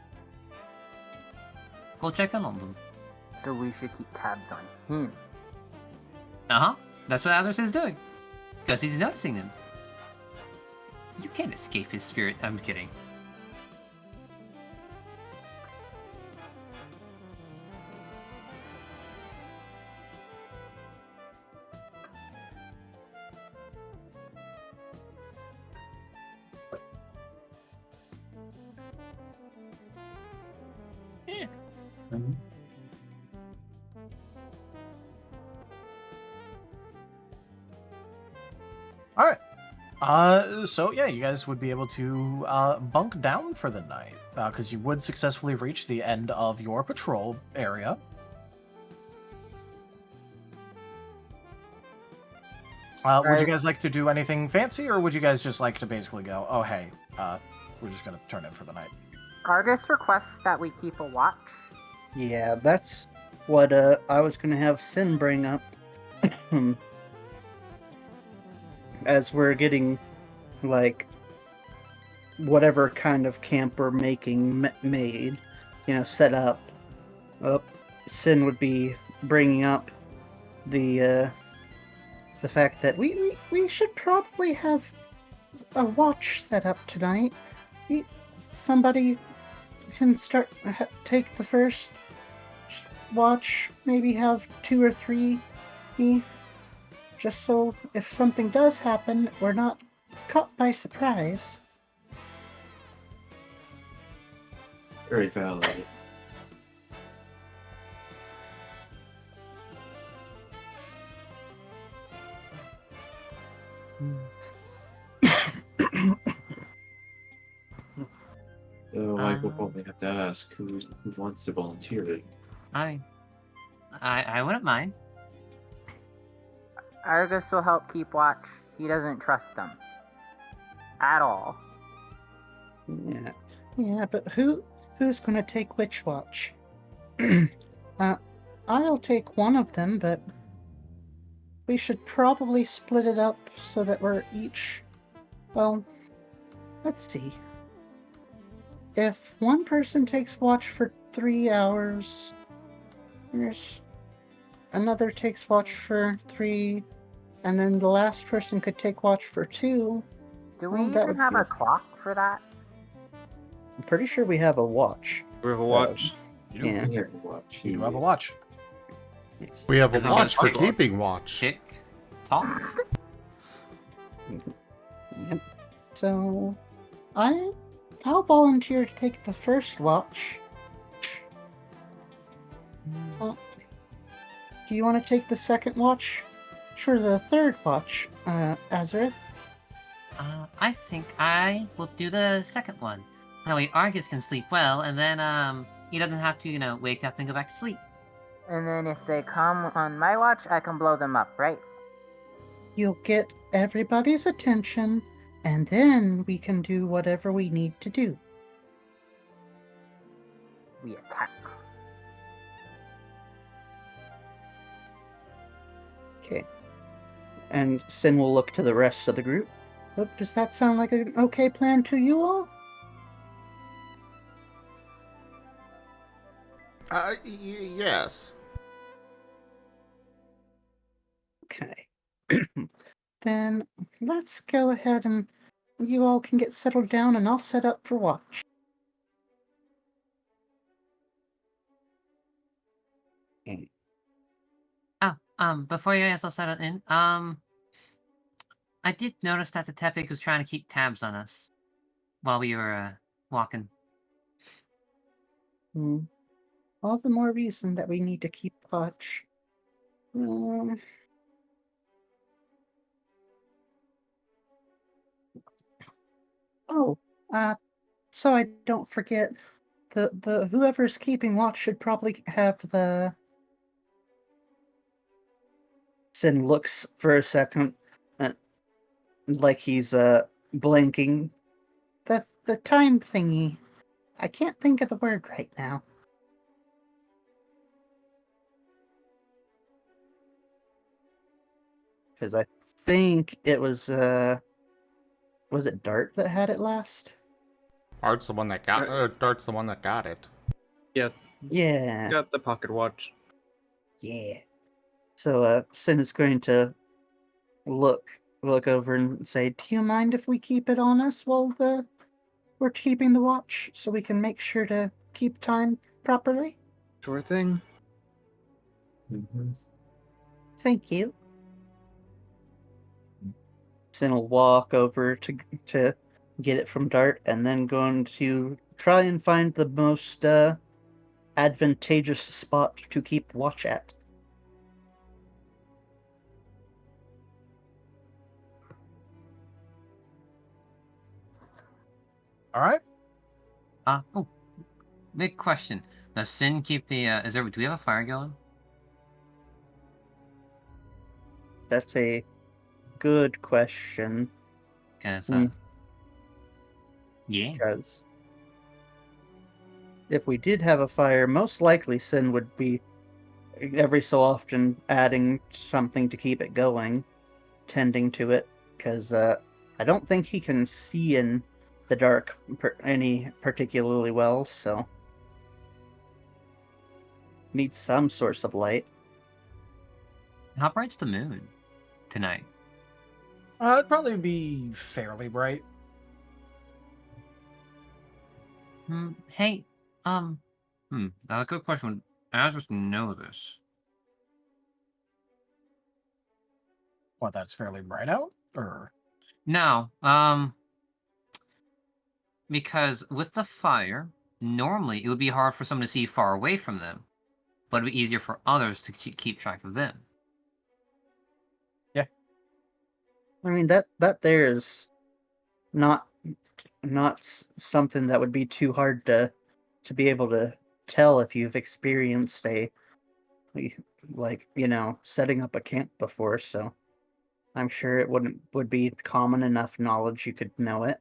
Go check in on them. So we should keep tabs on him. Uh-huh. That's what Azarus is doing. Because he's noticing them. You can't escape his spirit. I'm kidding. All right. So yeah, you guys would be able to bunk down for the night because you would successfully reach the end of your patrol area. Would you guys like to do anything fancy, or would you guys just like to basically go, oh hey, we're just gonna turn in for the night? Argus requests that we keep a watch. Yeah, that's what I was gonna have Sin bring up. As we're getting, like, whatever kind of camp we're making made, set up. Sin would be bringing up the fact that we should probably have a watch set up tonight. Somebody can take the first watch, maybe have 2 or 3, just so if something does happen, we're not caught by surprise. Very valid. So I will probably have to ask who wants to volunteer. I wouldn't mind. Argus will help keep watch. He doesn't trust them. At all. Yeah, but who's gonna take which watch? I'll take one of them, but we should probably split it up so that we're each... Well, let's see. If one person takes watch for 3 hours, there's another takes watch for 3, and then the last person could take watch for 2. Do we even have a clock for that? I'm pretty sure we have a watch. We have a watch. Yeah. You do have a watch. Yes. We have a Doesn't watch for get clock. keeping watch. Tick. Talk. Yep. So, I'll volunteer to take the first watch. Do you want to take the second watch? Sure, the third watch, Azareth. I think I will do the second one. That way Argus can sleep well, and then he doesn't have to, wake up and go back to sleep. And then if they come on my watch, I can blow them up, right? You'll get everybody's attention, and then we can do whatever we need to do. We attack. Okay. And Sin will look to the rest of the group. Does that sound like an okay plan to you all? Yes. Okay. Then let's go ahead and you all can get settled down and I'll set up for watch. Before you guys all settle in, I did notice that the Tepig was trying to keep tabs on us while we were, walking. All the more reason that we need to keep watch. Oh, so I don't forget, the whoever's keeping watch should probably have the... Sin looks for a second, like he's blanking. The time thingy. I can't think of the word right now. Because I think it was it Dart that had it last? Dart's the one that got it. Yeah, Yeah. got the pocket watch. Yeah. So Sin is going to look over and say, "Do you mind if we keep it on us while we're keeping the watch, so we can make sure to keep time properly?" Sure thing. Thank you. Sin will walk over to get it from Dart, and then going to try and find the most advantageous spot to keep watch at. All right. Oh, big question. Does Sin keep the, do we have a fire going? That's a good question. Because, yeah. Because if we did have a fire, most likely Sin would be every so often adding something to keep it going, tending to it, because I don't think he can see in the dark any particularly well, so needs some source of light. How bright's the moon tonight? It'd probably be fairly bright. Hey, now a good question. I just know this. What, that's fairly bright out? Or No, because with the fire, normally it would be hard for someone to see far away from them, but it'd be easier for others to keep track of them. yeah. I mean, that there is not something that would be too hard to be able to tell if you've experienced a, like, setting up a camp before, so I'm sure it would be common enough knowledge you could know it.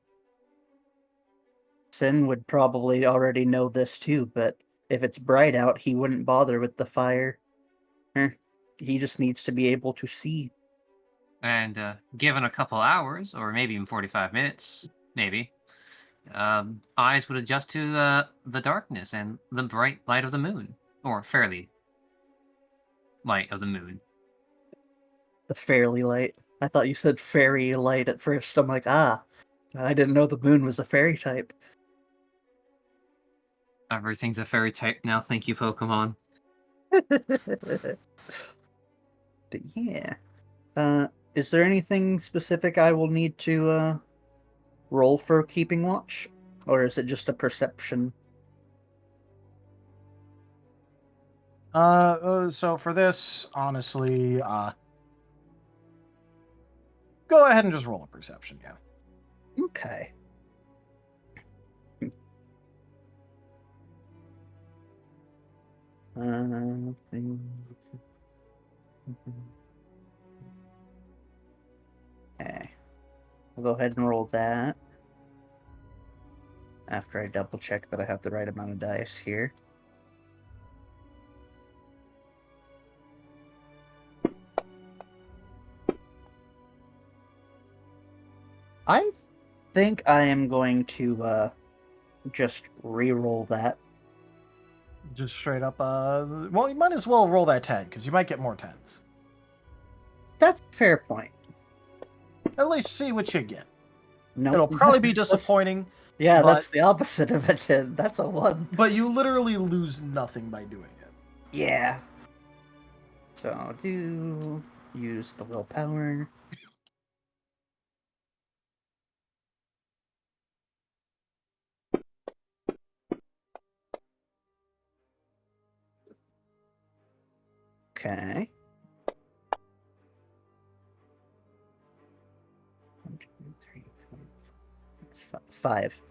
Sin would probably already know this too, but if it's bright out, he wouldn't bother with the fire. He just needs to be able to see. And given a couple hours, or maybe even 45 minutes, maybe, eyes would adjust to the darkness and the bright light of the moon, or fairly light of the moon. The fairly light. I thought you said fairy light at first. I'm like, I didn't know the moon was a fairy type. Everything's a fairy type now, thank you, Pokemon. But yeah. Is there anything specific I will need to roll for keeping watch? Or is it just a perception? So for this, honestly, go ahead and just roll a perception, yeah. Okay. Okay. I'll go ahead and roll that. After I double check that I have the right amount of dice here. I think I am going to just re-roll that. Just straight up, well, you might as well roll that 10, because you might get more 10s. That's a fair point. At least see what you get. No, It'll probably be disappointing, Yeah, but- that's the opposite of a 10. That's a 1. but you literally lose nothing by doing it. Yeah. So I'll use the willpower. Okay. 1, 2, 3, 4, 5.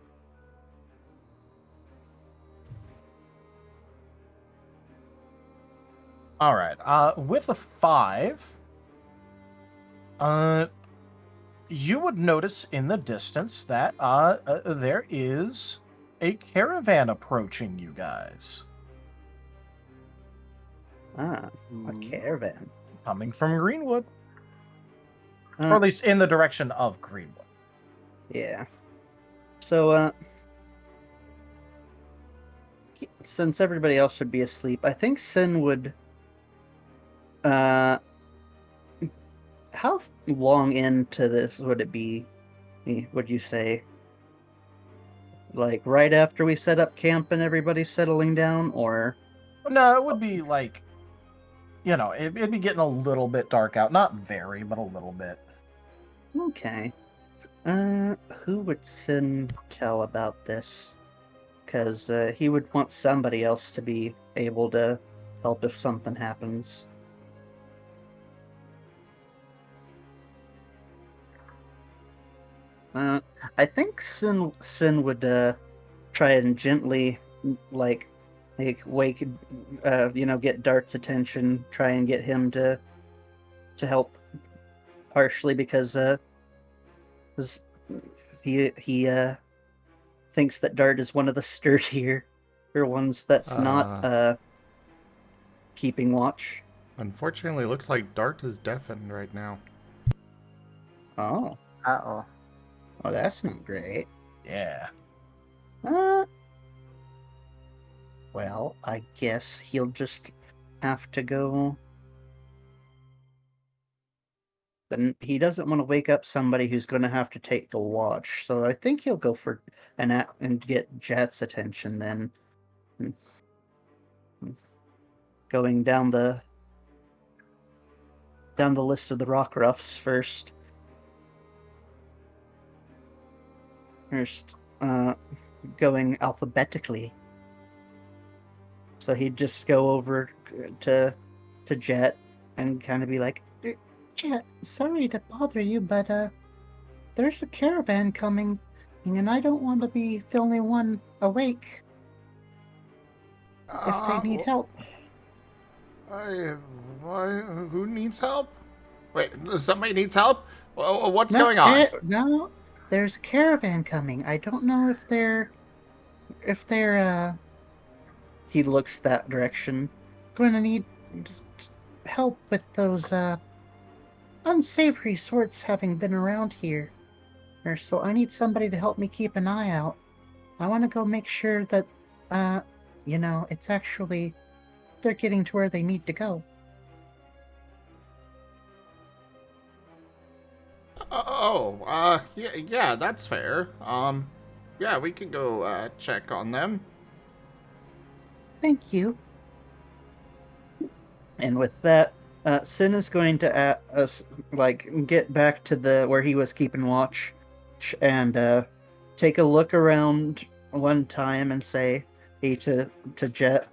All right. With a 5, you would notice in the distance that there is a caravan approaching you guys. Ah, a caravan. Coming from Greenwood. Or Uh, at least in the direction of Greenwood. yeah. So, since everybody else should be asleep, I think Sin would. How long into this would it be? Would you say? Like right after we set up camp and everybody's settling down, or? No, it would be like, it'd be getting a little bit dark out. Not very, but a little bit. Okay. Who would Sin tell about this? Because he would want somebody else to be able to help if something happens. I think Sin would try and gently like wake get Dart's attention, try and get him to help, partially because he thinks that Dart is one of the sturdier ones that's not keeping watch. Unfortunately, it looks like Dart is deafened right now. Oh, Uh-oh. well, that's not great. Yeah. Well, I guess he'll just have to go. Then he doesn't want to wake up somebody who's going to have to take the watch, so I think he'll go for an and get Jet's attention then. Going down the list of the rockruffs first. First, going alphabetically. So he'd just go over to Jet and kind of be like, Jet, sorry to bother you, but there's a caravan coming, and I don't want to be the only one awake if they need help. Who needs help? Wait, somebody needs help? What's going on? No, there's a caravan coming. I don't know if they're he looks that direction, going to need help with those unsavory sorts having been around here. So I need somebody to help me keep an eye out. I want to go make sure that it's actually they're getting to where they need to go. Yeah, that's fair. Yeah, we can go check on them. Thank you. And with that, Sin is going to get back to the where he was keeping watch, and take a look around one time and say, "Hey," to Jet.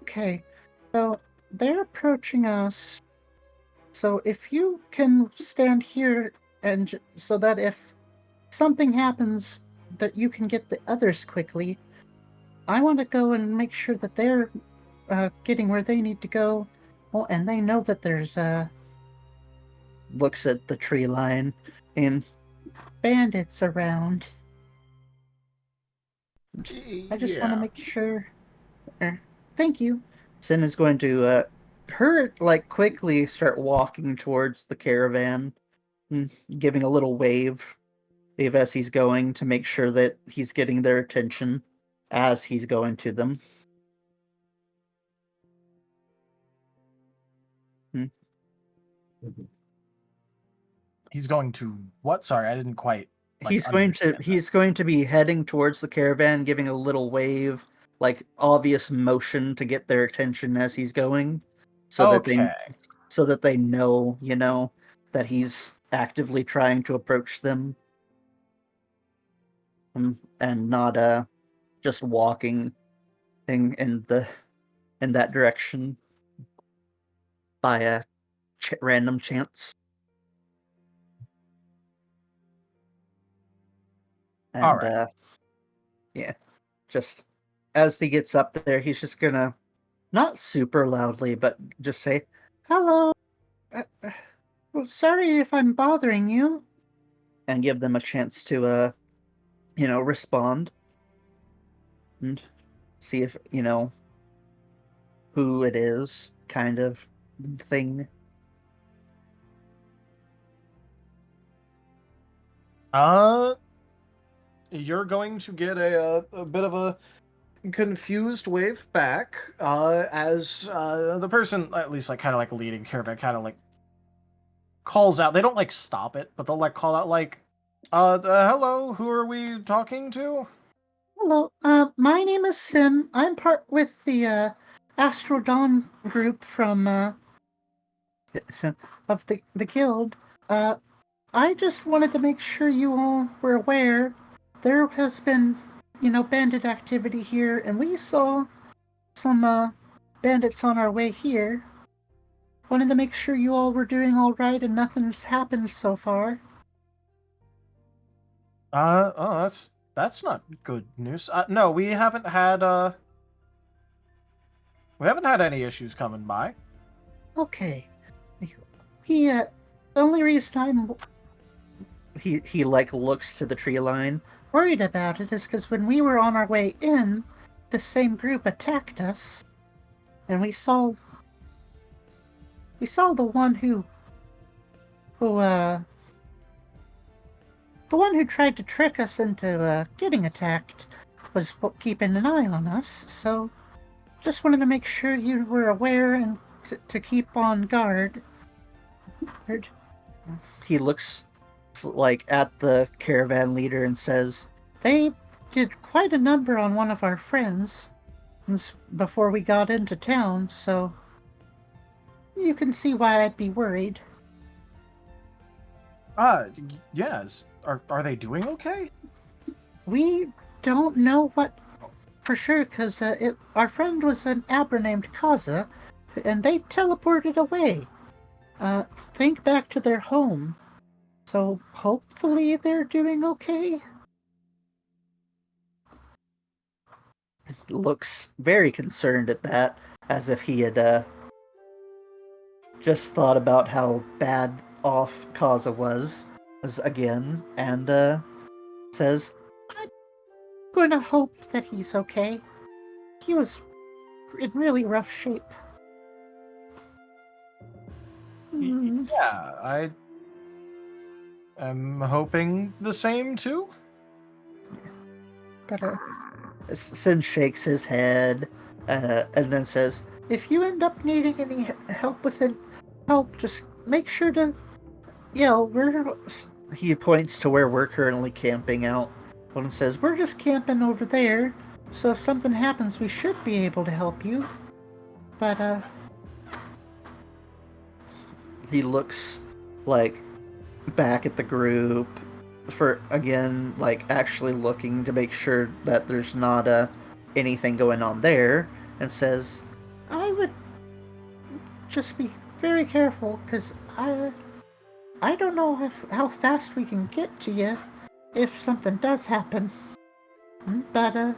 Okay, so they're approaching us. So if you can stand here and so that if something happens, that you can get the others quickly. I want to go and make sure that they're getting where they need to go. Well, and they know that there's looks at the tree line and bandits around. I just want to make sure. Thank you. Sin is going to quickly start walking towards the caravan, giving a little wave as he's going to make sure that he's getting their attention as he's going to them. He's going to what? Sorry, I didn't quite. He's going to be heading towards the caravan, giving a little wave, like obvious motion to get their attention as he's going, so that they know, that he's actively trying to approach them, and not just walking in that direction by a random chance. And All right. yeah, just as he gets up there, he's just gonna, not super loudly, but just say, "Hello, well, sorry if I'm bothering you," and give them a chance to, respond and see if, who it is, kind of thing. You're going to get a bit of a confused wave back as the person, at least like kind of like leading caravan, kind of like calls out. They don't like stop it, but they'll like call out like, hello, who are we talking to? Hello, my name is Sin. I'm part with the Astral Dawn group from of the guild. I just wanted to make sure you all were aware there has been, bandit activity here, and we saw some bandits on our way here. Wanted to make sure you all were doing all right and nothing's happened so far. That's not good news. No, we haven't had any issues coming by. Okay. The only reason he like looks to the tree line, worried about it is because when we were on our way in, the same group attacked us, and we saw the one who tried to trick us into getting attacked was keeping an eye on us. So just wanted to make sure you were aware and to keep on guard. He looks like at the caravan leader and says, "They did quite a number on one of our friends before we got into town, so you can see why I'd be worried." Yes. Are they doing okay? We don't know what for sure, because our friend was an Abra named Kaza, and they teleported away. Think back to their home. So hopefully they're doing okay. Looks very concerned at that, as if he had just thought about how bad off Kaza was again, and says, "I'm going to hope that he's okay. He was in really rough shape." Yeah, I am hoping the same too. But Sin shakes his head and then says, "If you end up needing any help with it, just make sure to yell. He points to where we're currently camping out and says, "We're just camping over there, so if something happens, we should be able to help you." But he looks like back at the group for again, like actually looking to make sure that there's not anything going on there, and says, "I would just be very careful, because I don't know how fast we can get to you if something does happen." But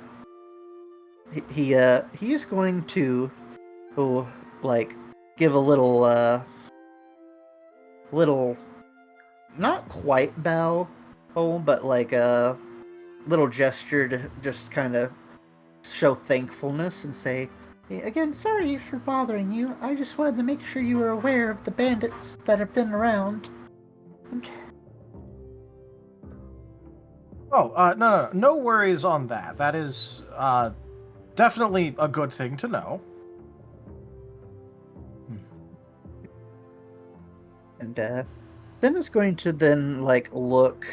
he's going to like give a little not quite bow, but like a little gesture to just kind of show thankfulness and say, "Again, sorry for bothering you. I just wanted to make sure you were aware of the bandits that have been around." No worries on that. That is definitely a good thing to know. And Then is going to then like look.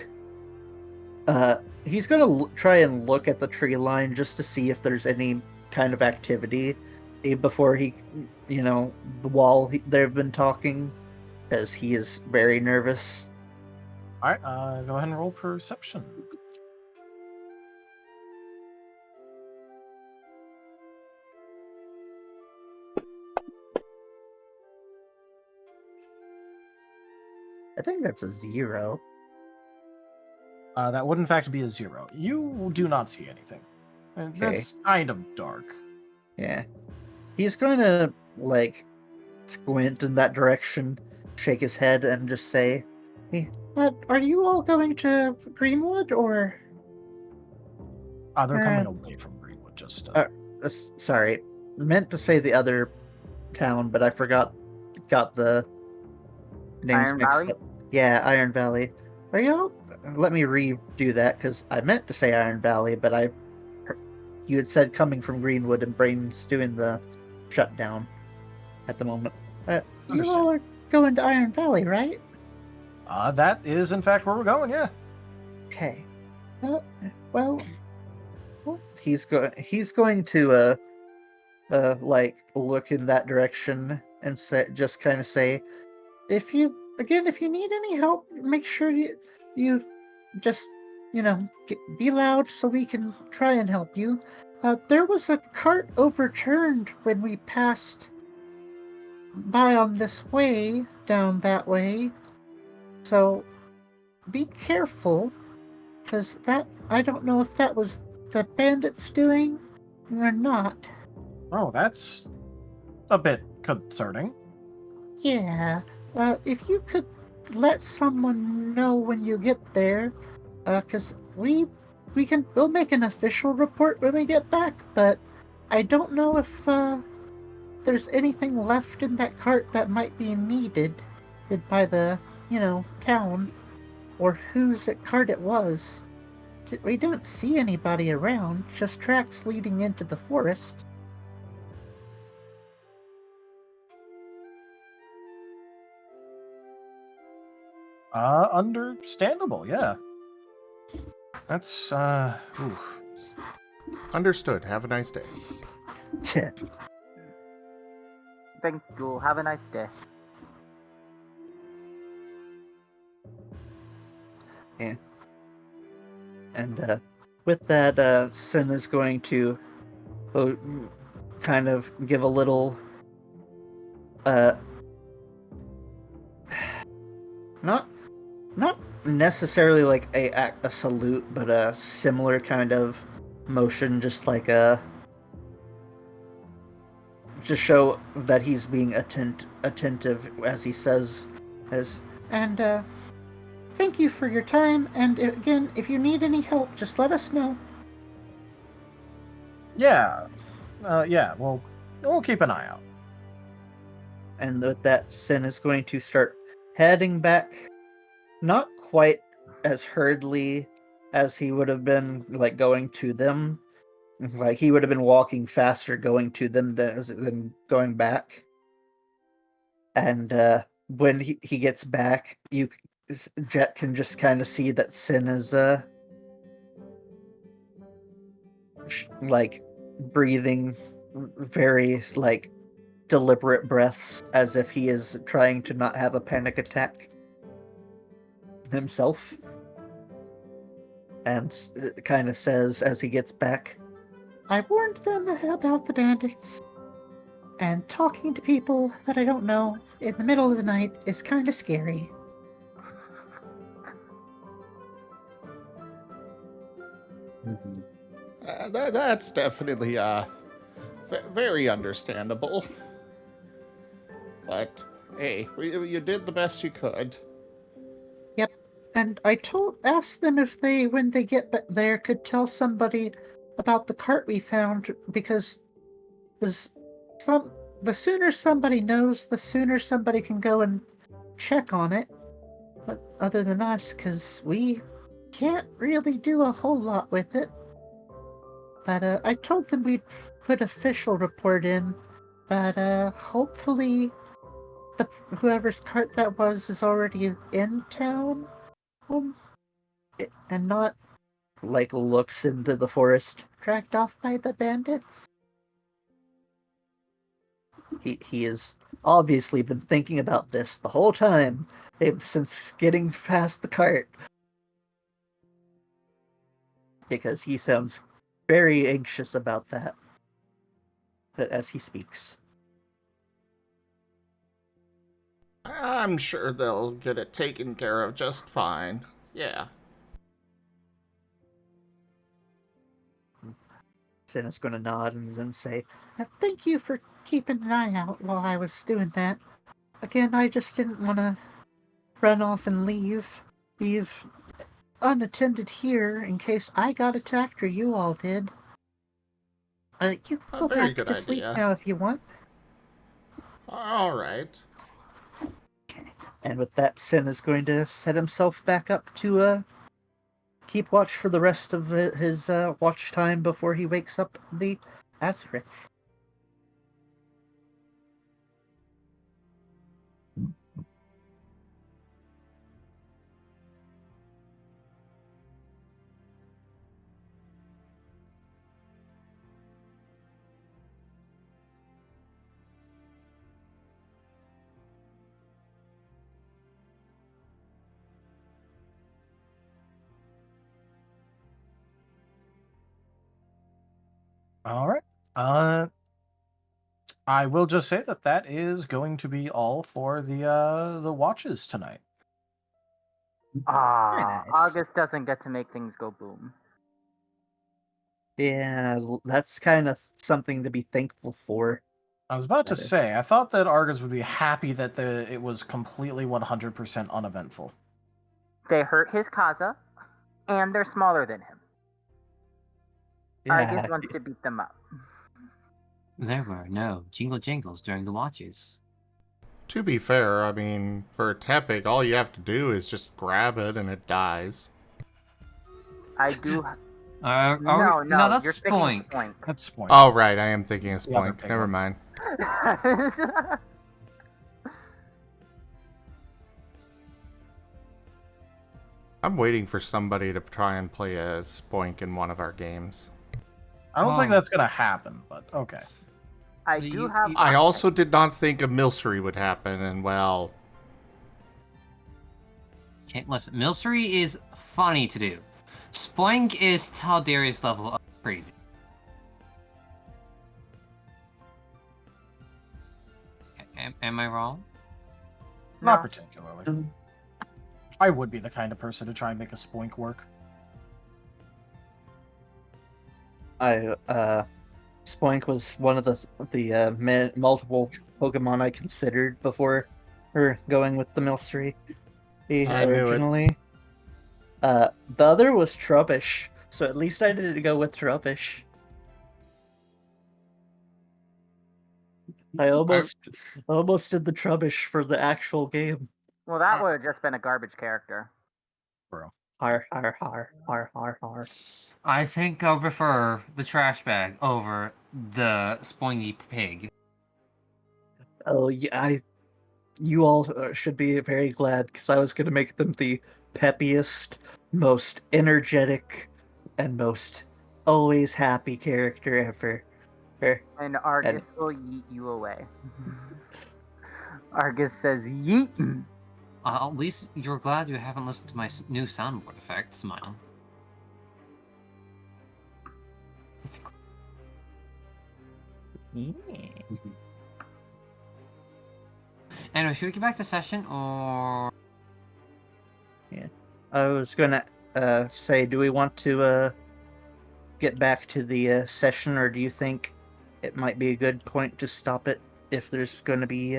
He's gonna try and look at the tree line just to see if there's any kind of activity before he, while they've been talking, because he is very nervous. All right, go ahead and roll perception. I think that's a 0. That would in fact be a 0. You do not see anything. And Okay. That's kind of dark. Yeah. He's going to, like, squint in that direction, shake his head, and just say, "Hey, are you all going to Greenwood, or..." They're coming away from Greenwood, just... Sorry. Meant to say the other town, but I got the names Iron mixed Valley? up. Yeah, Iron Valley. Are y'all... Let me redo that, because I meant to say Iron Valley, but you had said coming from Greenwood, and Brain's doing the shutdown at the moment. You all are going to Iron Valley, right? That is in fact where we're going, yeah. Okay. Well, he's going to like look in that direction and just kind of say, if you need any help, make sure you just be loud so we can try and help you. There was a cart overturned when we passed by on this way down that way, so be careful, because I don't know if that was the bandits doing or not. Oh, that's a bit concerning. Yeah, if you could let someone know when you get there, because we'll make an official report when we get back, but I don't know if there's anything left in that cart that might be needed by the town, or whose cart it was. We don't see anybody around, just tracks leading into the forest. Understandable, yeah. That's, oof. Understood. Have a nice day. Thank you. Have a nice day. Yeah. And with that, Sin is going to kind of give a little, not necessarily like a salute, but a similar kind of motion, just like just show that he's being attentive as he says, and thank you for your time, and again, if you need any help, just let us know. Yeah. Yeah, we'll keep an eye out. And with that, Sin is going to start heading back, not quite as hurriedly as he would have been, like, going to them. Like, he would have been walking faster going to them than going back. And when he gets back, Jet can just kind of see that Sin is like breathing very like deliberate breaths, as if he is trying to not have a panic attack himself. And it kind of says as he gets back, I warned them about the bandits, and talking to people that I don't know in the middle of the night is kind of scary. That's definitely very understandable. But hey, you did the best you could. Yep, and I asked them if they, when they get there, could tell somebody about the cart we found, because the sooner somebody knows, the sooner somebody can go and check on it. But other than us, because we can't really do a whole lot with it. But I told them we'd put official report in, but hopefully whoever's cart that was is already in town, and not like looks into the forest, dragged off by the bandits. He has obviously been thinking about this the whole time, since getting past the cart, because he sounds very anxious about that as he speaks. I'm sure they'll get it taken care of just fine. Yeah. Sin is going to nod and then say, "Thank you for keeping an eye out while I was doing that. Again, I just didn't want to run off and leave unattended here in case I got attacked or you all did. You can go Very back good to sleep idea. now if you want." All right. And with that, Sin is going to set himself back up to keep watch for the rest of his watch time before he wakes up the Azareth. All right. I will just say that that is going to be all for the watches tonight. Very nice. August doesn't get to make things go boom. Yeah, that's kind of something to be thankful for. I was about to That is- say, I thought that Argus would be happy that it was completely 100% uneventful. They hurt his Kaza, and they're smaller than him. Argus wants to beat them up. There were no jingle jingles during the watches. To be fair, I mean, for a Tepig, all you have to do is just grab it and it dies. I do. No, that's you're thinking Spoink. That's Spoink. Oh, right, I am thinking of The other Spoink. big Never one. mind. I'm waiting for somebody to try and play a Spoink in one of our games. I don't think that's going to happen, but okay. I do have. I also did not think a Milcery would happen, and well... Okay, listen, Milcery is funny to do. Spoink is Taldarius level of crazy. Am I wrong? Not particularly. I would be the kind of person to try and make a Spoink work. Spoink was one of the multiple Pokemon I considered before going with the Milcery. I knew it. Originally. The other was Trubbish, so at least I didn't go with Trubbish. I almost did the Trubbish for the actual game. Well, that would have just been a garbage character. Bro. Har har har har har har. I think I'll prefer the trash bag over the Spoingy pig. Oh yeah, you all should be very glad, because I was going to make them the peppiest, most energetic, and most always happy character ever. And Argus will yeet you away. Argus says yeet. At least you're glad you haven't listened to my new soundboard effect. Smile. It's cool. Yeah. Anyway, should we get back to session or? Yeah. I was gonna say, do we want to get back to the session, or do you think it might be a good point to stop it if there's gonna be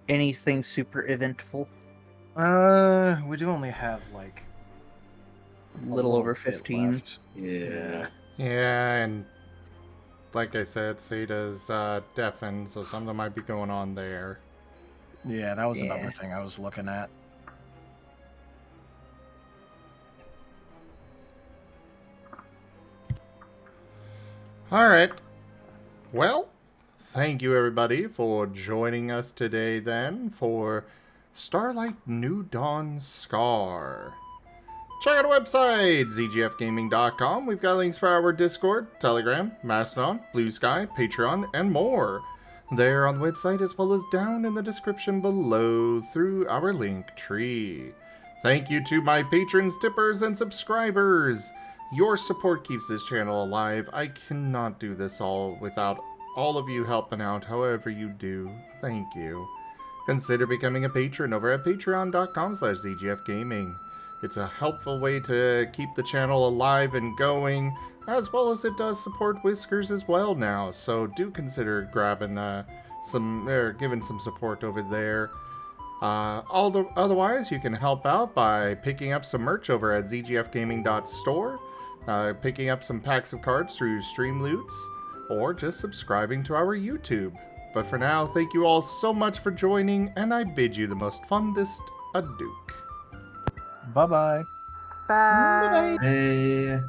anything super eventful? We do only have like A little over bit 15. left. Yeah. Yeah, and like I said, Sada's deafened, so something might be going on there. Yeah, that was Yeah. another thing I was looking at. Alright. Well, thank you everybody for joining us today then for Starlight New Dawn Scar. Check out our website, zgfgaming.com. We've got links for our Discord, Telegram, Mastodon, Blue Sky, Patreon, and more. There on the website as well as down in the description below through our link tree. Thank you to my patrons, tippers, and subscribers. Your support keeps this channel alive. I cannot do this all without all of you helping out however you do. Thank you. Consider becoming a patron over at patreon.com/zgfgaming. It's a helpful way to keep the channel alive and going, as well as it does support Whiskers as well now. So do consider grabbing giving some support over there. Otherwise, you can help out by picking up some merch over at zgfgaming.store, picking up some packs of cards through Streamloots, or just subscribing to our YouTube. But for now, thank you all so much for joining, and I bid you the most fondest adieu. Bye-bye. Bye. Hey.